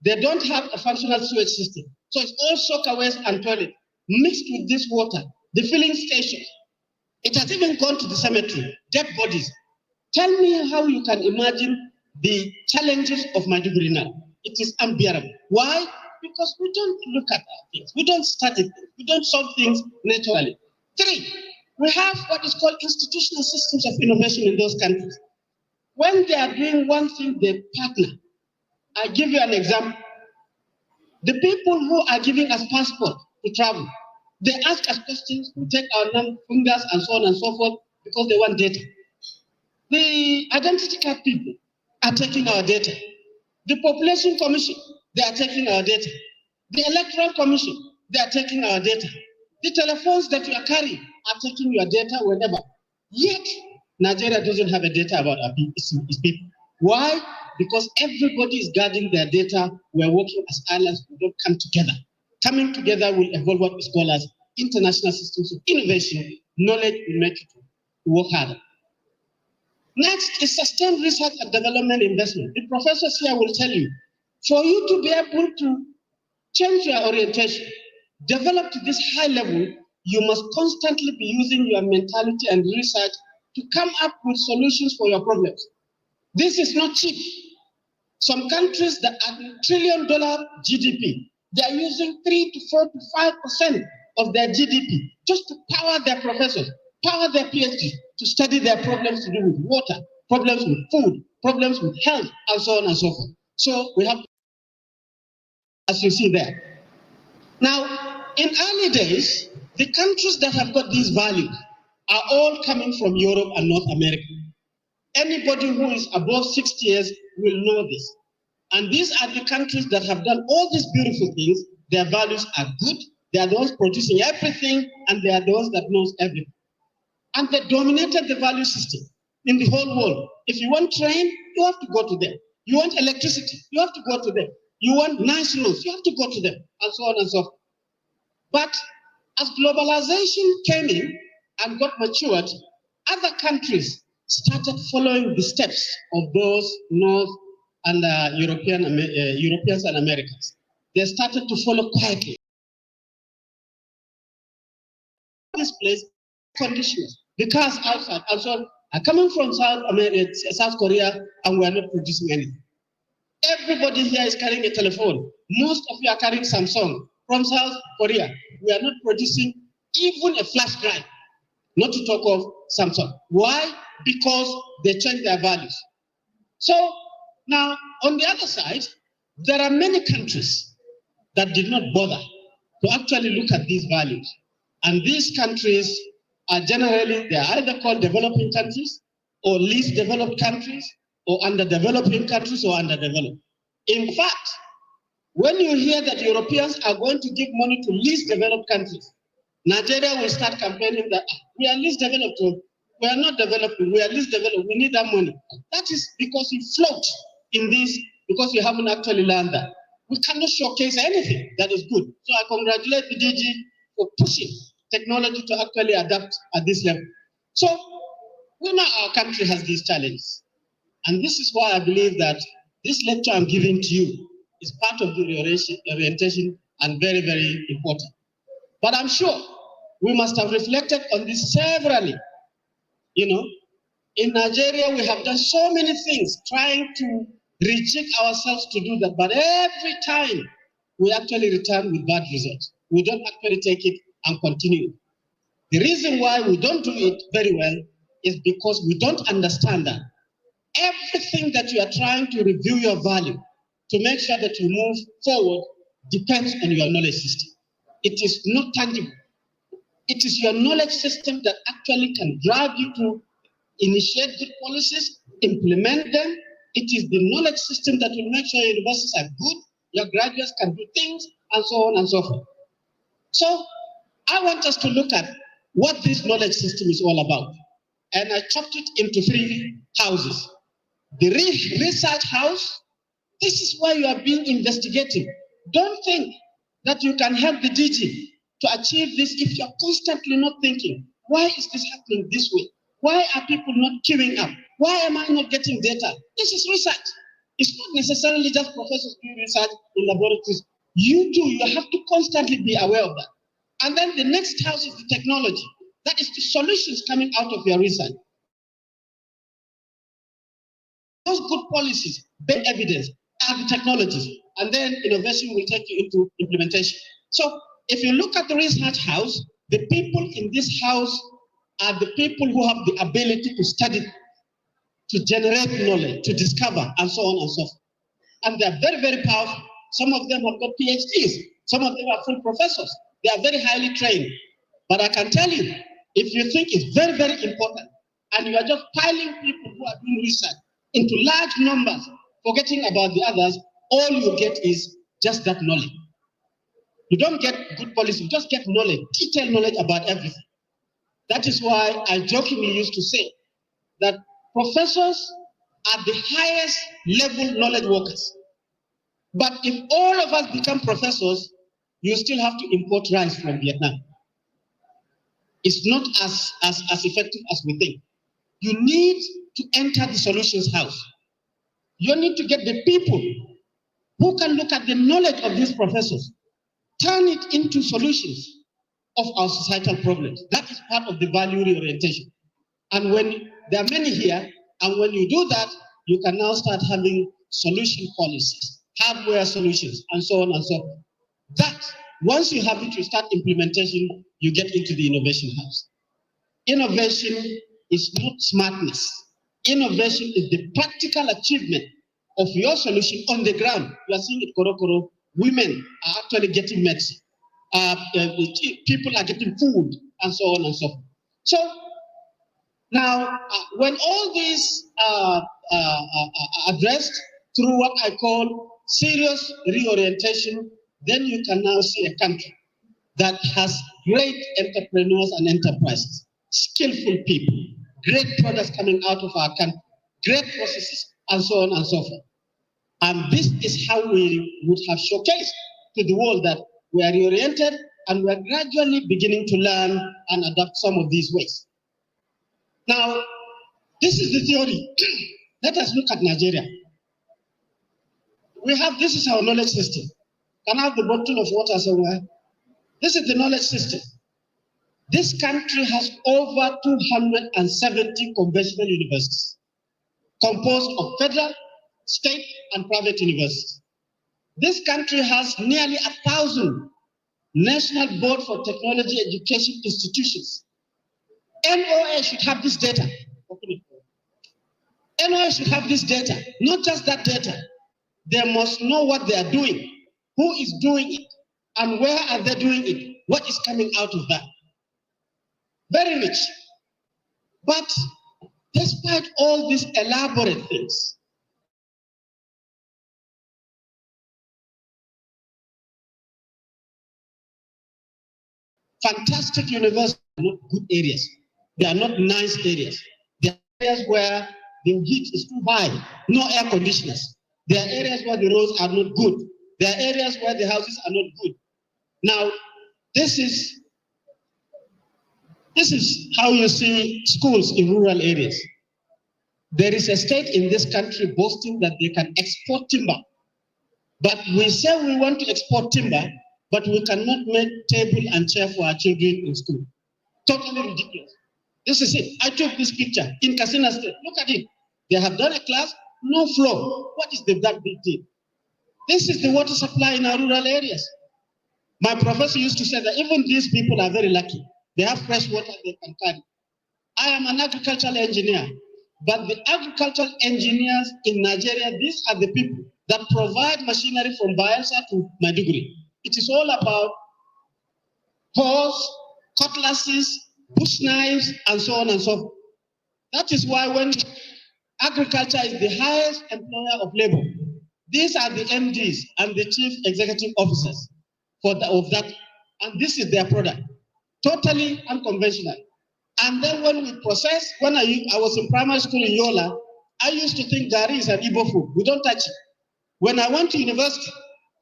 They don't have a functional sewage system. So it's all soak waste and toilet mixed with this water. The filling station. It has even gone to the cemetery. Dead bodies. Tell me how you can imagine the challenges of Maiduguri now. It is unbearable. Why? Because we don't look at things. We don't study things. We don't solve things naturally. Three, we have what is called institutional systems of innovation in those countries. When they are doing one thing, they partner. I give you an example. The people who are giving us passport to travel, they ask us questions, we take our fingers and so on and so forth because they want data. The identity card people are taking our data. The population commission, they are taking our data. The electoral commission, they are taking our data. The telephones that you are carrying are taking your data whenever. Yet, Nigeria doesn't have a data about its people. Why? Because everybody is guarding their data. We're working as islands. We don't come together. Coming together will evolve what is called as international systems of innovation. Knowledge will make it work harder. Next is sustained research and development investment. The professors here will tell you, for you to be able to change your orientation, develop to this high level, you must constantly be using your mentality and research to come up with solutions for your problems. This is not cheap. Some countries that are $1 trillion GDP, they are using 3 to 4 to 5% of their GDP just to power their professors, power their PhDs, to study their problems to do with water, problems with food, problems with health, and so on and so forth. So we have, as you see there. Now, in early days, the countries that have got these values are all coming from Europe and North America. Anybody who is above 60 years will know this. And these are the countries that have done all these beautiful things. Their values are good. They are the ones producing everything, and they are the ones that knows everything. And they dominated the value system in the whole world. If you want train, you have to go to them. You want electricity, you have to go to them. You want nice roads, you have to go to them, and so on and so forth. But as globalization came in and got matured, other countries started following the steps of those North and Europeans and Americans. They started to follow quietly. This place, conditions. The cars outside and so on are coming from South Korea, and we are not producing anything. Everybody here is carrying a telephone. Most of you are carrying Samsung from South Korea. We are not producing even a flash drive, not to talk of Samsung. Why? Because they changed their values. So now, on the other side, there are many countries that did not bother to actually look at these values. And these countries are generally, they are either called developing countries or least developed countries or underdeveloping countries or underdeveloped. In fact, when you hear that Europeans are going to give money to least developed countries, Nigeria will start campaigning that we are least developed. We are not developing, we are least developed, we need that money. That is because you float in this, because you haven't actually learned that. We cannot showcase anything that is good. So I congratulate the DG for pushing technology to actually adapt at this level. So we know our country has these challenges. And this is why I believe that this lecture I'm giving to you is part of the orientation and very, very important. But I'm sure we must have reflected on this severally. You know, in Nigeria, we have done so many things trying to reject ourselves to do that. But every time we actually return with bad results. We don't actually take it and continue. The reason why we don't do it very well is because we don't understand that everything that you are trying to review your value to make sure that you move forward depends on your knowledge system. It is not tangible. It is your knowledge system that actually can drive you to initiate good policies, implement them. It is the knowledge system that will make sure your universities are good, your graduates can do things, and so on and so forth. So I want us to look at what this knowledge system is all about. And I chopped it into 3 houses. The research house, this is where you are being investigative. Don't think that you can help the DG to achieve this if you're constantly not thinking, why is this happening this way? Why are people not queuing up? Why am I not getting data? This is research. It's not necessarily just professors doing research in laboratories. You too, you have to constantly be aware of that. And then the next house is the technology. That is the solutions coming out of your research. Those good policies, bear evidence, are the technologies. And then innovation will take you into implementation. So if you look at the research house, the people in this house are the people who have the ability to study, to generate knowledge, to discover, and so on and so forth. And they're very, very powerful. Some of them have got PhDs. Some of them are full professors. They are very highly trained. But I can tell you, if you think it's very, very important, and you are just piling people who are doing research into large numbers, forgetting about the others, all you get is just that knowledge. You don't get good policy, you just get knowledge, detailed knowledge about everything. That is why I jokingly used to say that professors are the highest level knowledge workers. But if all of us become professors, you still have to import rice from Vietnam. It's not as effective as we think. You need to enter the solutions house. You need to get the people who can look at the knowledge of these professors, turn it into solutions of our societal problems. That is part of the value reorientation. And when there are many here, and when you do that, you can now start having solution policies, hardware solutions, and so on and so forth. That, once you have it, you start implementation, you get into the innovation house. Innovation is not smartness. Innovation is the practical achievement of your solution on the ground. You are seeing it, Korokoro. Women are actually getting medicine. People are getting food, and so on and so forth. So now, when all these are addressed through what I call serious reorientation, then you can now see a country that has great entrepreneurs and enterprises, skillful people, great products coming out of our country, great processes, and so on and so forth. And this is how we would have showcased to the world that we are reoriented and we are gradually beginning to learn and adopt some of these ways. Now, this is the theory. Let us look at Nigeria. This is our knowledge system. Can I have the bottle of water somewhere? This is the knowledge system. This country has over 270 conventional universities, composed of federal, state, and private universities. This country has nearly 1,000 National Board for Technology Education institutions. NOA should have this data. NOA should have this data, not just that data. They must know what they are doing, who is doing it, and where are they doing it, what is coming out of that. Very rich. But despite all these elaborate things, fantastic universities are not good areas. They are not nice areas. They are areas where the heat is too high, no air conditioners. There are areas where the roads are not good. There are areas where the houses are not good. Now, this is how you see schools in rural areas. There is a state in this country boasting that they can export timber. But we say we want to export timber, but we cannot make table and chair for our children in school. Totally ridiculous. This is it. I took this picture in Katsina State. Look at it. They have done a class, no floor. What is that big deal? This is the water supply in our rural areas. My professor used to say that even these people are very lucky. They have fresh water they can carry. I am an agricultural engineer. But the agricultural engineers in Nigeria, these are the people that provide machinery from Bayelsa to Maiduguri. It is all about hoes, cutlasses, bush knives, and so on and so forth. That is why when agriculture is the highest employer of labor, these are the MDs and the chief executive officers of that, and this is their product. Totally unconventional. And then when we process, when I was in primary school in Yola, I used to think gari is an Igbo food. We don't touch it. When I went to university,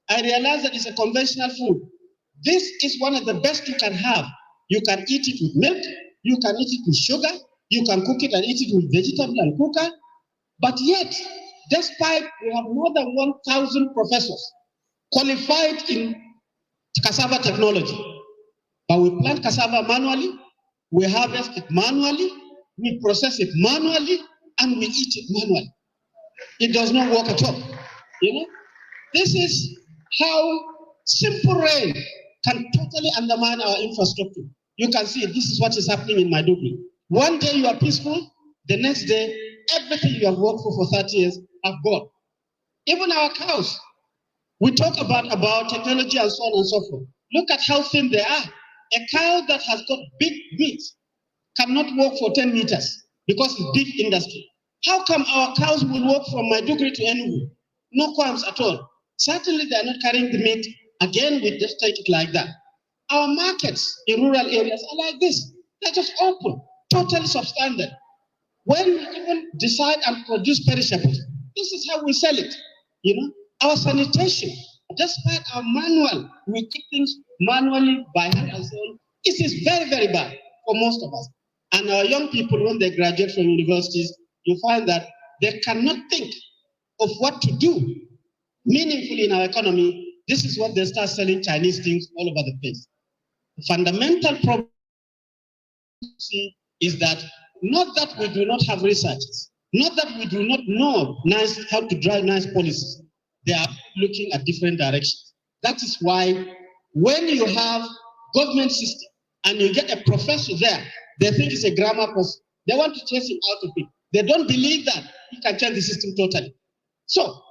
I realized that it's a conventional food. This is one of the best you can have. You can eat it with milk, you can eat it with sugar, you can cook it and eat it with vegetable and cooker. But yet, despite we have more than 1,000 professors qualified in cassava technology, but we plant cassava manually, we harvest it manually, we process it manually, and we eat it manually. It does not work at all. You know, this is how simple rain can totally undermine our infrastructure. You can see this is what is happening in Maiduguri. One day you are peaceful, the next day everything you have worked for 30 years have gone. Even our cows. We talk about technology and so on and so forth. Look at how thin they are. A cow that has got big meat cannot walk for 10 meters because it's big industry. How come our cows will walk from Maiduguri to Enugu? No qualms at all. Certainly they are not carrying the meat. Again, we just take it like that. Our markets in rural areas are like this. They're just open, totally substandard. When we even decide and produce perishables, this is how we sell it. You know, our sanitation, despite our manual, we keep things manually by hand and so on. It is very, very bad for most of us. And our young people, when they graduate from universities, you find that they cannot think of what to do meaningfully in our economy. This is what they start selling Chinese things all over the place. The fundamental problem is that not that we do not have researchers, not that we do not know how to drive nice policies. They are looking at different directions. That is why when you have government system and you get a professor there, they think it's a grammar person. They want to chase him out of it. They don't believe that he can change the system totally. So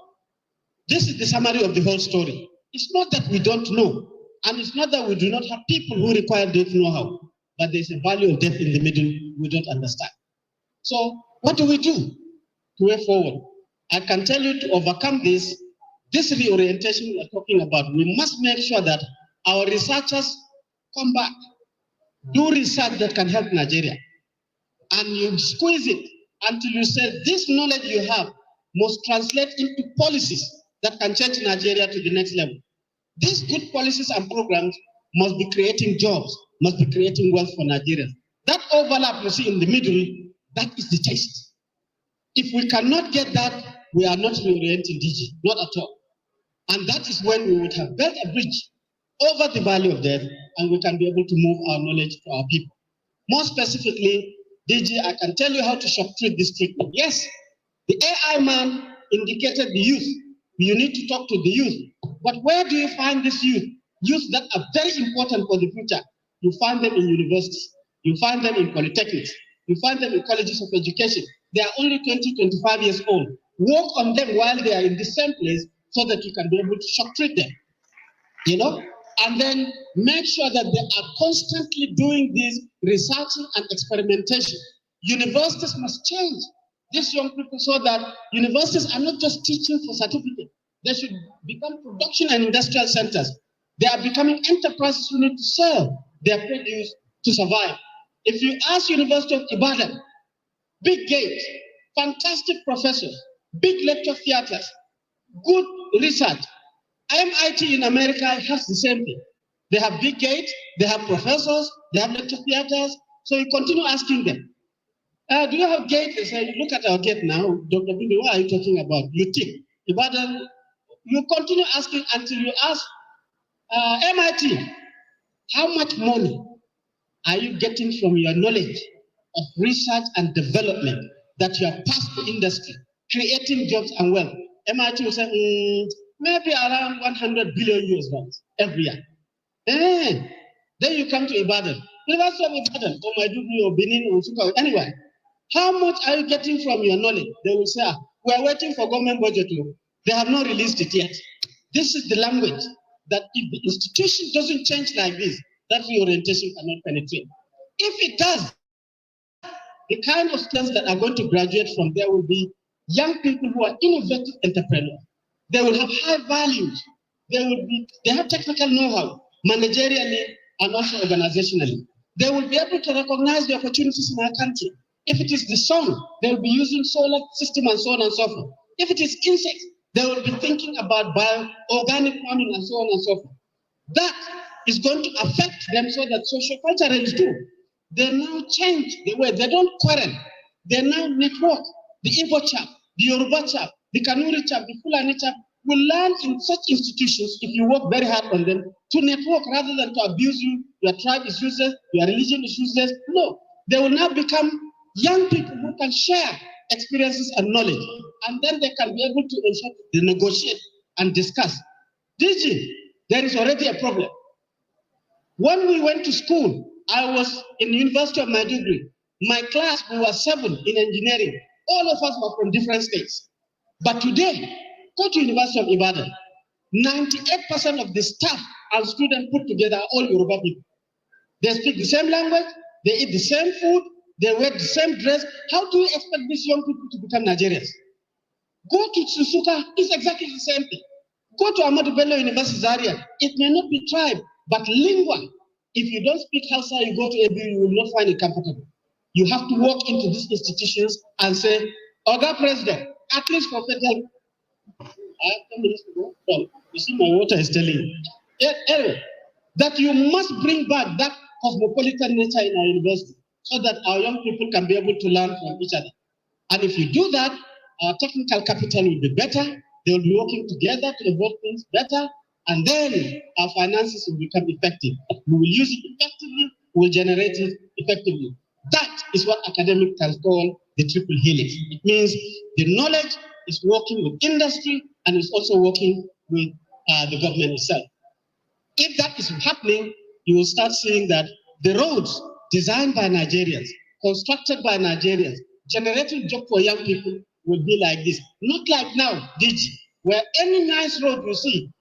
this is the summary of the whole story. It's not that we don't know, and it's not that we do not have people who require depth know-how, but there's a value of depth in the middle we don't understand. So what do we do to way forward? I can tell you to overcome this reorientation we are talking about, we must make sure that our researchers come back, do research that can help Nigeria, and you squeeze it until you say this knowledge you have must translate into policies that can change Nigeria to the next level. These good policies and programs must be creating jobs, must be creating wealth for Nigerians. That overlap you see in the middle, that is the test. If we cannot get that, we are not reorienting DG, not at all. And that is when we would have built a bridge over the valley of death, and we can be able to move our knowledge to our people. More specifically, DG, I can tell you how to shock treat this treatment. Yes, the AI man indicated the youth. You need to talk to the youth. But where do you find this youth? Youth that are very important for the future. You find them in universities. You find them in polytechnics. You find them in colleges of education. They are only 20, 25 years old. Work on them while they are in the same place so that you can be able to shock treat them. You know? And then make sure that they are constantly doing this researching and experimentation. Universities must change these young people so that universities are not just teaching for certificate. They should become production and industrial centers. They are becoming enterprises who need to sell their produce to survive. If you ask University of Ibadan, big gate, fantastic professors, big lecture theaters, good research. MIT in America has the same thing. They have big gate, they have professors, they have lecture theaters. So you continue asking them, do you have gate? They say, look at our gate now. Dr. Bindi, what are you talking about? You think. Ibadan, you continue asking until you ask MIT, how much money are you getting from your knowledge of research and development that you have passed the industry, creating jobs and wealth? MIT will say, maybe around 100 billion US dollars every year. Then you come to Ibadan, University of Ibadan, or Maiduguri, or Benin, or Suka, anyway. How much are you getting from your knowledge? They will say, we are waiting for government budget. They have not released it yet. This is the language that if the institution doesn't change like this, that reorientation cannot penetrate. If it does, the kind of students that are going to graduate from there will be young people who are innovative entrepreneurs. They will have high values. They have technical know-how, managerially and also organizationally. They will be able to recognize the opportunities in our country. If it is the sun, they will be using solar system and so on and so forth. If it is insects, they will be thinking about organic farming and so on and so forth. That is going to affect them so that socio-culturalists do. They now change the way, they don't quarrel. They now network. The Igbo chap, the Yoruba chap, the Kanuri chap, the Fulani chap will learn in such institutions, if you work very hard on them, to network rather than to abuse you. Your tribe is useless, your religion is useless. No, they will now become young people who can share experiences and knowledge, and then they can be able to negotiate and discuss. DG, there is already a problem. When we went to school, I was in the University of Maiduguri. My class, we were 7 in engineering. All of us were from different states. But today, go to University of Ibadan. 98% of the staff and students put together are all Yoruba people. They speak the same language, they eat the same food, they wear the same dress. How do you expect these young people to become Nigerians? Go to Susuka, it's exactly the same thing. Go to Ahmadu Bello University Zaria. It may not be tribe, but lingua. If you don't speak Hausa, you go to ABU, you will not find it comfortable. You have to walk into these institutions and say, Oga President, at least for federal. I have 10 minutes to go. Well, you see, my water is telling you. Anyway, that you must bring back that cosmopolitan nature in our university so that our young people can be able to learn from each other. And if you do that, our technical capital will be better. They will be working together to evolve things better. And then our finances will become effective. We will use it effectively, we will generate it effectively. That is what academics can call the triple helix. It means the knowledge is working with industry and is also working with the government itself. If that is happening, you will start seeing that the roads designed by Nigerians, constructed by Nigerians, generating jobs for young people will be like this. Not like now, DG, where any nice road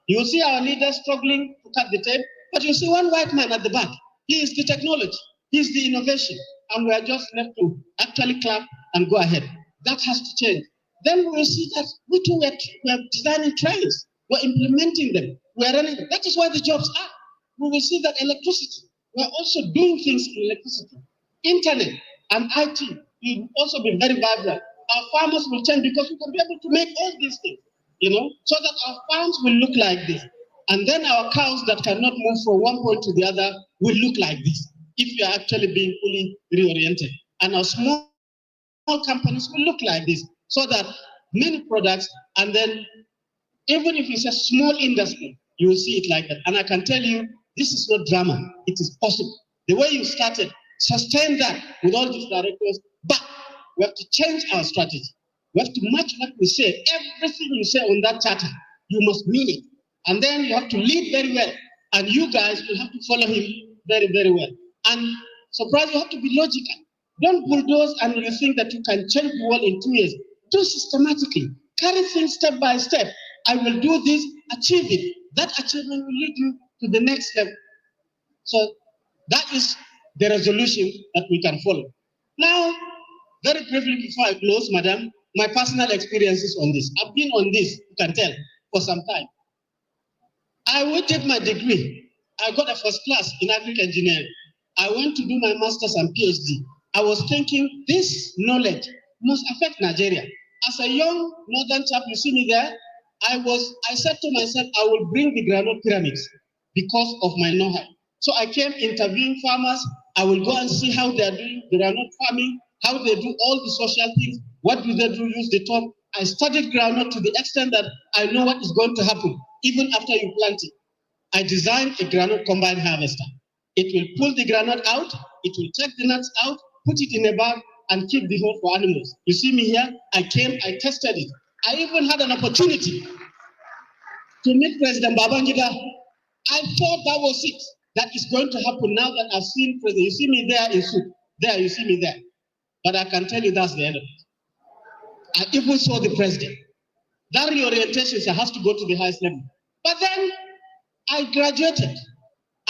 you will see our leaders struggling to cut the tape, but you see one white man at the back. He is the technology, he is the innovation, and we are just left to actually clap and go ahead. That has to change. Then we will see that we too are designing trains, we're implementing them, we're running them. That is why the jobs are. We will see that electricity, we're also doing things in electricity. Internet and IT will also be very vibrant. Our farmers will change because we can be able to make all these things, so that our farms will look like this. And then our cows that cannot move from one point to the other will look like this, if you are actually being fully reoriented. And our small companies will look like this, so that many products, and then even if it's a small industry, you will see it like that. And I can tell you, this is not drama, it is possible. The way you started, sustain that with all these directors, but we have to change our strategy. We have to match what we say. Everything you say on that charter, you must mean it. And then you have to lead very well. And you guys will have to follow him very, very well. And surprise, you have to be logical. Don't bulldoze and you think that you can change the world in 2 years. Do systematically. Carry things step by step. I will do this, achieve it. That achievement will lead you to the next level. So that is the resolution that we can follow. Now, very briefly before I close, madam, my personal experiences on this. I've been on this, you can tell, for some time. I waited my degree. I got a first class in agric engineering. I went to do my master's and PhD. I was thinking this knowledge must affect Nigeria. As a young northern chap, you see me there, I said to myself, I will bring the groundnut pyramids because of my know-how. So I came interviewing farmers. I will go and see how they are doing groundnut farming, how they do all the social things, what do they do, use the top. I studied groundnut to the extent that I know what is going to happen, even after you plant it. I designed a groundnut combine harvester. It will pull the groundnut out, it will take the nuts out, put it in a bag, and keep the hole for animals. You see me here? I came, I tested it. I even had an opportunity to meet President Babangida. I thought that was it. That is going to happen now that I've seen President. You see me there in suit. There, you see me there. But I can tell you that's the end of it. I even saw the president. That reorientation has to go to the highest level. But then I graduated.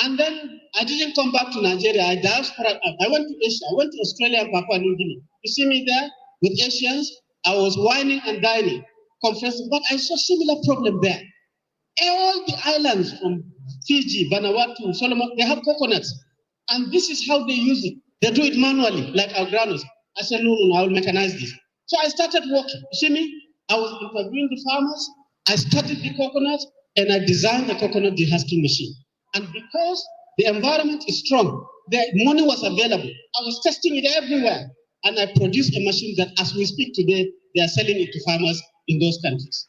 And then I didn't come back to Nigeria. I diaspora. I went to Asia. I went to Australia and Papua New Guinea. You see me there with Asians. I was whining and dining, conferencing. But I saw similar problem there. All the islands from Fiji, Vanuatu, Solomon, they have coconuts. And this is how they use it. They do it manually, like our grandmas. I said, no, I will mechanize this. So I started working. You see me? I was interviewing the farmers. I studied the coconuts, and I designed the coconut dehusking machine. And because the environment is strong, the money was available. I was testing it everywhere. And I produced a machine that, as we speak today, they are selling it to farmers in those countries.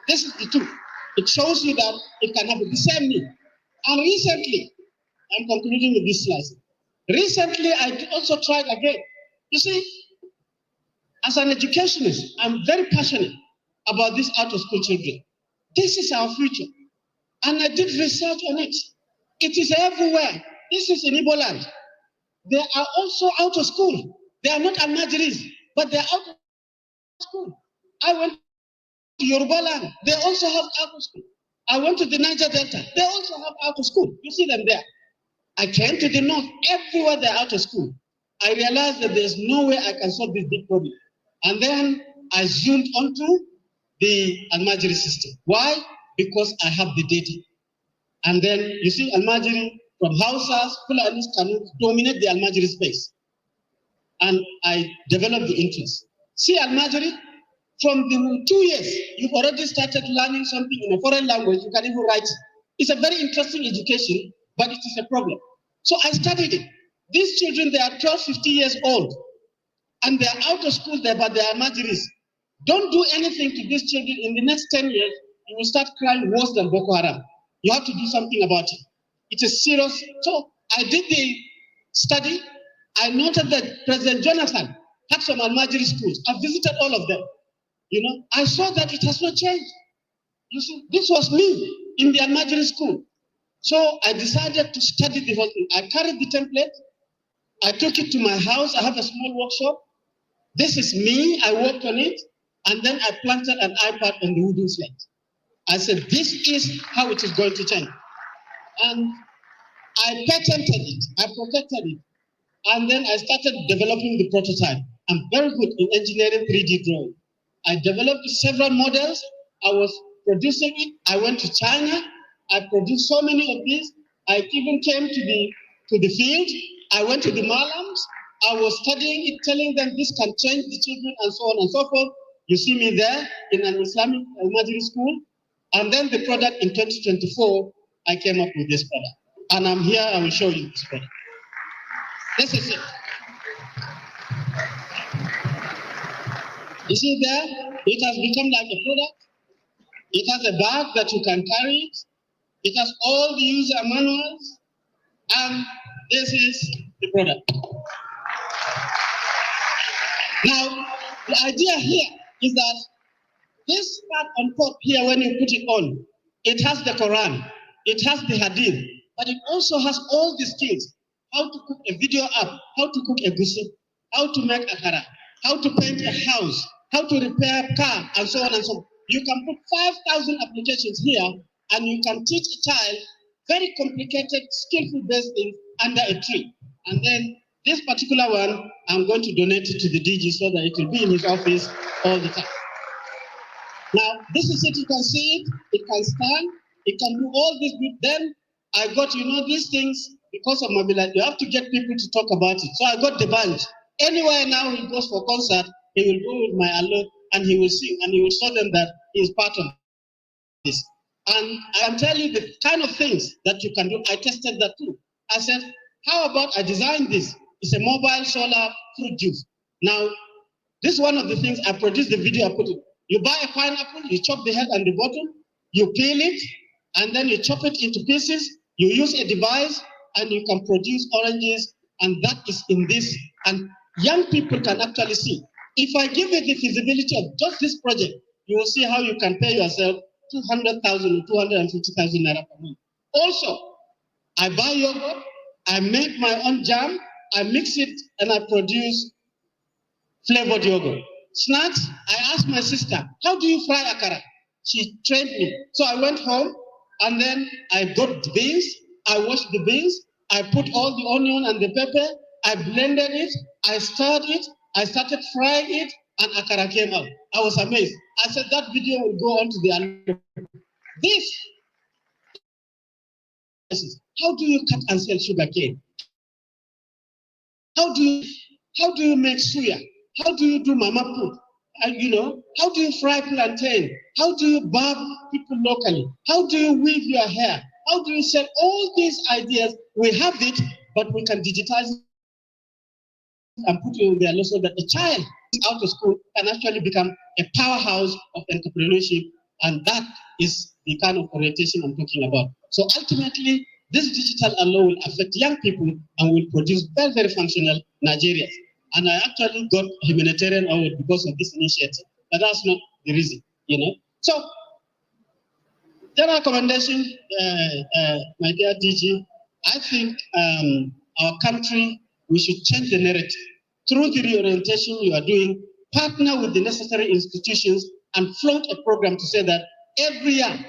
This is the truth. It shows you that it can happen. The same me. And recently, I'm concluding with this slide. Recently, I also tried again. You see, as an educationist, I'm very passionate about these out-of-school children. This is our future. And I did research on it. It is everywhere. This is in Igbo land. They are also out of school. They are not Almajiris, but they are out of school. I went to Yoruba land. They also have out of school. I went to the Niger Delta. They also have out of school. You see them there. I came to the north. Everywhere they're out of school. I realized that there's no way I can solve this big problem. And then I zoomed onto the Almajiri system. Why? Because I have the data. And then you see Almajiri from Hausas, Fulanis can dominate the Almajiri space. And I developed the interest. See Almajiri, from the 2 years, you've already started learning something in a foreign language, you can even write it. It's a very interesting education, but it is a problem. So I studied it. These children, they are 12, 15 years old, and they are out of school there, but they are Almajiris. Don't do anything to these children. In the next 10 years, you will start crying worse than Boko Haram. You have to do something about it. It is serious. So I did the study. I noted that President Jonathan had some Almajiri schools. I visited all of them. You know, I saw that it has not changed. You see, this was me in the Almajiri school. So I decided to study the whole thing. I carried the template. I took it to my house. I have a small workshop. This is me. I worked on it. And then I planted an iPad on the wooden slate. I said, this is how it is going to change. And I patented it. I protected it. And then I started developing the prototype. I'm very good in engineering 3D drawing. I developed several models. I was producing it. I went to China. I produced so many of these. I even came to the field. I went to the Malams. I was studying it, telling them this can change the children and so on and so forth. You see me there in an Islamic Almajiri school. And then the product in 2024, I came up with this product. And I'm here, I will show you this product. This is it. You see there, it has become like a product. It has a bag that you can carry it. It has all the user manuals. And this is the product. Now, the idea here is that this part on top here, when you put it on, it has the Quran, it has the Hadith, but it also has all the skills. How to cook a video app, how to cook a gusu, how to make akara, how to paint a house, how to repair a car, and so on and so on. You can put 5,000 applications here, and you can teach a child very complicated, skillful-based things under a tree. And then this particular one, I'm going to donate it to the DG so that it will be in his office all the time. Now, this is it, you can see it can stand, it can do all this. Then I got, these things, because of mobility, you have to get people to talk about it. So I got the band. Anywhere now he goes for concert, he will go with my alert and he will sing and he will show them that he is part of this. And I can tell you the kind of things that you can do. I tested that too. I said, how about I design this? It's a mobile solar fruit juice. Now, this is one of the things I produced the video, I put it. You buy a pineapple, you chop the head and the bottom, you peel it, and then you chop it into pieces. You use a device, and you can produce oranges, and that is in this. And young people can actually see. If I give you the feasibility of just this project, you will see how you can pay yourself 200,000 or 250,000 naira per month. Also, I buy yogurt, I make my own jam, I mix it, and I produce flavored yogurt. Snacks, I asked my sister, how do you fry akara? She trained me. So I went home and then I got the beans, I washed the beans, I put all the onion and the pepper, I blended it, I stirred it, I started frying it, and akara came out. I was amazed. I said that video will go on to the this. How do you cut and sell sugar cane? How do you make suya? How do you do mama put? How do you fry plantain? How do you barb people locally? How do you weave your hair? How do you sell all these ideas? We have it, but we can digitize it and put it in there so that a child out of school can actually become a powerhouse of entrepreneurship, and that is the kind of orientation I'm talking about. So ultimately, this digital law will affect young people and will produce very, very functional Nigerians. And I actually got humanitarian award because of this initiative, but that's not the reason. So, general recommendation, my dear DG, I think our country, we should change the narrative. Through the reorientation you are doing, partner with the necessary institutions and float a program to say that every year,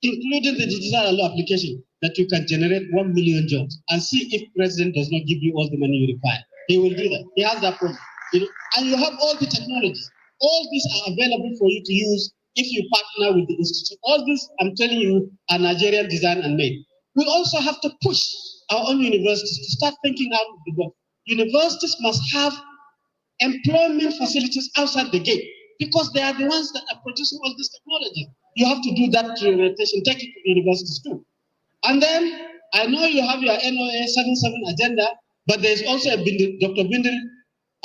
including the digital law application, that you can generate 1 million jobs, and see if president does not give you all the money you require. He will do that. He has that program. And you have all the technologies. All these are available for you to use if you partner with the institute. All these, I'm telling you, are Nigerian designed and made. We also have to push our own universities to start thinking out of the box. Universities must have employment facilities outside the gate because they are the ones that are producing all this technology. You have to do that reorientation, take it to the universities too. And then I know you have your NOA 77 agenda, but there's also a Dr. Bindel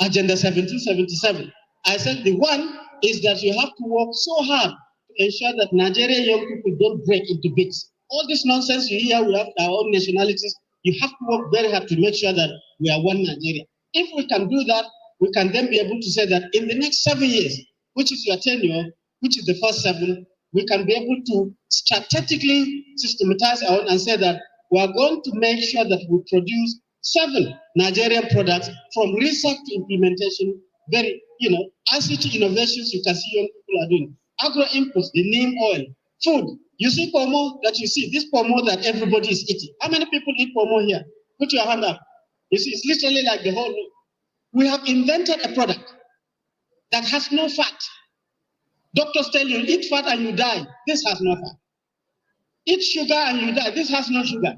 agenda 1777. I said the one is that you have to work so hard to ensure that Nigerian young people don't break into bits. All this nonsense you hear, we have our own nationalities. You have to work very hard to make sure that we are one Nigeria. If we can do that, we can then be able to say that in the next 7 years, which is your tenure, which is the first 7, we can be able to strategically systematize our own and say that we are going to make sure that we produce 7 Nigerian products from research to implementation. Very, ICT innovations you can see young people are doing. Agro inputs, the neem oil, food. You see pomo that you see, this pomo that everybody is eating. How many people eat pomo here? Put your hand up. You see, it's literally like the whole. We have invented a product that has no fat. Doctors tell you, eat fat and you die. This has no fat. Eat sugar and you die. This has no sugar.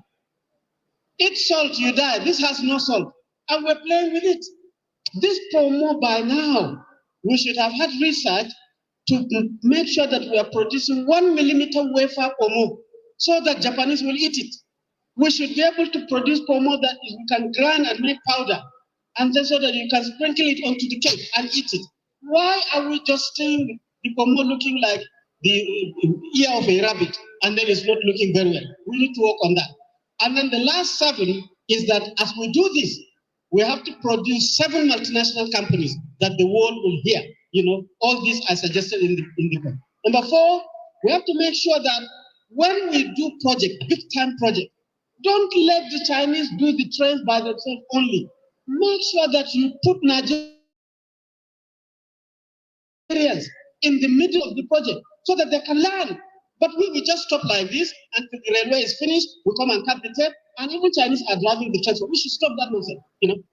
Eat salt, you die. This has no salt. And we're playing with it. This pomo by now, we should have had research to make sure that we are producing 1 millimeter wafer pomo so that Japanese will eat it. We should be able to produce pomo that we can grind and make powder, and then so that you can sprinkle it onto the cake and eat it. Why are we just seeing the pomo looking like the ear of a rabbit and then it's not looking very well? We need to work on that. And then the last 7 is that as we do this, we have to produce 7 multinational companies that the world will hear. All these are suggested in the book. Number 4, we have to make sure that when we do big time project, don't let the Chinese do the trains by themselves only. Make sure that you put Nigerians in the middle of the project so that they can learn. But we just stop like this until the railway is finished. We come and cut the tape, and even Chinese are driving the train. So we should stop that nonsense.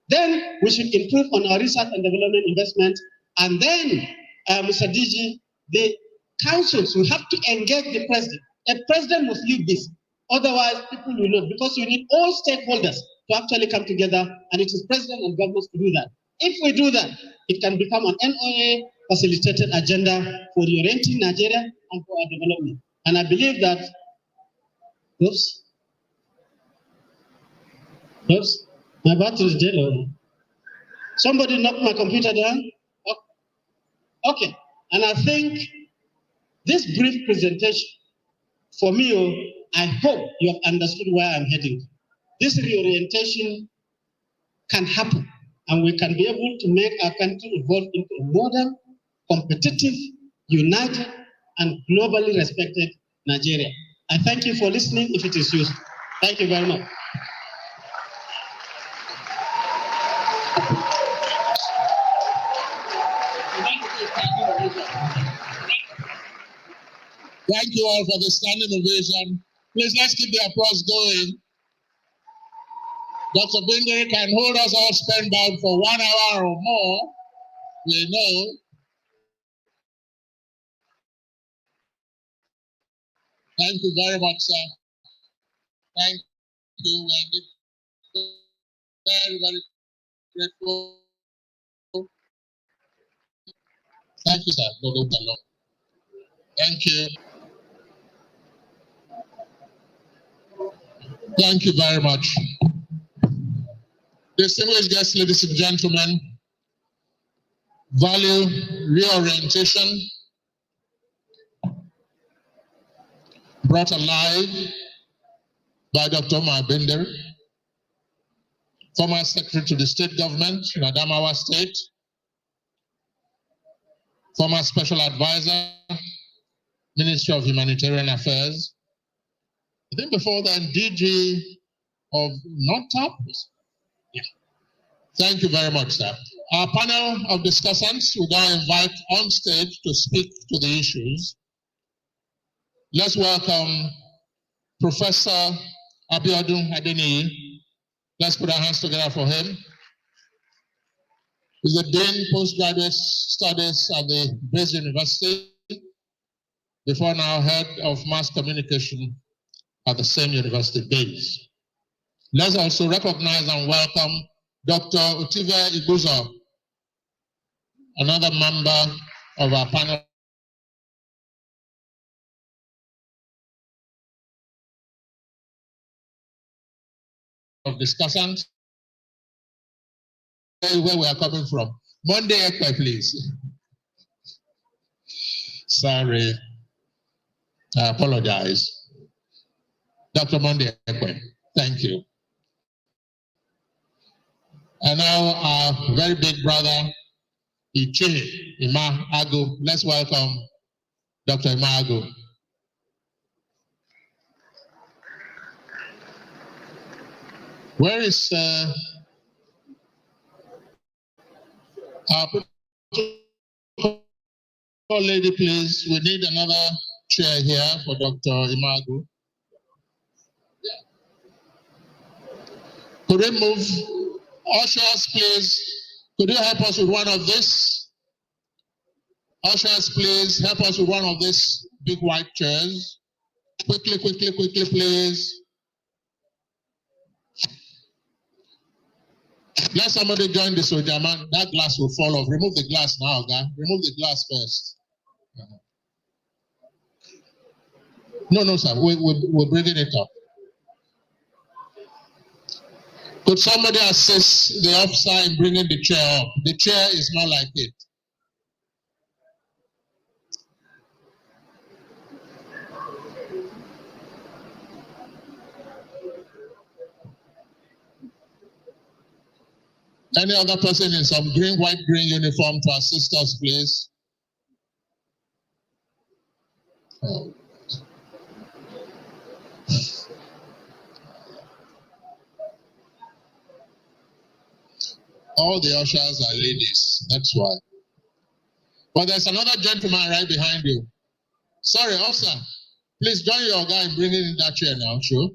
Then we should improve on our research and development investment. And then, Mr. DG, the councils will have to engage the president. A president must lead this. Otherwise, people will not, because you need all stakeholders to actually come together, and it is president and governments to do that. If we do that, it can become an NOA facilitated agenda for reorienting Nigeria and for our development. And I believe that, my battery is dead. Somebody knocked my computer down. Okay, and I think this brief presentation, for me, I hope you have understood where I'm heading. This reorientation can happen, and we can be able to make our country evolve into a modern, competitive, united, and globally respected Nigeria. I thank you for listening if it is useful. Thank you very much. Thank you all for the standing ovation. Please, let's keep the applause going. Dr. Binderi can hold us all spellbound for 1 hour or more. We know. Thank you very much, sir. Thank you. We're very, very grateful. Thank you, sir. Thank you. Thank you very much. Distinguished guests, ladies and gentlemen, value reorientation brought alive by Dr. Omar Binderi, former Secretary to the State Government in Adamawa State, former Special Advisor, Ministry of Humanitarian Affairs. I think before then, DG of NOTAP. Yeah. Thank you very much, sir. Our panel of discussants will now invite on stage to speak to the issues. Let's welcome Professor Abiodun Adeniyi. Let's put our hands together for him. He's the Dean Postgraduate Studies at the Base University, before now Head of Mass Communication at the same university base. Let's also recognize and welcome Dr. Utive Iguzo, another member of our panel of discussants. Where we are coming from. Monday, please. Sorry, I apologize. Dr. Monday, thank you. And now our very big brother, Iche Ima Agu. Let's welcome Dr. Ima Agu. Where is our lady, please? We need another chair here for Dr. Ima Agu. Could we move? Ushers, please. Could you help us with one of this? Ushers, please help us with one of these big white chairs. Quickly, quickly, quickly, please. Let somebody join the soldier man. That glass will fall off. Remove the glass now, guy. Remove the glass first. No, sir. We're bringing it up. Could somebody assist the officer in bringing the chair up? The chair is not like it. Any other person in some white, green uniform to assist us, please? Oh. All the ushers are ladies, that's why. But there's another gentleman right behind you. Sorry, officer. Please join your guy in bringing in that chair now, sure.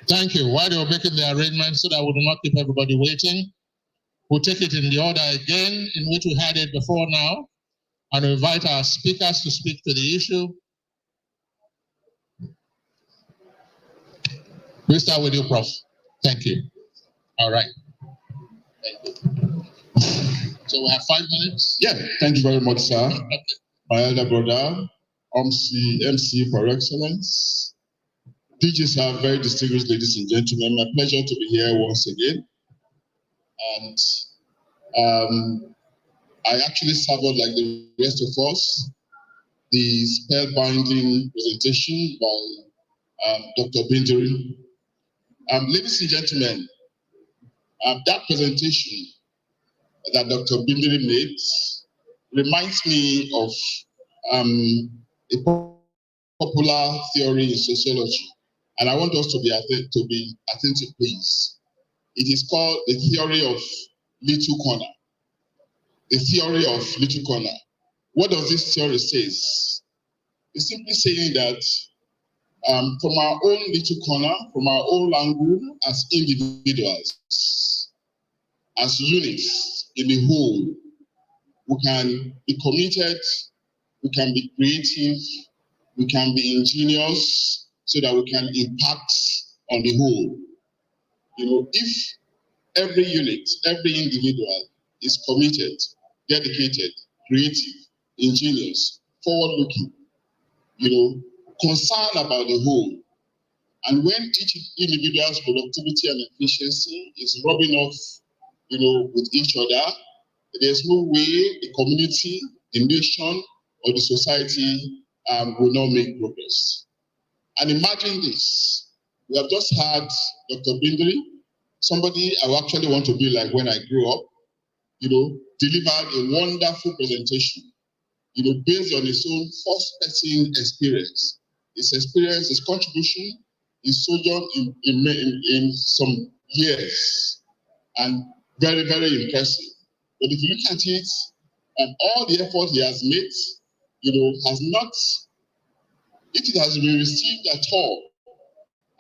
Thank you. While you're making the arrangements so that we do not keep everybody waiting, we'll take it in the order again in which we had it before now, and invite our speakers to speak to the issue. We start with you, Prof. Thank you. All right. Thank you. So we have 5 minutes. Yeah, thank you very much, sir. Okay. My elder brother, MC for excellence. DJs are very distinguished, ladies and gentlemen. My pleasure to be here once again. And I actually suffered like the rest of us, the spellbinding presentation by Dr. Binderi. Ladies and gentlemen, that presentation that Dr. Binderi made reminds me of a popular theory in sociology, and I want us to be attentive, please. It is called the theory of little corner. The theory of little corner. What does this theory say? It's simply saying that from our own little corner, from our own angle, as individuals, as units in the whole, we can be committed, we can be creative, we can be ingenious, so that we can impact on the whole. If every unit, every individual is committed, dedicated, creative, ingenious, forward-looking, concerned about the whole, and when each individual's productivity and efficiency is rubbing off, with each other, there's no way the community, the nation, or the society will not make progress. And imagine this. We have just had Dr. Bindri, somebody I actually want to be like when I grow up, delivered a wonderful presentation, based on his own first-person experience. His experience, his contribution, his sojourn in some years, and very, very impressive. But if you look at it, and all the effort he has made, has not, if it has been received at all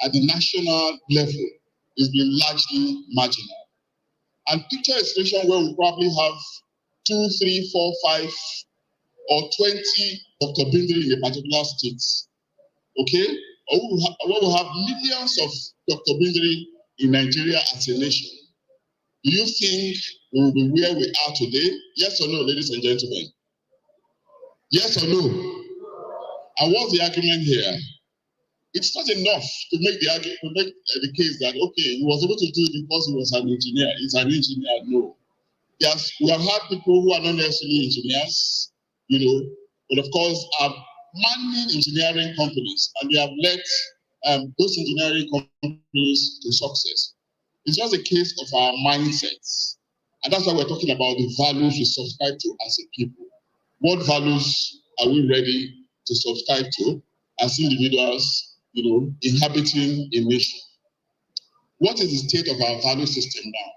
at the national level, it's been largely marginal. And picture a situation where we probably have 2, 3, 4, 5, or 20 Dr. Bindri in a particular state. Okay? Or we will have millions of Dr. Bindri in Nigeria as a nation. Do you think we will be where we are today? Yes or no, ladies and gentlemen? Yes or no? And what's the argument here? It's not enough to make the case that, okay, he was able to do it because he was an engineer. He's an engineer. No. Yes, we have had people who are not necessarily engineers, but of course are manning engineering companies, and they have led those engineering companies to success. It's just a case of our mindsets. And that's why we're talking about the values we subscribe to as a people. What values are we ready to subscribe to as individuals, inhabiting a nation? What is the state of our value system now?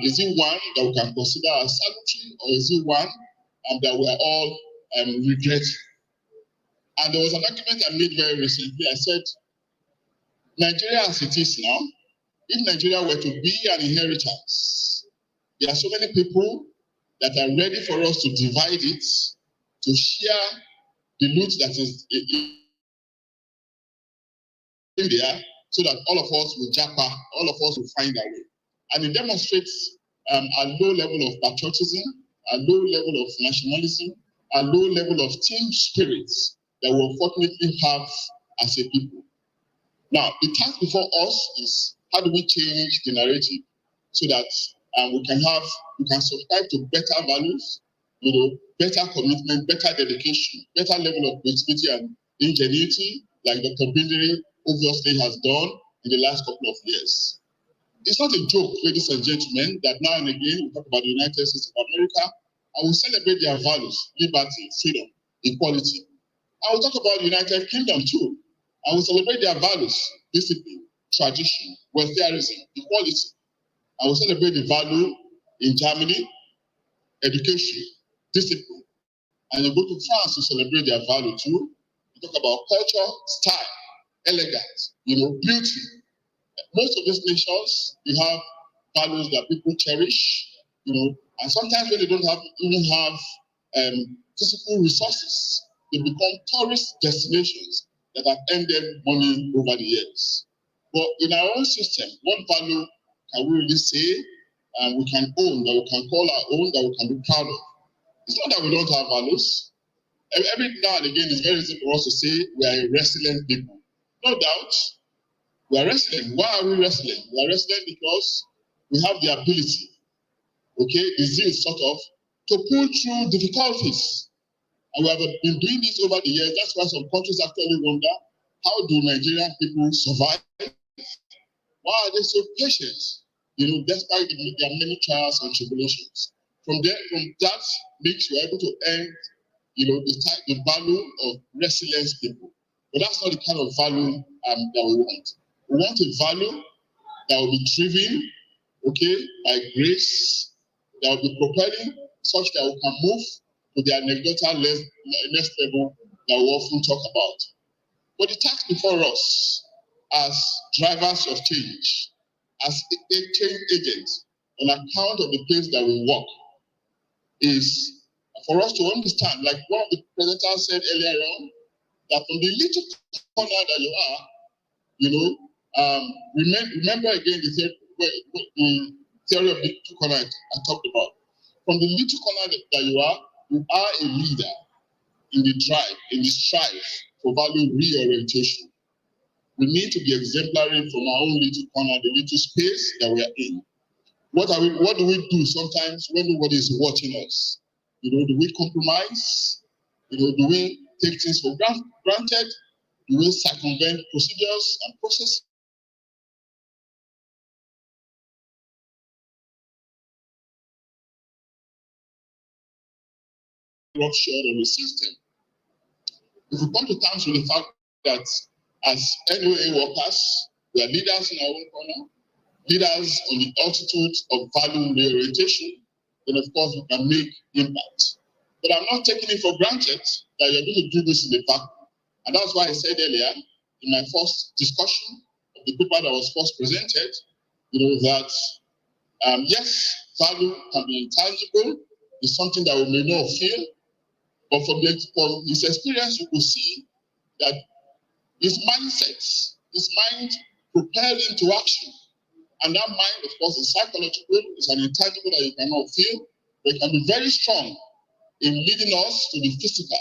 Is it one that we can consider as salutary, or is it one that we are all regretting? And there was an argument I made very recently. I said, Nigeria as it is now, if Nigeria were to be an inheritance, there are so many people that are ready for us to divide it, to share the loot that is in there, so that all of us will japa, all of us will find our way. And it demonstrates a low level of patriotism, a low level of nationalism, a low level of team spirit that we unfortunately have as a people. Now, the task before us is, how do we change the narrative so that we can subscribe to better values, better commitment, better dedication, better level of creativity and ingenuity, like Dr. Bindri obviously has done in the last couple of years. It's not a joke, ladies and gentlemen, that now and again we talk about the United States of America and we celebrate their values, liberty, freedom, equality. I will talk about the United Kingdom too. I will celebrate their values, discipline, tradition, welfareism, equality. I will celebrate the value in Germany, education, discipline. And you go to France to celebrate their value too. You talk about culture, style, elegance, beauty. Most of these nations, they have values that people cherish, and sometimes when they don't even have physical resources, they become tourist destinations that have earned them money over the years. But in our own system, what value can we really say we can own, that we can call our own, that we can be proud of? It's not that we don't have values. Every now and again, it's very easy for us to say we are a resilient people. No doubt, we are resilient. Why are we resilient? We are resilient because we have the ability, the zeal sort of, to pull through difficulties. And we have been doing this over the years. That's why some countries actually wonder, how do Nigerian people survive? Why are they so patient, despite their many trials and tribulations? From that makes you able to earn, the value of resilience people. But that's not the kind of value that we want. We want a value that will be driven, okay, by grace, that will be propelling such that we can move to the anecdotal next level that we often talk about. But the task before us as drivers of change, as change agents, on account of the place that we work, is for us to understand, like one of the presenters said earlier on, that from the little corner that you are, remember again the theory of the little corner I talked about. From the little corner that you are a leader in the drive, in the strive for value reorientation. We need to be exemplary from our own little corner, the little space that we are in. What do we do sometimes when nobody is watching us? Do we compromise? Do we take things for granted? Do we circumvent procedures and processes? Short of the system. If we come to terms with the fact that as NOA workers, we are leaders in our own corner, leaders on the altitude of value reorientation, then of course we can make impact. But I'm not taking it for granted that you're going to do this in the vacuum. And that's why I said earlier in my first discussion of the paper that was first presented, that yes, value can be intangible, it's something that we may not feel, but from his experience, you could see that his mindset, his mind propelled into action. And that mind, of course, is psychological, it's an intangible that you cannot feel, but it can be very strong in leading us to the physical,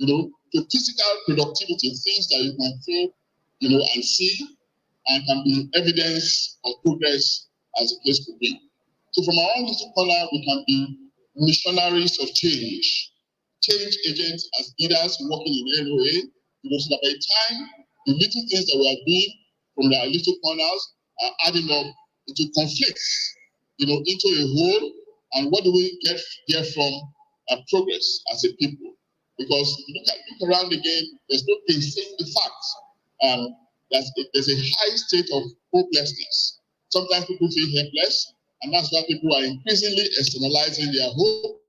to physical productivity, things that you can feel, and see, and can be evidence of progress as the case could be. So from our own little corner, we can be missionaries of change agents as leaders working in NOA, so that by the time the little things that we are doing from our little corners are adding up into conflicts, into a whole, and what do we get there from progress as a people? Because if you look around again, there's no saying the fact that there's a high state of hopelessness. Sometimes people feel helpless, and that's why people are increasingly externalizing their hope,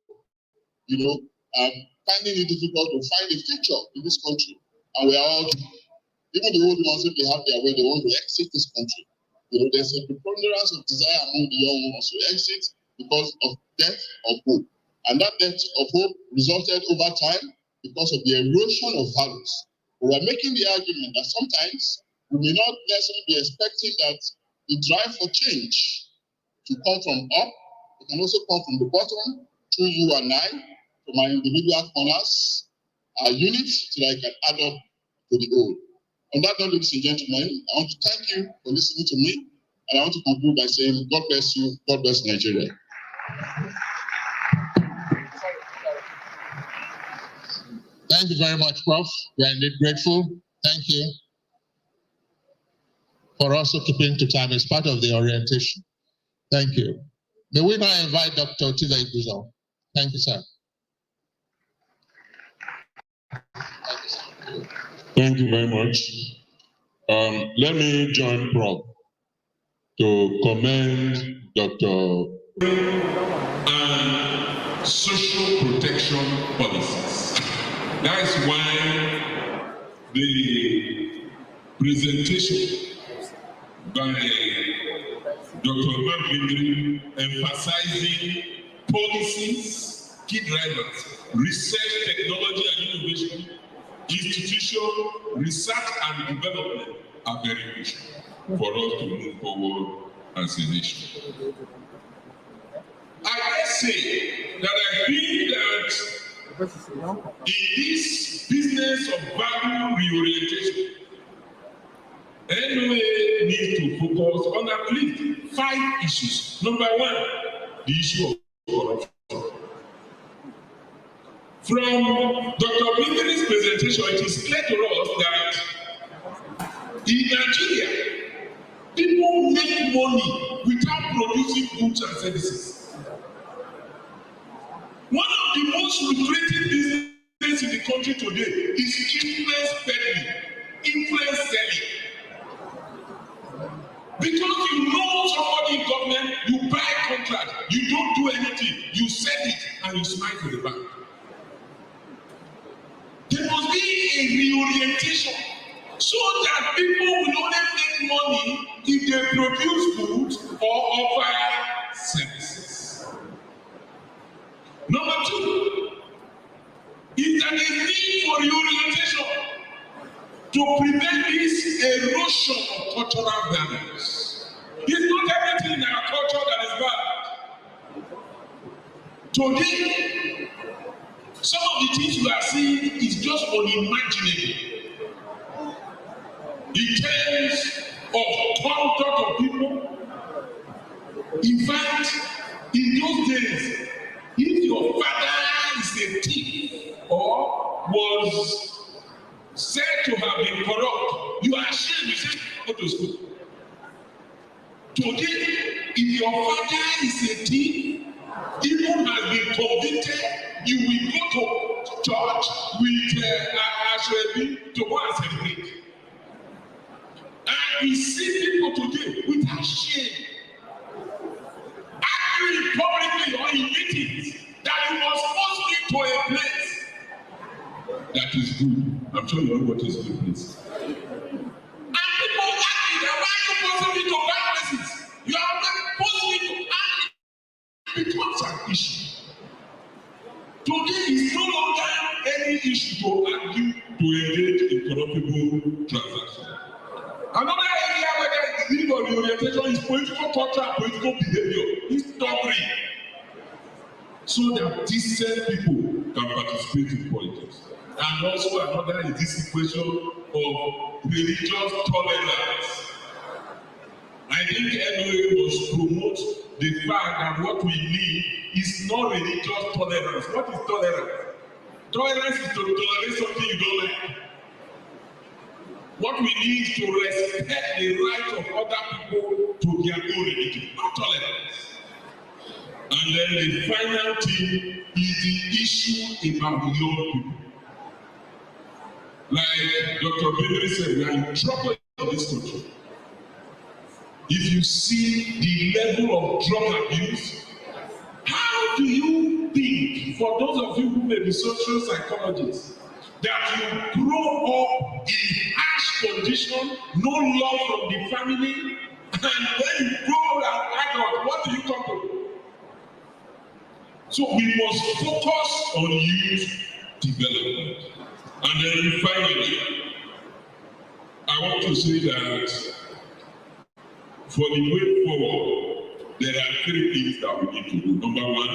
finding it difficult to find a future in this country. And we are all, even the old ones, if they have their way, they want to exit this country. There's a preponderance of desire among the young ones to exit because of death of hope. And that death of hope resulted over time because of the erosion of values. We are making the argument that sometimes we may not necessarily be expecting that the drive for change to come from up, it can also come from the bottom, through you and I, from our individual corners, our units, so that I can add up to the whole. On that note, ladies and gentlemen, I want to thank you for listening to me, and I want to conclude by saying, God bless you, God bless Nigeria. Thank you very much, Prof. We are indeed grateful. Thank you for also keeping to time as part of the orientation. Thank you. May we now invite Dr. Tila Iguzo. Thank you, sir. Thank you very much. Let me join Prof to commend Dr. and social protection policies. That is why the presentation by Dr. Njenje emphasizing policies, key drivers, research, technology and innovation, institution, research and development are very crucial for us to move forward as a nation. I must say that I think that in this business of value reorientation, NOA needs to focus on at least 5 issues. Number 1, the issue of corruption. From Dr. Njenje's presentation, it is clear to us that in Nigeria, people make money without producing goods and services. One of the most lucrative businesses in the country today is influence peddling, influence selling. Because you competition so that people will only make money if they produce goods or offer services. Number two is that there is need for reorientation to prevent this erosion of cultural values. It's not everything in our culture that is bad. Today, some of the things we are seeing is just unimaginable. In terms of conduct of people, in fact, in those days, if your father is a thief or was said to have been corrupt, you are ashamed, you say, go to school. Today, if your father is a thief, even has been convicted, you will go to church with Ashwebi to go and celebrate. And we see people today without shame, arguing publicly or in meetings that you must force me to a place that is good. I'm sure you know what is good place. And people argue that why you forcing me to bad places? You are forcing me to argue. It becomes an issue. Today is no longer any issue to argue to engage in corruptible transactions. Another area where there is need for reorientation is political culture and political behavior. History. So that decent people can participate in politics. And also another is this equation of religious tolerance. I think NOA must promote the fact that what we need is not religious tolerance. What is tolerance? Tolerance is to tolerate something you don't like. What we need is to respect the right of other people to their own religion, not tolerance. And then the final thing is the issue about young people. Like Dr. Bidri said, we are in trouble in this country. If you see the level of drug abuse, how do you think, for those of you who may be social psychologists, that you grow up in harsh condition, no love from the family, and when you grow an adult, what do you come to? So we must focus on youth development. And then finally, I want to say that for the way forward, there are three things that we need to do. Number one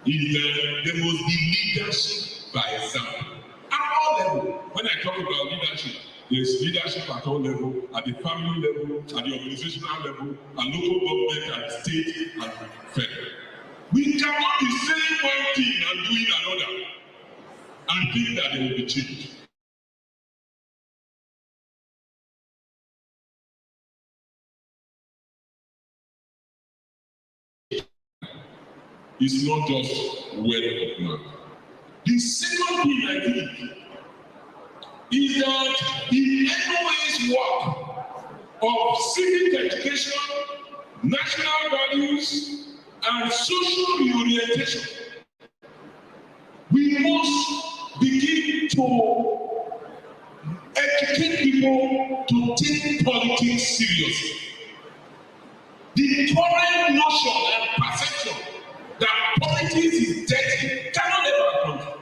is that there must be leadership by example. At all levels. When I talk about leadership, there's leadership at all levels, at the family level, at the organizational level, at local government, at state, and federal. We cannot be saying one thing and doing another and think that there will be change. It's not just word of mouth. The second thing I think is that in NOA's work of civic education, national values, and social reorientation, we must begin to educate people to take politics seriously. The current notion and perception that politics is dirty cannot ever come.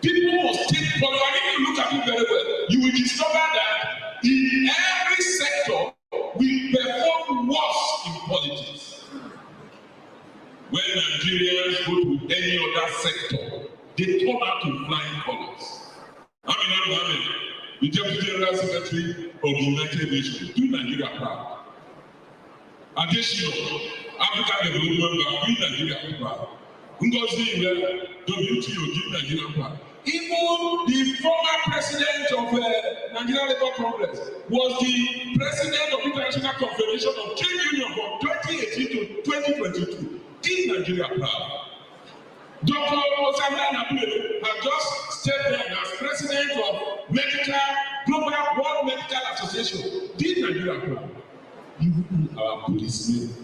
People must take politics. And if you look at it very well, you will discover that in every sector we perform worse in politics. When Nigerians go to any other sector, they come out in flying colors. Amin Mohammed, the Deputy General Secretary of the United Nations, do Nigeria proud. Additional African Development Bank, do Nigeria proud. Ngozi Iweala, WTO, do Nigeria proud. Even the former president of Nigerian Labour Congress was the president of International Confederation of Trade Union from 2018 to 2022. Did Nigeria proud? Dr. Osameh Nabule has just stepped down as president of Global World Medical Association. Did Nigeria proud? Even our policemen,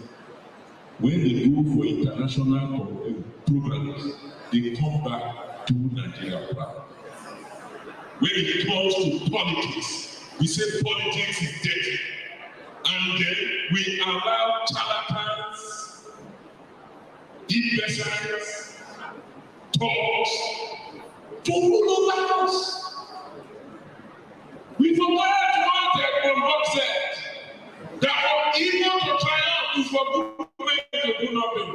when they go for international programs, they come back to Nigeria proud. when it comes to politics, we say politics is dead. And then we allow charlatans, imbeciles, talks to rule over us. We forgot what Edmund said, that for evil to triumph is for good men to do nothing.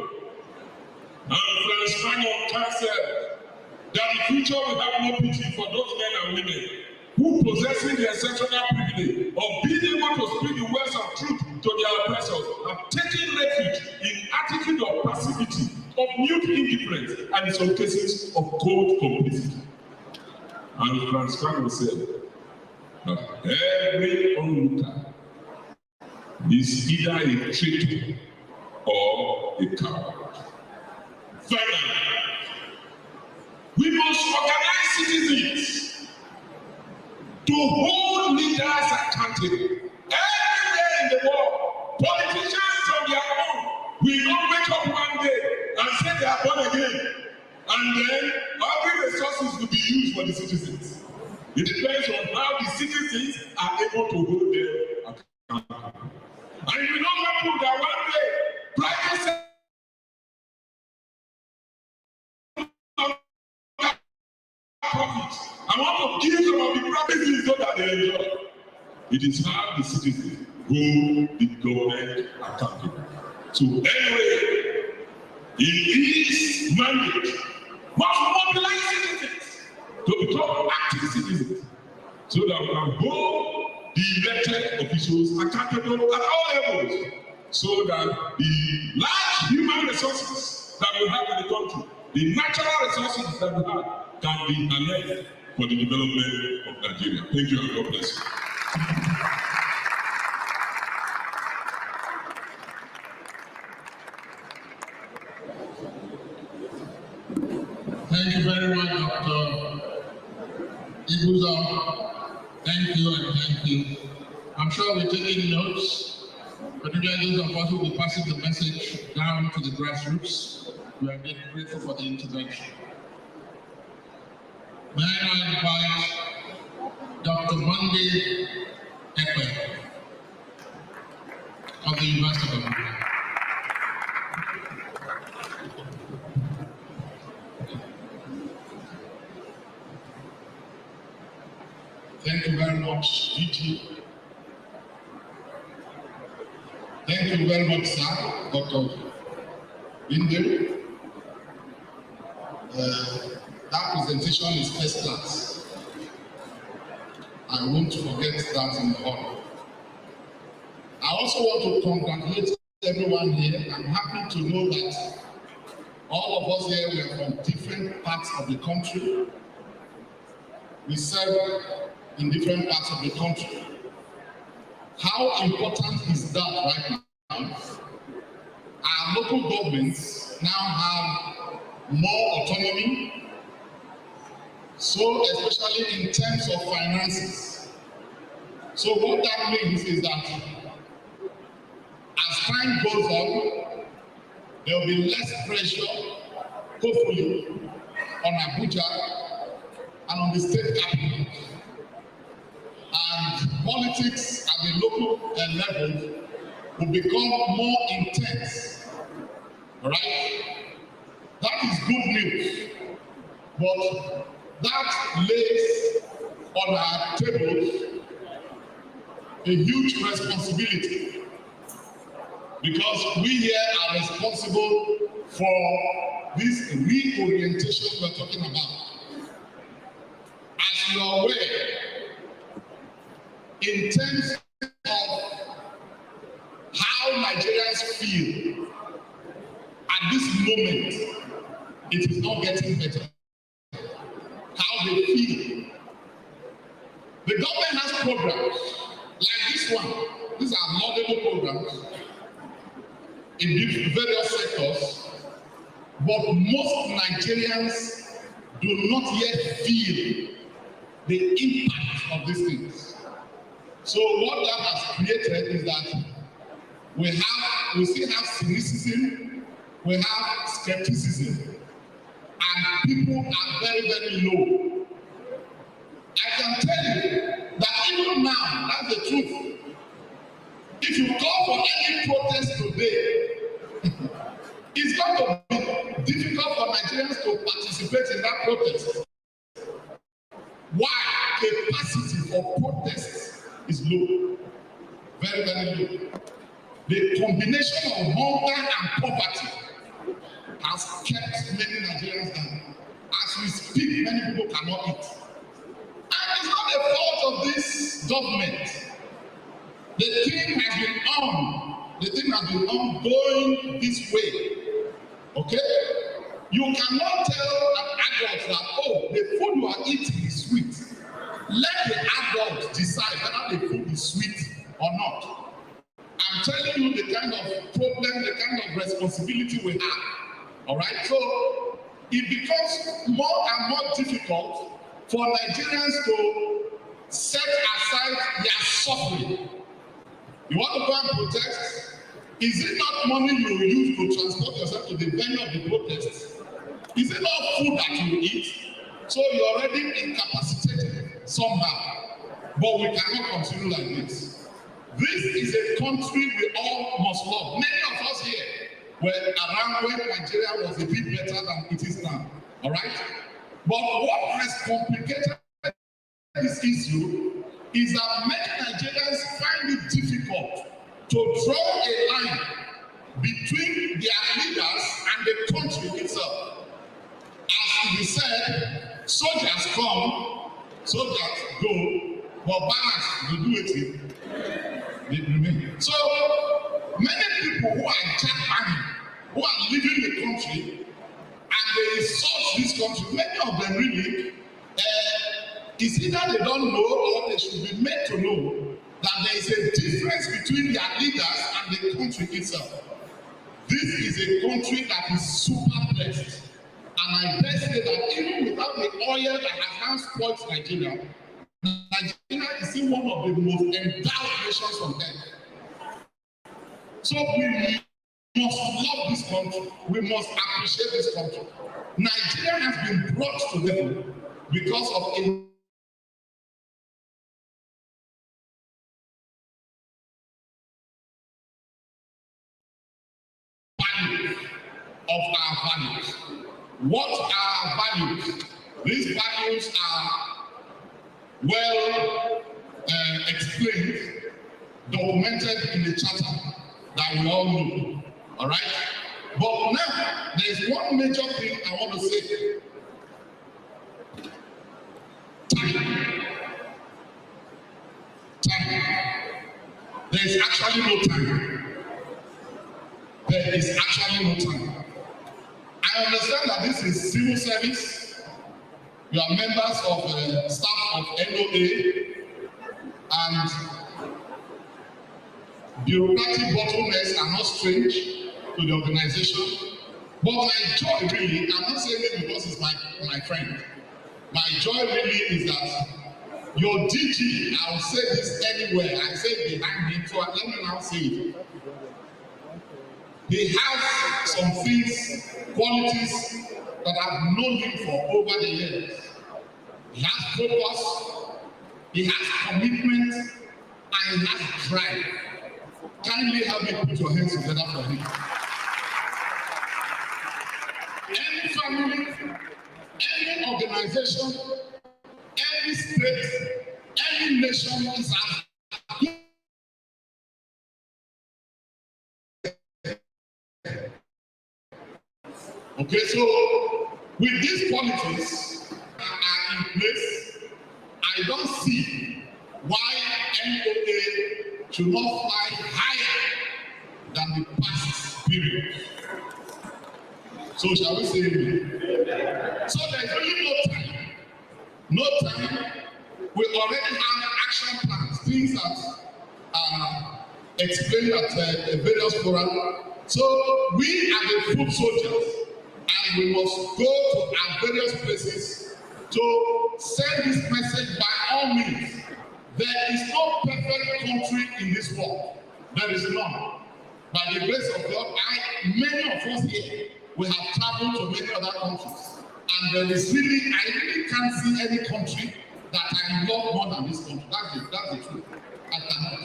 And Francis Fanon said that the future will have no pity for those men and women who possessing the exceptional privilege of being able to speak the words of truth to their oppressors and taking refuge in attitude of passivity, of mute indifference, and in some cases of cold complicity. And Francis Fanon said that every onlooker is either a traitor or a coward. Finally, we must organize citizens to hold leaders accountable. Everywhere in the world, politicians on their own will not wake up one day and say they are born again, and then every resources will be used for the citizens. It depends on how the citizens are able to hold them accountable. And it will not happen that one day private profits. I want to give some of the promises so that they enjoy. It is how the citizens hold the government accountable. So anyway, it is mandate must mobilize citizens to become active citizens so that we can hold the elected officials accountable at all levels, so that the large human resources that we have in the country, the natural resources that we have, can be harnessed for the development of Nigeria. Thank you and God bless you. Thank you very much, Dr. Ibuza. Thank you and thank you. I'm sure we're taking notes, particularly those of us who will be passing the message down to the grassroots. We are grateful for the intervention. May I now invite Dr. Monday Ekpe of the University of Abuja. Thank you very much, DT. Thank you very much, sir, Dr. Binde. That presentation is first class. I won't forget that in the honor. I also want to congratulate everyone here. I'm happy to know that all of us here were from different parts of the country. We serve in different parts of the country. How important is that right now? Our local governments now have more autonomy, so especially in terms of finances. So what that means is that as time goes on, there will be less pressure, hopefully, on Abuja and on the state capital. And politics at the local level will become more intense, right? That is good news, but that lays on our tables a huge responsibility, because we here are responsible for this reorientation we're talking about. As you are aware, in terms of how Nigerians feel at this moment, it is not getting better. How they feel. The government has programs like this one. These are laudable programs in various sectors, but most Nigerians do not yet feel the impact of these things. So what that has created is that we still have cynicism, we have skepticism, and people are very, very low. I can tell you that even now, that's the truth. If you call for any protest today, it's going to be difficult for Nigerians to participate in that protest. Why? Capacity for protest is low. Very, very low. The combination of hunger and poverty has kept many Nigerians down. As we speak, many people cannot eat. And it's not the fault of this government. The thing has been ongoing this way. Okay? You cannot tell an adult that, oh, the food you are eating is sweet. Let the adult decide whether the food is sweet or not. I'm telling you the kind of problem, the kind of responsibility we have. All right? So it becomes more and more difficult for Nigerians to set aside their suffering. You want to go and protest? Is it not money you use to transport yourself to the venue of the protest? Is it not food that you eat? So you're already incapacitated somehow. But we cannot continue like this. This is a country we all must love. Many of us here were around when Nigeria was a bit better than it is now. All right? But what has complicated this issue is that many Nigerians find it difficult to draw a line between their leaders and the country itself. As we said, soldiers come, soldiers go, but balance will do it. They remain. So many people who are Japanese, who are leaving the country, and they insult this country, many of them really, it's either they don't know or they should be made to know that there is a difference between their leaders and the country itself. This is a country that is super blessed. And I dare say that even without the oil that has now spoiled Nigeria, Nigeria is still one of the most endowed nations on earth. So we must love this country. We must appreciate this country. Nigeria has been brought to level because of a of our values. What are values? These values are well explained, documented in the charter that we all know. All right? But now, there's one major thing I want to say. Time. Time. There is actually no time. There is actually no time. I understand that this is civil service. You are members of staff of NOA, and bureaucratic bottlenecks are not strange to the organization. But my joy really, I'm not saying it because it's my friend. My joy really is that your DG, I'll say this anywhere, I say it behind me, so let me now say it. He has some things, qualities that I've known him for over the years. He has focus, he has commitment, and he has drive. Kindly help me put your hands together for him. Any family, any organization, any state, any nation is as okay, so with these qualities are in place, I don't see why NOA should not fly higher than the past period. So shall we say it? So there's really no time. No time. We already have action plans, things that are explained at various forums. So we are the foot soldiers, and we must go to our various places to send this message by all means. There is no perfect country in this world. There is none. By the grace of God, many of us here, we have traveled to many other countries. And there is really, I really can't see any country that I love more than this country. That's the truth. I cannot.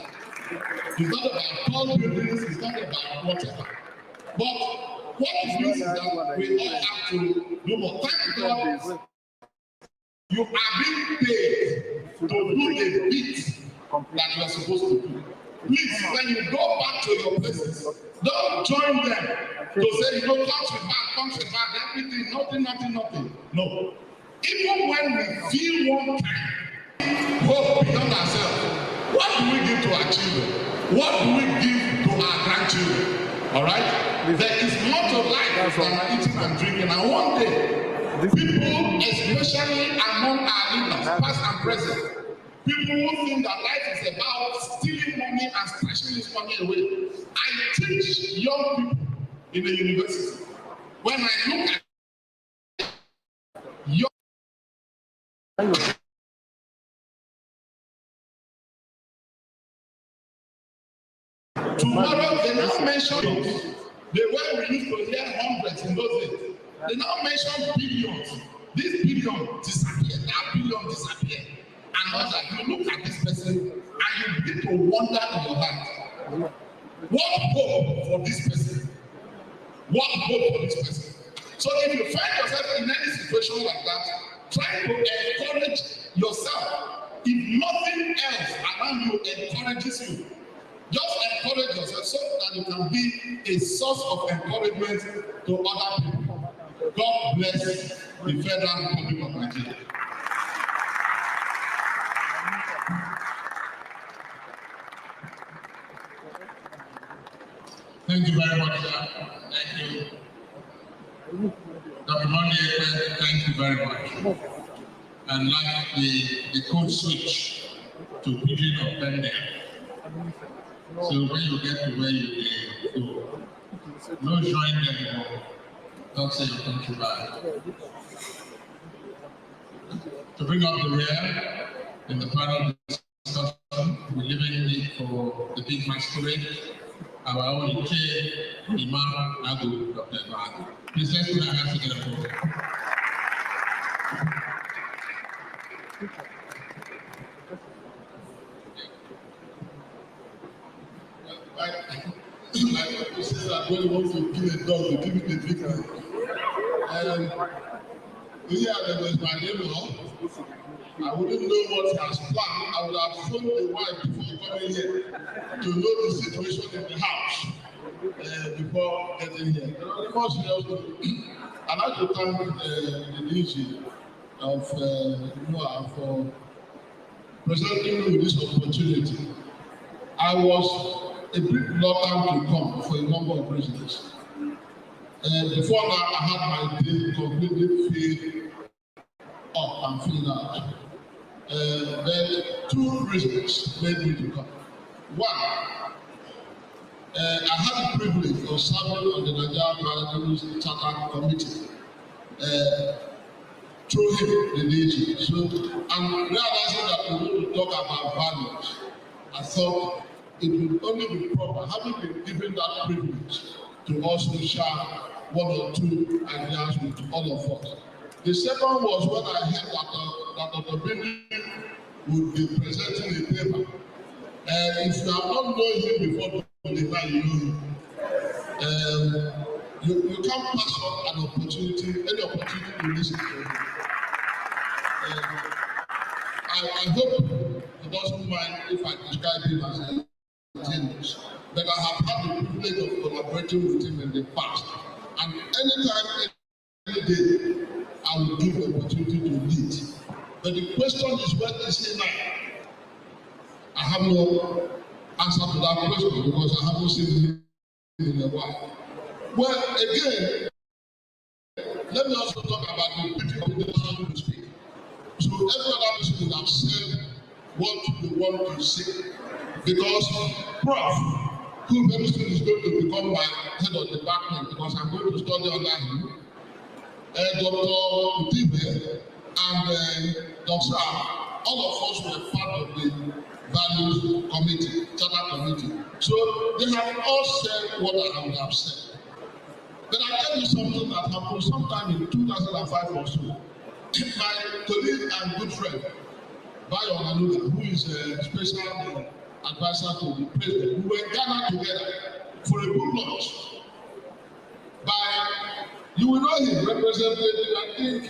It's not about tall buildings, it's not about whatever. But what it means is that we all have to do more. Thank God you are being paid to do the bit that you are supposed to do. Please, when you go back to your places, don't join them to say, you know, comes with bad, everything, nothing. No. Even when we feel one kind, hope beyond ourselves, what do we give to our children? What do we give to our grandchildren? All right? There is more to life than eating and drinking. And one day, people, especially among our leaders, past and present, people who think that life is about stealing money and stashing this money away. I teach young people in the university. When I look at young tomorrow, they now mention the way we used to hear hundreds in those days. They now mention billions. This billion disappeared, that billion disappeared. And all that, you look at this person and you begin to wonder in your heart, what hope for this person? What hope for this person? So if you find yourself in any situation like that, try to encourage yourself. If nothing else around you encourages you, just encourage yourself so that you can be a source of encouragement to other people. God bless the Federal Republic of Nigeria. Thank you very much, sir. Thank you. Dr. Monday, thank you very much. And like the code switch to Pidgin or Pending. So when you get to where you go, no join them anymore. Don't say your country bad. To bring up the rear in the panel discussion, we're leaving it for the big masquerade. Our own K, Imam Agu, Dr. Agu. Please let's put our hands together for him. Like people say that when you want to kill a dog, you give it a big one. Yeah, there was my neighbor. I wouldn't know what he has planned. I would have phoned the wife before coming here to know the situation in the house before getting here. I'd like to thank the DG of NOAA for presenting me with this opportunity. I was a bit reluctant to come for a number of reasons. Before that, I had my day completely filled up and filled out. But two reasons made me to come. One, I had the privilege of serving on the Nigerian Maritime Charter Committee through him, the DG. So I'm realizing that we need to talk about values. I thought it would only be proper, having been given that privilege, to also share one or two ideas with all of us. The second was when I heard that Dr. Bindi would be presenting a paper. If you have not known him before the time you know him, you can't pass on any opportunity to listen to him. I hope he doesn't mind if I describe him as a genius, but I have had the privilege of collaborating with him in the past. And anytime, any day, I will give the opportunity to lead. But the question is, what is he now? I have no answer to that question because I haven't seen him in a while. Well, again, let me also talk about the people of the nation to speak. So every other person will have said what they want to say. Because Prof, who very soon is going to become my head of department because I'm going to study under him, Dr. Utibe and Dr. all of us were part of the values committee, charter committee. So they have all said what I would have said. But I tell you something that happened sometime in 2005 or so. My colleague and good friend, Bayo Nanuga, who is a special advisor to the president. We were in Ghana together for a book launch. By, you will know him, Representative, I think,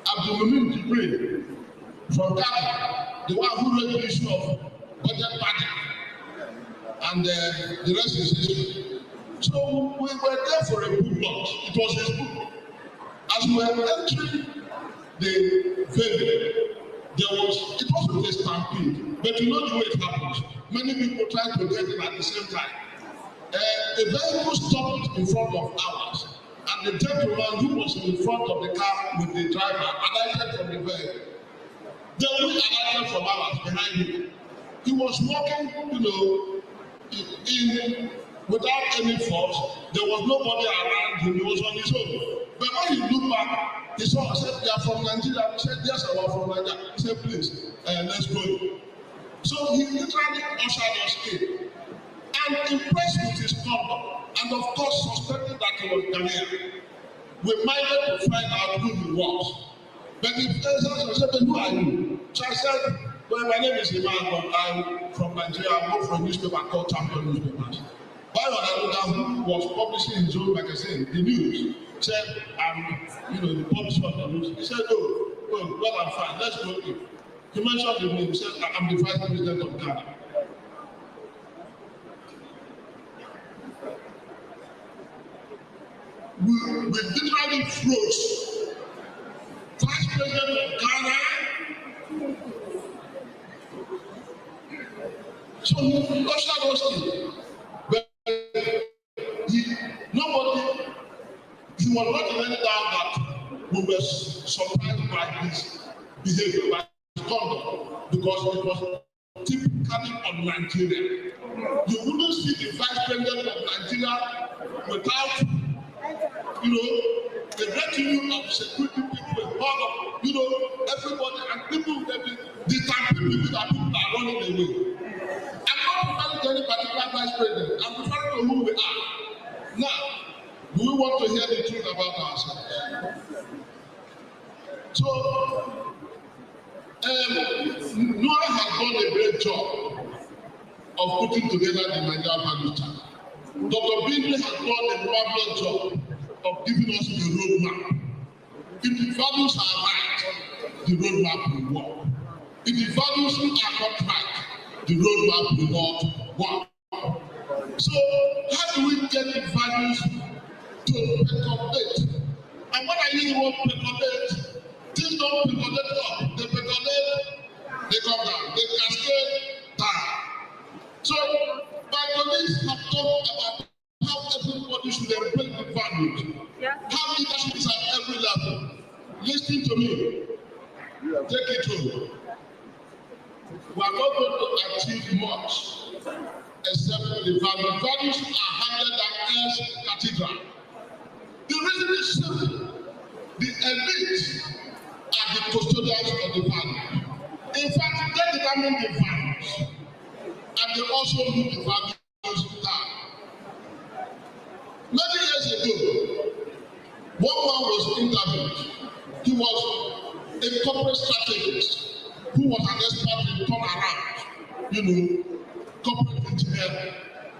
Abdulhamid Jibril from Ghana, the one who wrote the issue of budget budget, and the rest is history. So we were there for a book launch. It was his book. As we were entering the venue, it wasn't a stampede, but you know the way it happens. Many people try to get in at the same time. A vehicle stopped in front of ours, and the gentleman who was in front of the car with the driver alighted from the vehicle. Then we alighted from ours behind him. He was walking, in without any force. There was nobody around him. He was on his own. But when he looked back, he saw us. Said, "You are from Nigeria." He said, "Yes, I am from Nigeria." He said, "Please, let's go." So he literally ushered us in. And impressed with his conduct, and of course suspecting that he was Ghanaian, we minded to find out who he was. But the person said, "Who are you?" So I said, "Well, my name is Iman, but I'm from Nigeria. I work for a newspaper called Champion Newspapers." Bayo Nanuga, who was publishing his own magazine, The News, said, "I'm, the publisher of The News." He said, "Oh, well, I'm fine. Let's go in." He mentioned the name. He said, "I'm the Vice President of Ghana." We literally froze. Vice President of Ghana. So he ushered us in. But he was not in any doubt that we were surprised by his behavior, by his conduct, because it was typically of Nigeria. You wouldn't see the Vice President of Nigeria without the retinue of security people, a lot of, everybody, and people, the type of people that people are running away. I'm not referring to any particular vice president. I'm referring to who we are. Now, do we want to hear the truth about ourselves? So, Noah has done a great job of putting together the Nigerian value chart. Dr. Bindley has done a marvelous job of giving us the roadmap. If the values are right, the roadmap will work. If the values are not right, the roadmap will not work. So, how do we get the values to percolate? And when I use the word percolate, things don't percolate up. They percolate, they come down. They cascade down. So, my colleagues have talked about how everybody should embrace the values. Yeah. How leadership is at every level. Listen to me. Take it home. We are not going to achieve much except the values. Values are handled at Earth's cathedral. The reason is simple. The elite are the custodians of the values. In fact, they determine the values. And they also put the values down. Many years ago, one man was interviewed. He was a corporate strategist who was an expert in turnaround, corporate engineering.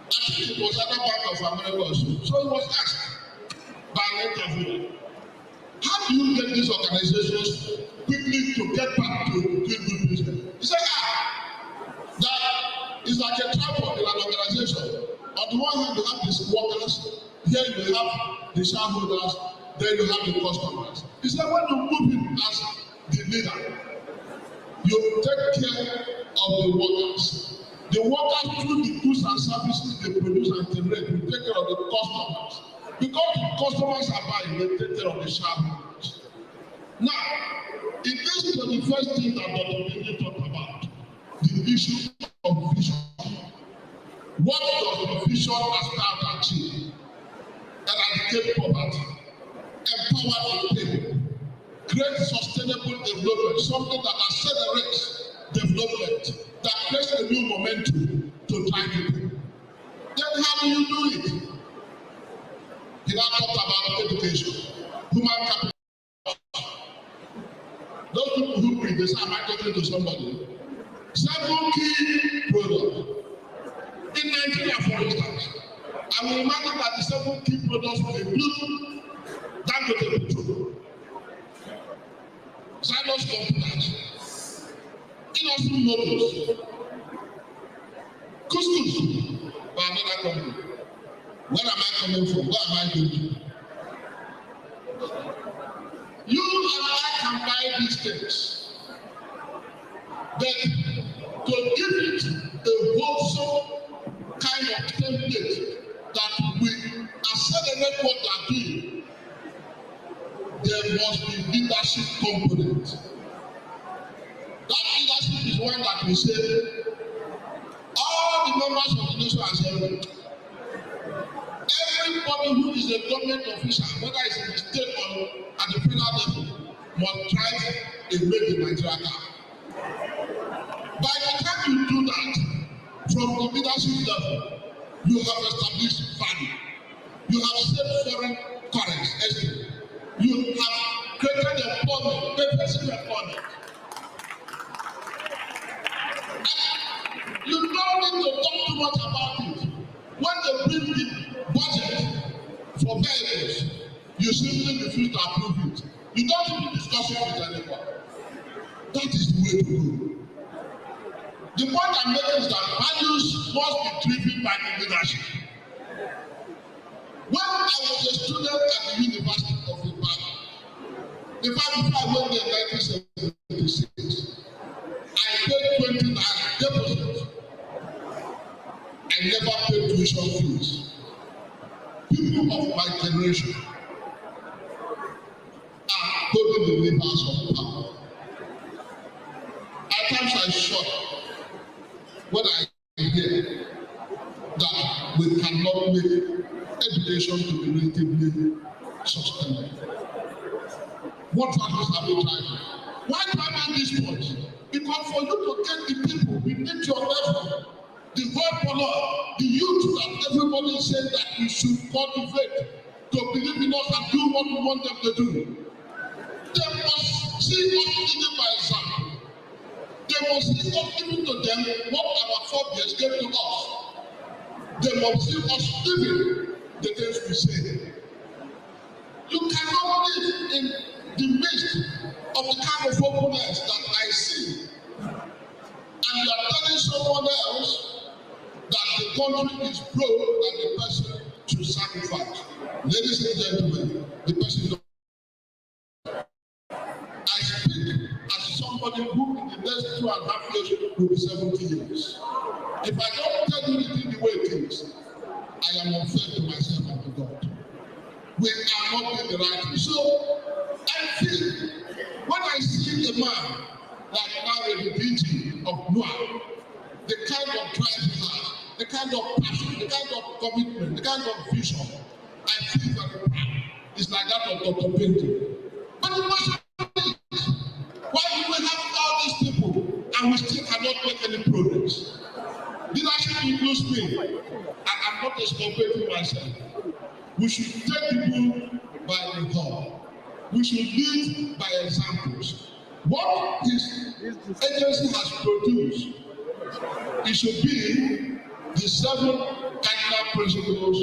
Actually, it was at the Bank of America also. So he was asked by an interviewer, how do you get these organizations quickly to get back to doing good business? He said, that is like a tripod in an organization. On the one hand, you have these workers, here you have the shareholders, then you have the customers. He said, when you move in as the leader, you take care of the workers. The workers, through the goods and services they produce and generate, will take care of the customers. Because the customers are buying, they take care of the shareholders. Now, it is the first thing that Dr. Bindley talked about, the issue of vision. What does the vision aspire to achieve? Eradicate poverty, empower the people, create sustainable development, something that accelerates development, that creates a new momentum to drive people. Then how do you do it? He now talked about education, human capital. Those people who with this, am I talking to somebody? 7 key products. In Nigeria, for instance, I will imagine that the 7 key products will include Dangote petrol, Xylos computers, Innocent motors, couscous by another company. Where am I coming from? Where am I going to? You and I can buy these things, but to give it a wholesome kind of template that we accelerate what they are doing, there must be leadership component. That leadership is one that we say all the members of the National Assembly, everybody who is a government official, whether it's in the state or at the federal level, must drive a made in Nigeria car. By the time you do that, from the leadership level, you have established value. You have saved foreign currency. You have created employment, defensive employment. And you don't need to talk too much about it. When they bring the budget for vehicles, you simply refuse to approve it. You don't even discuss it with anyone. That is the way to go. The point I'm making is that values must be driven by the leadership. When I was a student at the University of Ibadan, before I went there in 1976, I paid 20 naira deposit. I never paid tuition fees. People of my generation are holding the levers of power. At times I shock when I hear that we cannot make education to be relatively sustainable. What values are we driving? Why driving this point? Because for you to get the people within your level, the whole follow, the youth that everybody says that we should cultivate to believe in us and do what we want them to do. They must see us living by example. They must see us giving to them what our forebears gave to us. They must see us living the things we say. You cannot live in the midst of the kind of openness that I see, and you are telling someone else that the country is broke and the person should sacrifice. Ladies and gentlemen, the person don't. I speak as somebody who in the next 2.5 years will be 70 years. If I don't tell you the thing the way it is, I am unfair to myself and to God. We are not doing the right thing. So I feel when I see a man like now the DG of Noah, the kind of drive he has, the kind of passion, the kind of commitment, the kind of vision, I feel very proud. It's like that of Dr. Pinto. But the question is, why do we have all these people and we still cannot make any progress? Leadership includes me, and I'm not exculpating myself. We should take people by the hand. We should lead by examples. What this agency has produced, it should be the 7 cardinal principles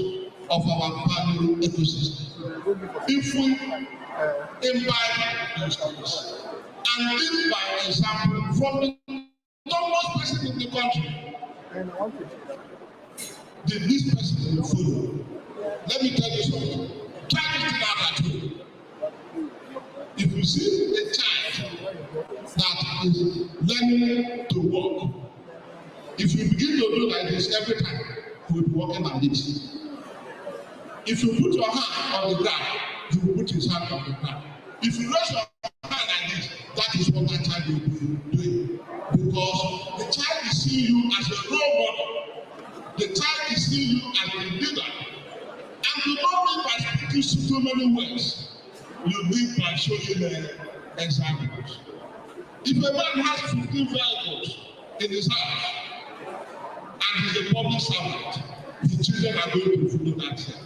of our value ecosystem. If we imbibe those things and lead by example from the topmost person in the country, the least person will follow. Let me tell you something. Try this thing out at home. If you see a child that is learning to walk, if you begin to do like this every time, he will be walking like this. If you put your hand on the ground, you will put his hand on the ground. If you raise your hand like this, that is what that child will be doing. Because the child is seeing you as a role model. The child is seeing you as a leader. And you don't live by speaking too many words. You live by showing examples. If a man has 15 vehicles in his house and he's a public servant, his children are going to follow that step.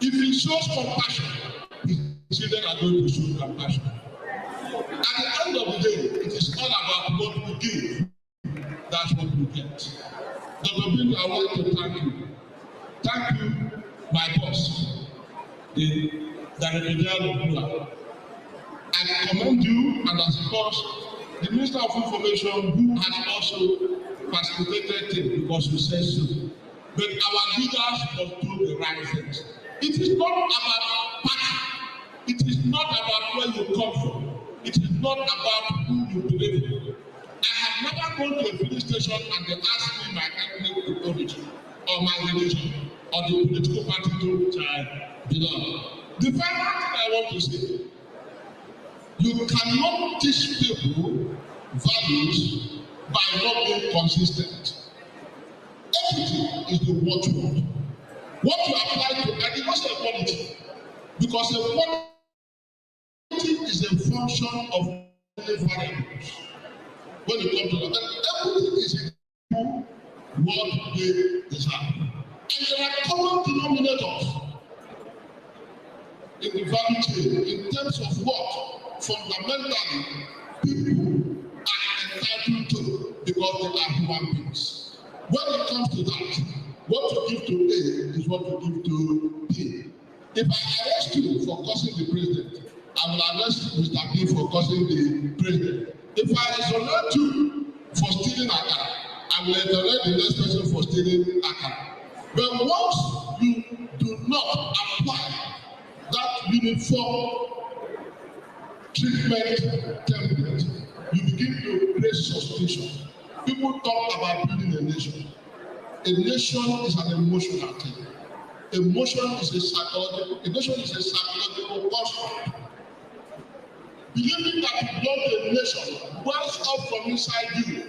If he shows compassion, his children are going to show compassion. At the end of the day, it is all about what we give. That's what we get. Dr. Bindu, I want to thank you. Thank you, my boss, the Director General of NUA. I commend you, and as of course, the Minister of Information, who has also facilitated it because you said so. But our leaders must do the right things. It is not about party. It is not about where you come from. It is not about who you believe in. I have never gone to a police station and they asked me my ethnic origin or my religion or the political party to which I belong. The final thing I want to say, you cannot teach people values by not being consistent. Equity is the watchword. What you apply to, and it was equality, because equality is a function of many variables. When you come to that, equity is what they deserve. And there are common denominators in the value chain in terms of what fundamentally people are entitled to because they are human beings. When it comes to that, what you give to A is what you give to B. If I arrest you for cursing the president, I will arrest Mr. B for cursing the president. If I isolate you for stealing akara, I will isolate the next person for stealing akara. But once you do not apply that uniform treatment template, you begin to raise suspicion. People talk about building a nation. A nation is an emotional thing. Emotion is a psychological construct. Believing that you belong to a nation wells up from inside you.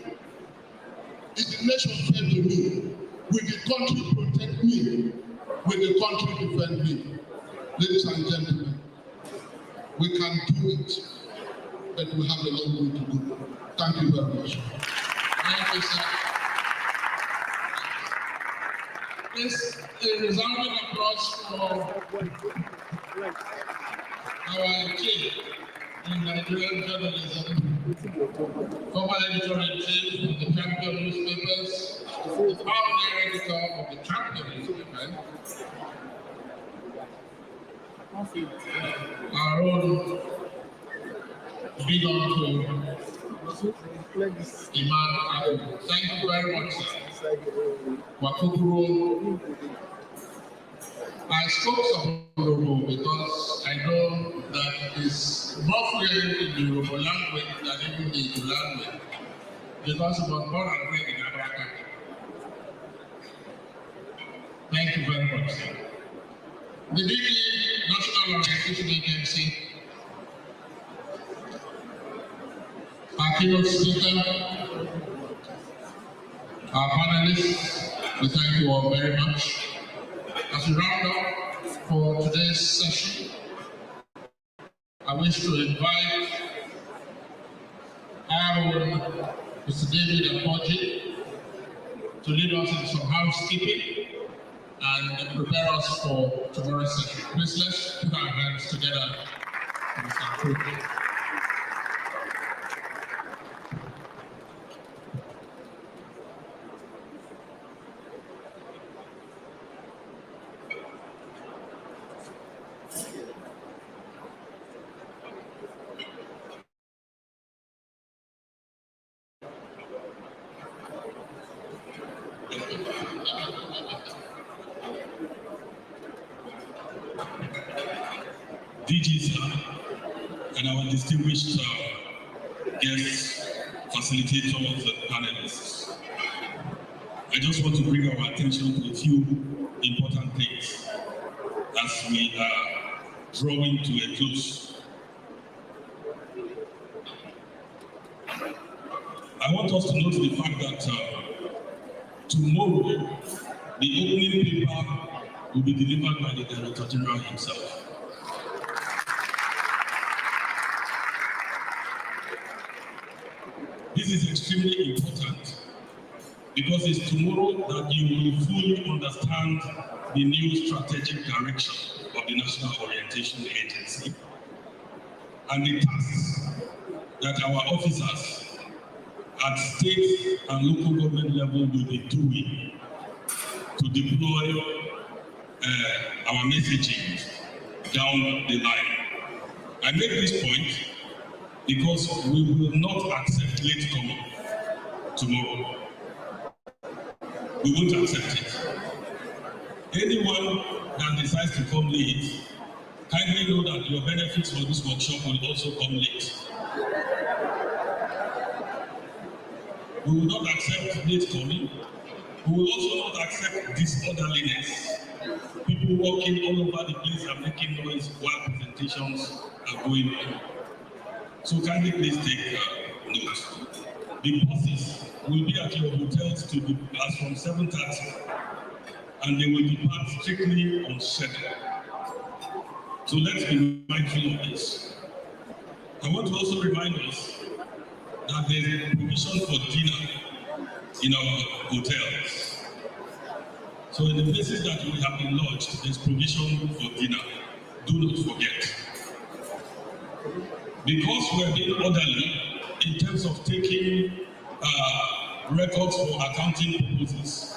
Is the nation fair to me? Will the country protect me? Will the country defend me? Ladies and gentlemen, we can do it, but we have a long way to go. Thank you very much. Thank you, sir. This is a resounding applause for our chief in Nigerian journalism, former editor-in-chief of the Champion newspapers, former editor of the Champion newspaper, our own big uncle, Imam. Thank you very much, sir. Wakukuro. I spoke of Oromo because I know that it's more fluent in the Oromo language than even the Igbo language, because he was born and bred in Abraka. Thank you very much, sir. The DD National Organization Agency, our keynote speaker, our panelists, we thank you all very much. As we round up for today's session, I wish to invite our own Mr. David Apoji to lead us in some housekeeping and prepare us for tomorrow's session. Please let's put our hands together for Mr. Apoji. DGs and our distinguished guests, facilitators, and panelists. I just want to bring our attention to a few important things as we are drawing to a close. I want us to note the fact that tomorrow, the opening paper will be delivered by the Director General himself. This is extremely important because it's tomorrow that you will fully understand the new strategic direction of the National Orientation Agency and the tasks that our officers at state and local government level will be doing to deploy our messaging down the line. I make this point because we will not accept late coming tomorrow. We won't accept it. Anyone that decides to come late, kindly know that your benefits for this workshop will also come late. We will not accept late coming. We will also not accept disorderliness. People walking all over the place and making noise while presentations are going on. So kindly please take note. The buses will be at your hotels to as from 7:30, and they will depart strictly on schedule. So let's be mindful of this. I want to also remind us that there is a provision for dinner in our hotels. So in the places that we have been lodged, there's provision for dinner. Do not forget. Because we're being orderly in terms of taking records for accounting purposes,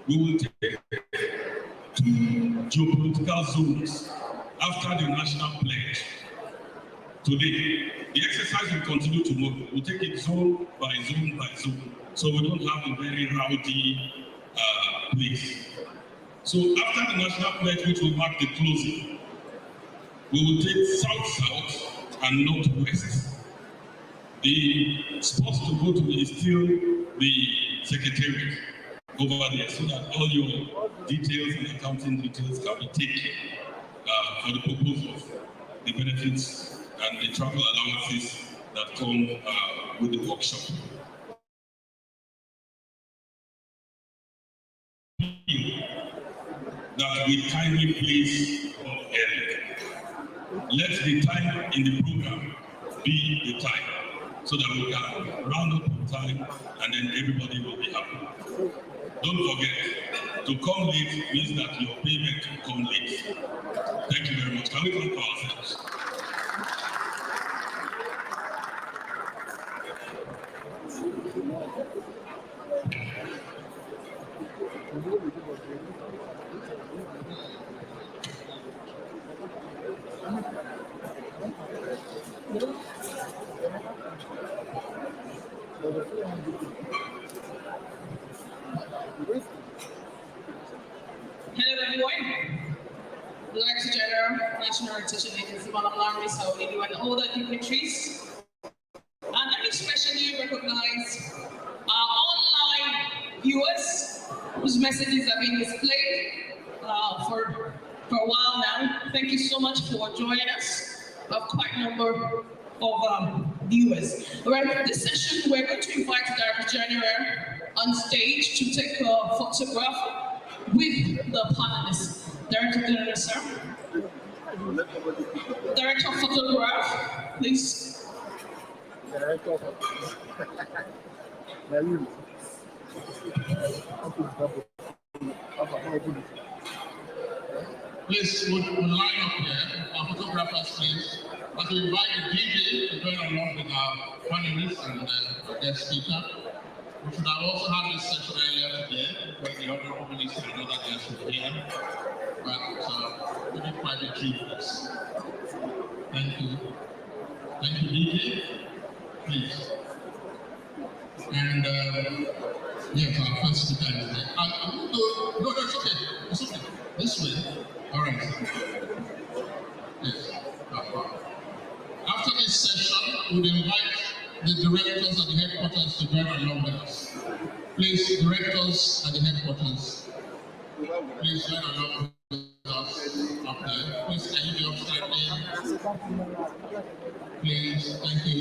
we will take 2 geopolitical zones after the national pledge. Today, the exercise will continue tomorrow. We'll take it zone by zone by zone, so we don't have a very rowdy place. So after the national pledge, which will mark the closing, we will take south-south and northwest. The spot to go to is still the secretariat over there, so that all your details and accounting details can be taken for the purpose of the benefits and the travel allowances that come with the workshop. That we kindly place up early. Let the time in the program be the time, so that we can round up on time and then everybody will be happy. Don't forget, to come late means that your payment will come late. Thank you very much. Can we clap for ourselves? Hello everyone. Director General, National Rotation Agency, Madam Larry Saudi, and all the dignitaries. And let me especially recognize our online viewers whose messages are being displayed for a while now. Thank you so much for joining us. We have quite a number of viewers. All right, this session we're going to invite Director General on stage to take a photograph with the panelists. Director General, sir. Director of Photograph, please. Please, we'll line up here. Our photographers, please. As we invite the DJ to join along with our panelists and our guest speaker. We should have also had this session earlier today, when the Honorable Minister and other guests were here. But we did quite achieve this. Thank you. Thank you, DJ. Please. And yes, our first speaker is there. No, it's okay. It's okay. This way. All right. Yes. After this session, we'll invite the directors at the headquarters to join along with us. Please, directors at the headquarters, please join along with us up there. Please, can you be upstanding? Please, thank you.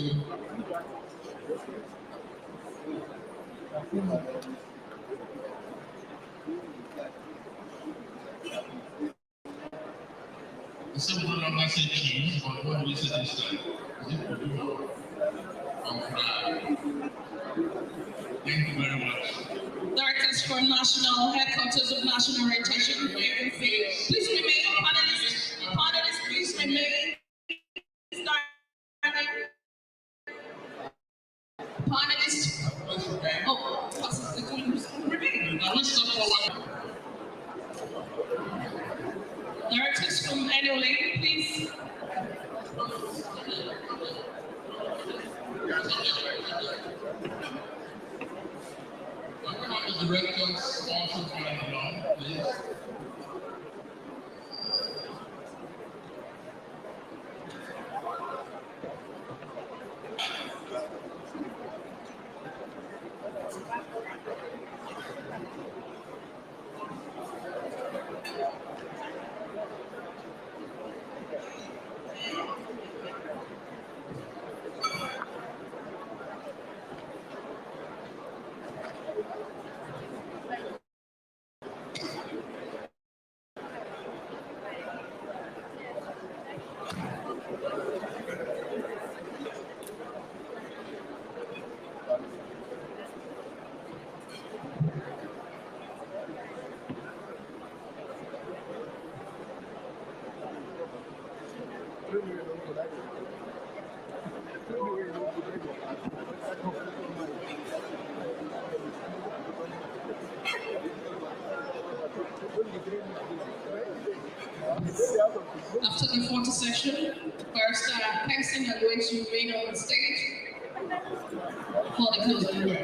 The symbol no longer say cheese, but what do we say this time? Is it potato or fry? Thank you very much. Directors for National Headquarters of National Orientation Agency, please remain. Panelists, please remain. panelists. Oh, directors from NLA, please. The directors also join along, please. After the photo session, first Payson are going to remain on the stage for the closing.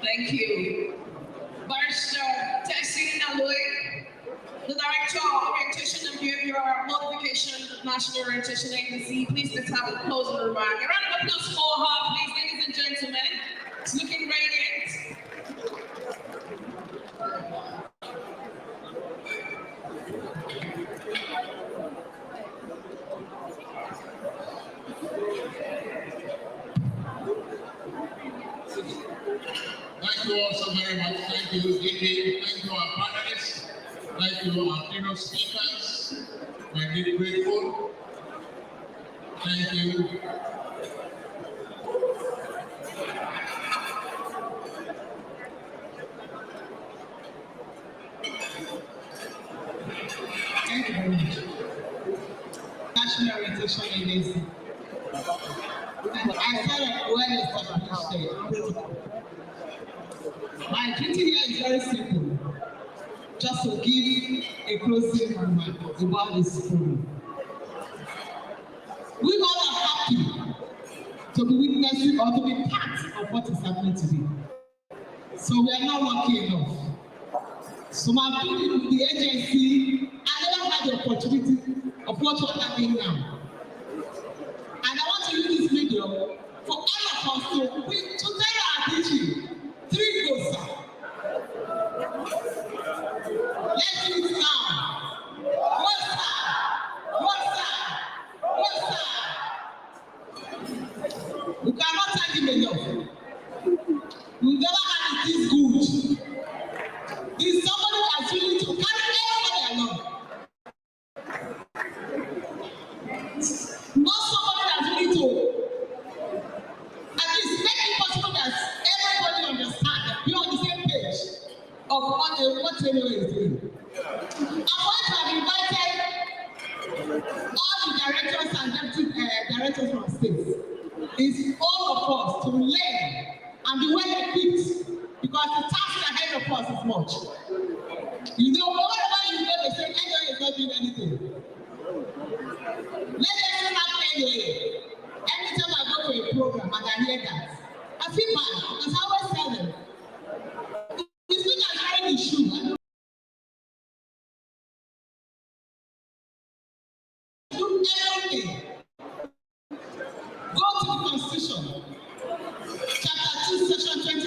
Thank you. Barrister Tessie Naloy, the Director of Orientation and Behavioral Modification, National Orientation Agency. Please let's have a closing remark. A round of applause for her, please, ladies and gentlemen. It's looking radiant. Thank you all so very much. Thank you, Njenje. Thank you, our panelists. Thank you, our keynote speakers. We're really grateful. Thank you. Thank you very much. National Orientation Agency. And I said when established my duty here is very simple. Just to give a closing remark about this program. We all are happy to be witnessing or to be part of what is happening today. So we are not lucky enough. So my people with the agency, I never had the opportunity of what we're having now. And I want to use this video for all of us to tell our teaching. 3 goals, sir. Let's do it now. One side, one side, one side. We cannot thank him enough. We never had it this good. He's somebody that's willing to carry everybody along. Not somebody that's willing to at least make it possible that everybody understand that we're on the same page of what Njenje is doing. I'm going to have invited all the directors and deputy directors from states. It's all of us to learn and be well equipped because the task ahead of us is much. You know, whatever you know, they say Njenje is not doing anything. Let them start Njenje. Anytime I go to a program and I hear that, I feel bad because I always tell them, it's not that carrying the shoe. Do everything. Go to the Constitution, Chapter 2, Section 20.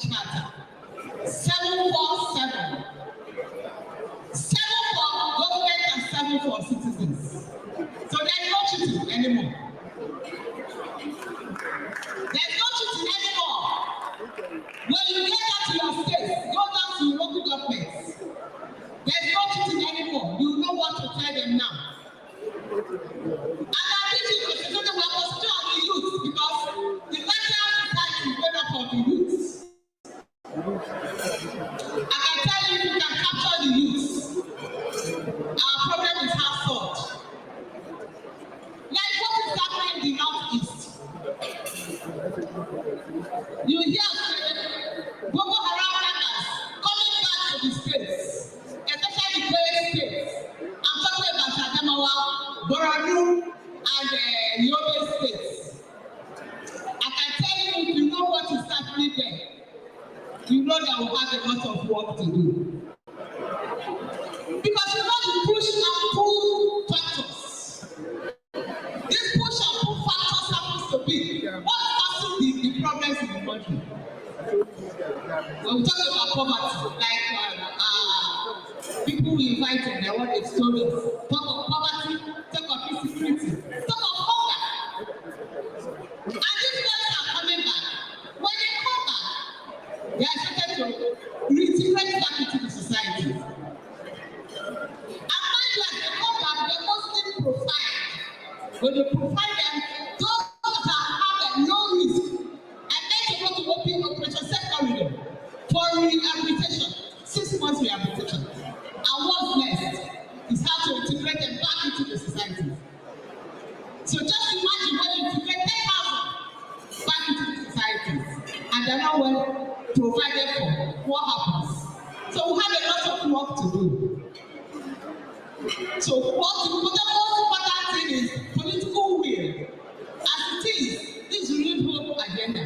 charter. 747. 7 for government and 7 for citizens. So there's no cheating anymore. There's no cheating anymore. When you get out to your states, go down to your local governments. There's no cheating anymore. You know what to tell them now. And I'm teaching the children we are concentrating on the youth because the national society is made up of the youth. I can tell you, if you can capture the youth, our problem is half solved. Like what is happening in the northeast? You hear Boko Haram members coming back to the states, especially the Plain states. I'm talking about Adamawa, Borno, and Yobe states. I can tell you, if you know what is happening there, you know that we have a lot of work to do. Because you know the push and pull factors. This push and pull factors happens to be what causes the problems in the country. When we talk about poverty, like people we invited, they want to story. Talk of poverty, talk of insecurity, talk of hunger. And these guys are coming back. When they come back, they are expected to reintegrate back into the society. And mind you, as they come back, they mostly profile. When they profile them, those that have a low risk, and then they go to open operation sector with them for rehabilitation, 6 months rehabilitation. And what's next is how to integrate them back into the society. So just imagine when you integrate 10,000 back into the society, and they're not well provided for, what happens? So we have a lot of work to do. So what the most important thing is political will. As it is, this renewed hope agenda,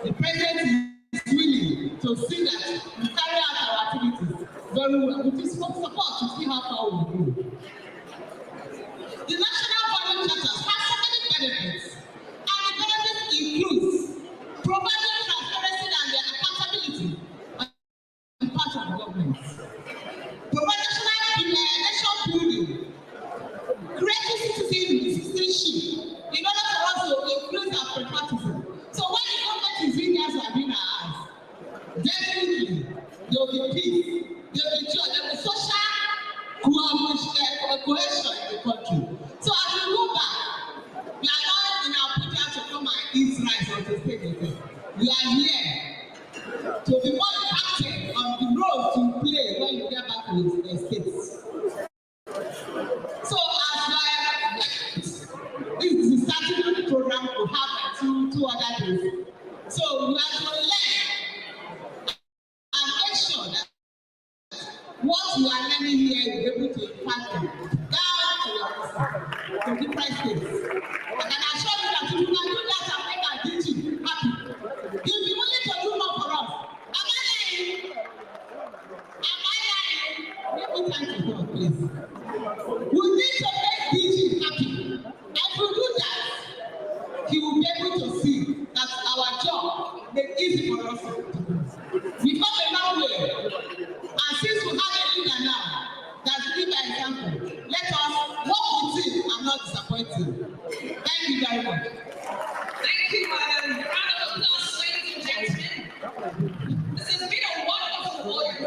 the president is willing to see that we carry out our activities very well. With his support to see how far we go. The national value charters have so many benefits, and the benefits include providing transparency and accountability on the part of the government, providing nation building, creating citizenship in order for us to increase our patriotism. So when the government is in there, are being our eyes, definitely there will be peace, there will be joy, there will be social cohesion in the country. So as we go back, we are not in our picture to come and eat rice or to stay there. We are here to be more impacted on the role to play when you get back to the states. So as this is the starting program, we have two other days. So we have to learn and make sure that what you are learning here is able to impact them down to your to different states. I can assure you that if you can do that and make our DG happy, you'll be willing to do more for us. Am I lying? Give me time to talk, please. We need to make DG happy. And if we do that, he will be able to see that our job is easy for us to do. We've come a long way. And since we have a leader now, that's lead by example, let us work with him and not disappoint him. Thank you very much. Thank you, Madam. Round of applause, ladies and gentlemen. This has been a wonderful morning.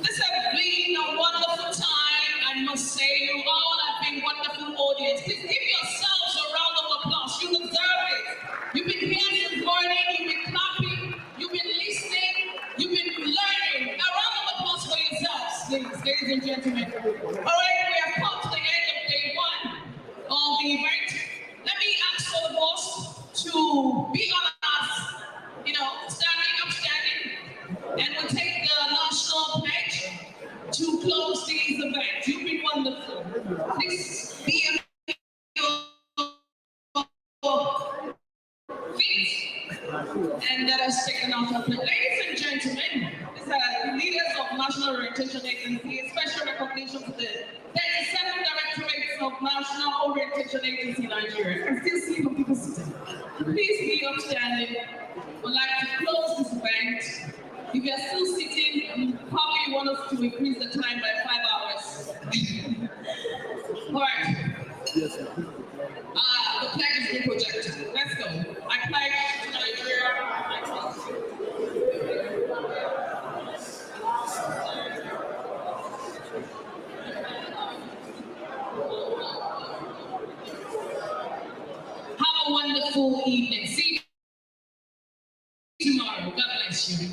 This has been a wonderful time, I must say. You all have been wonderful audience. Please give yourselves a round of applause. You deserve it. You've been here this morning, you've been clapping, you've been listening, you've been learning. A round of applause for yourselves, please, ladies and gentlemen. All right, we have come to the end of day one of the event. Let me ask for the boss to be on us, standing, and we'll take the national pledge to close these events. You've been wonderful. Please be on your feet and let us take an altar pledge. Ladies and gentlemen, these are the leaders of National Orientation Agency, a special recognition to the 37 directorates of National Orientation Agency in Nigeria. I still see some people sitting. Please be upstanding. I'd like to close this event. If you're still sitting, probably you want us to increase the time by 5 hours. All right. The flag is being projected. Let's go. I pledge to Nigeria. Have a wonderful evening. See you tomorrow. God bless you.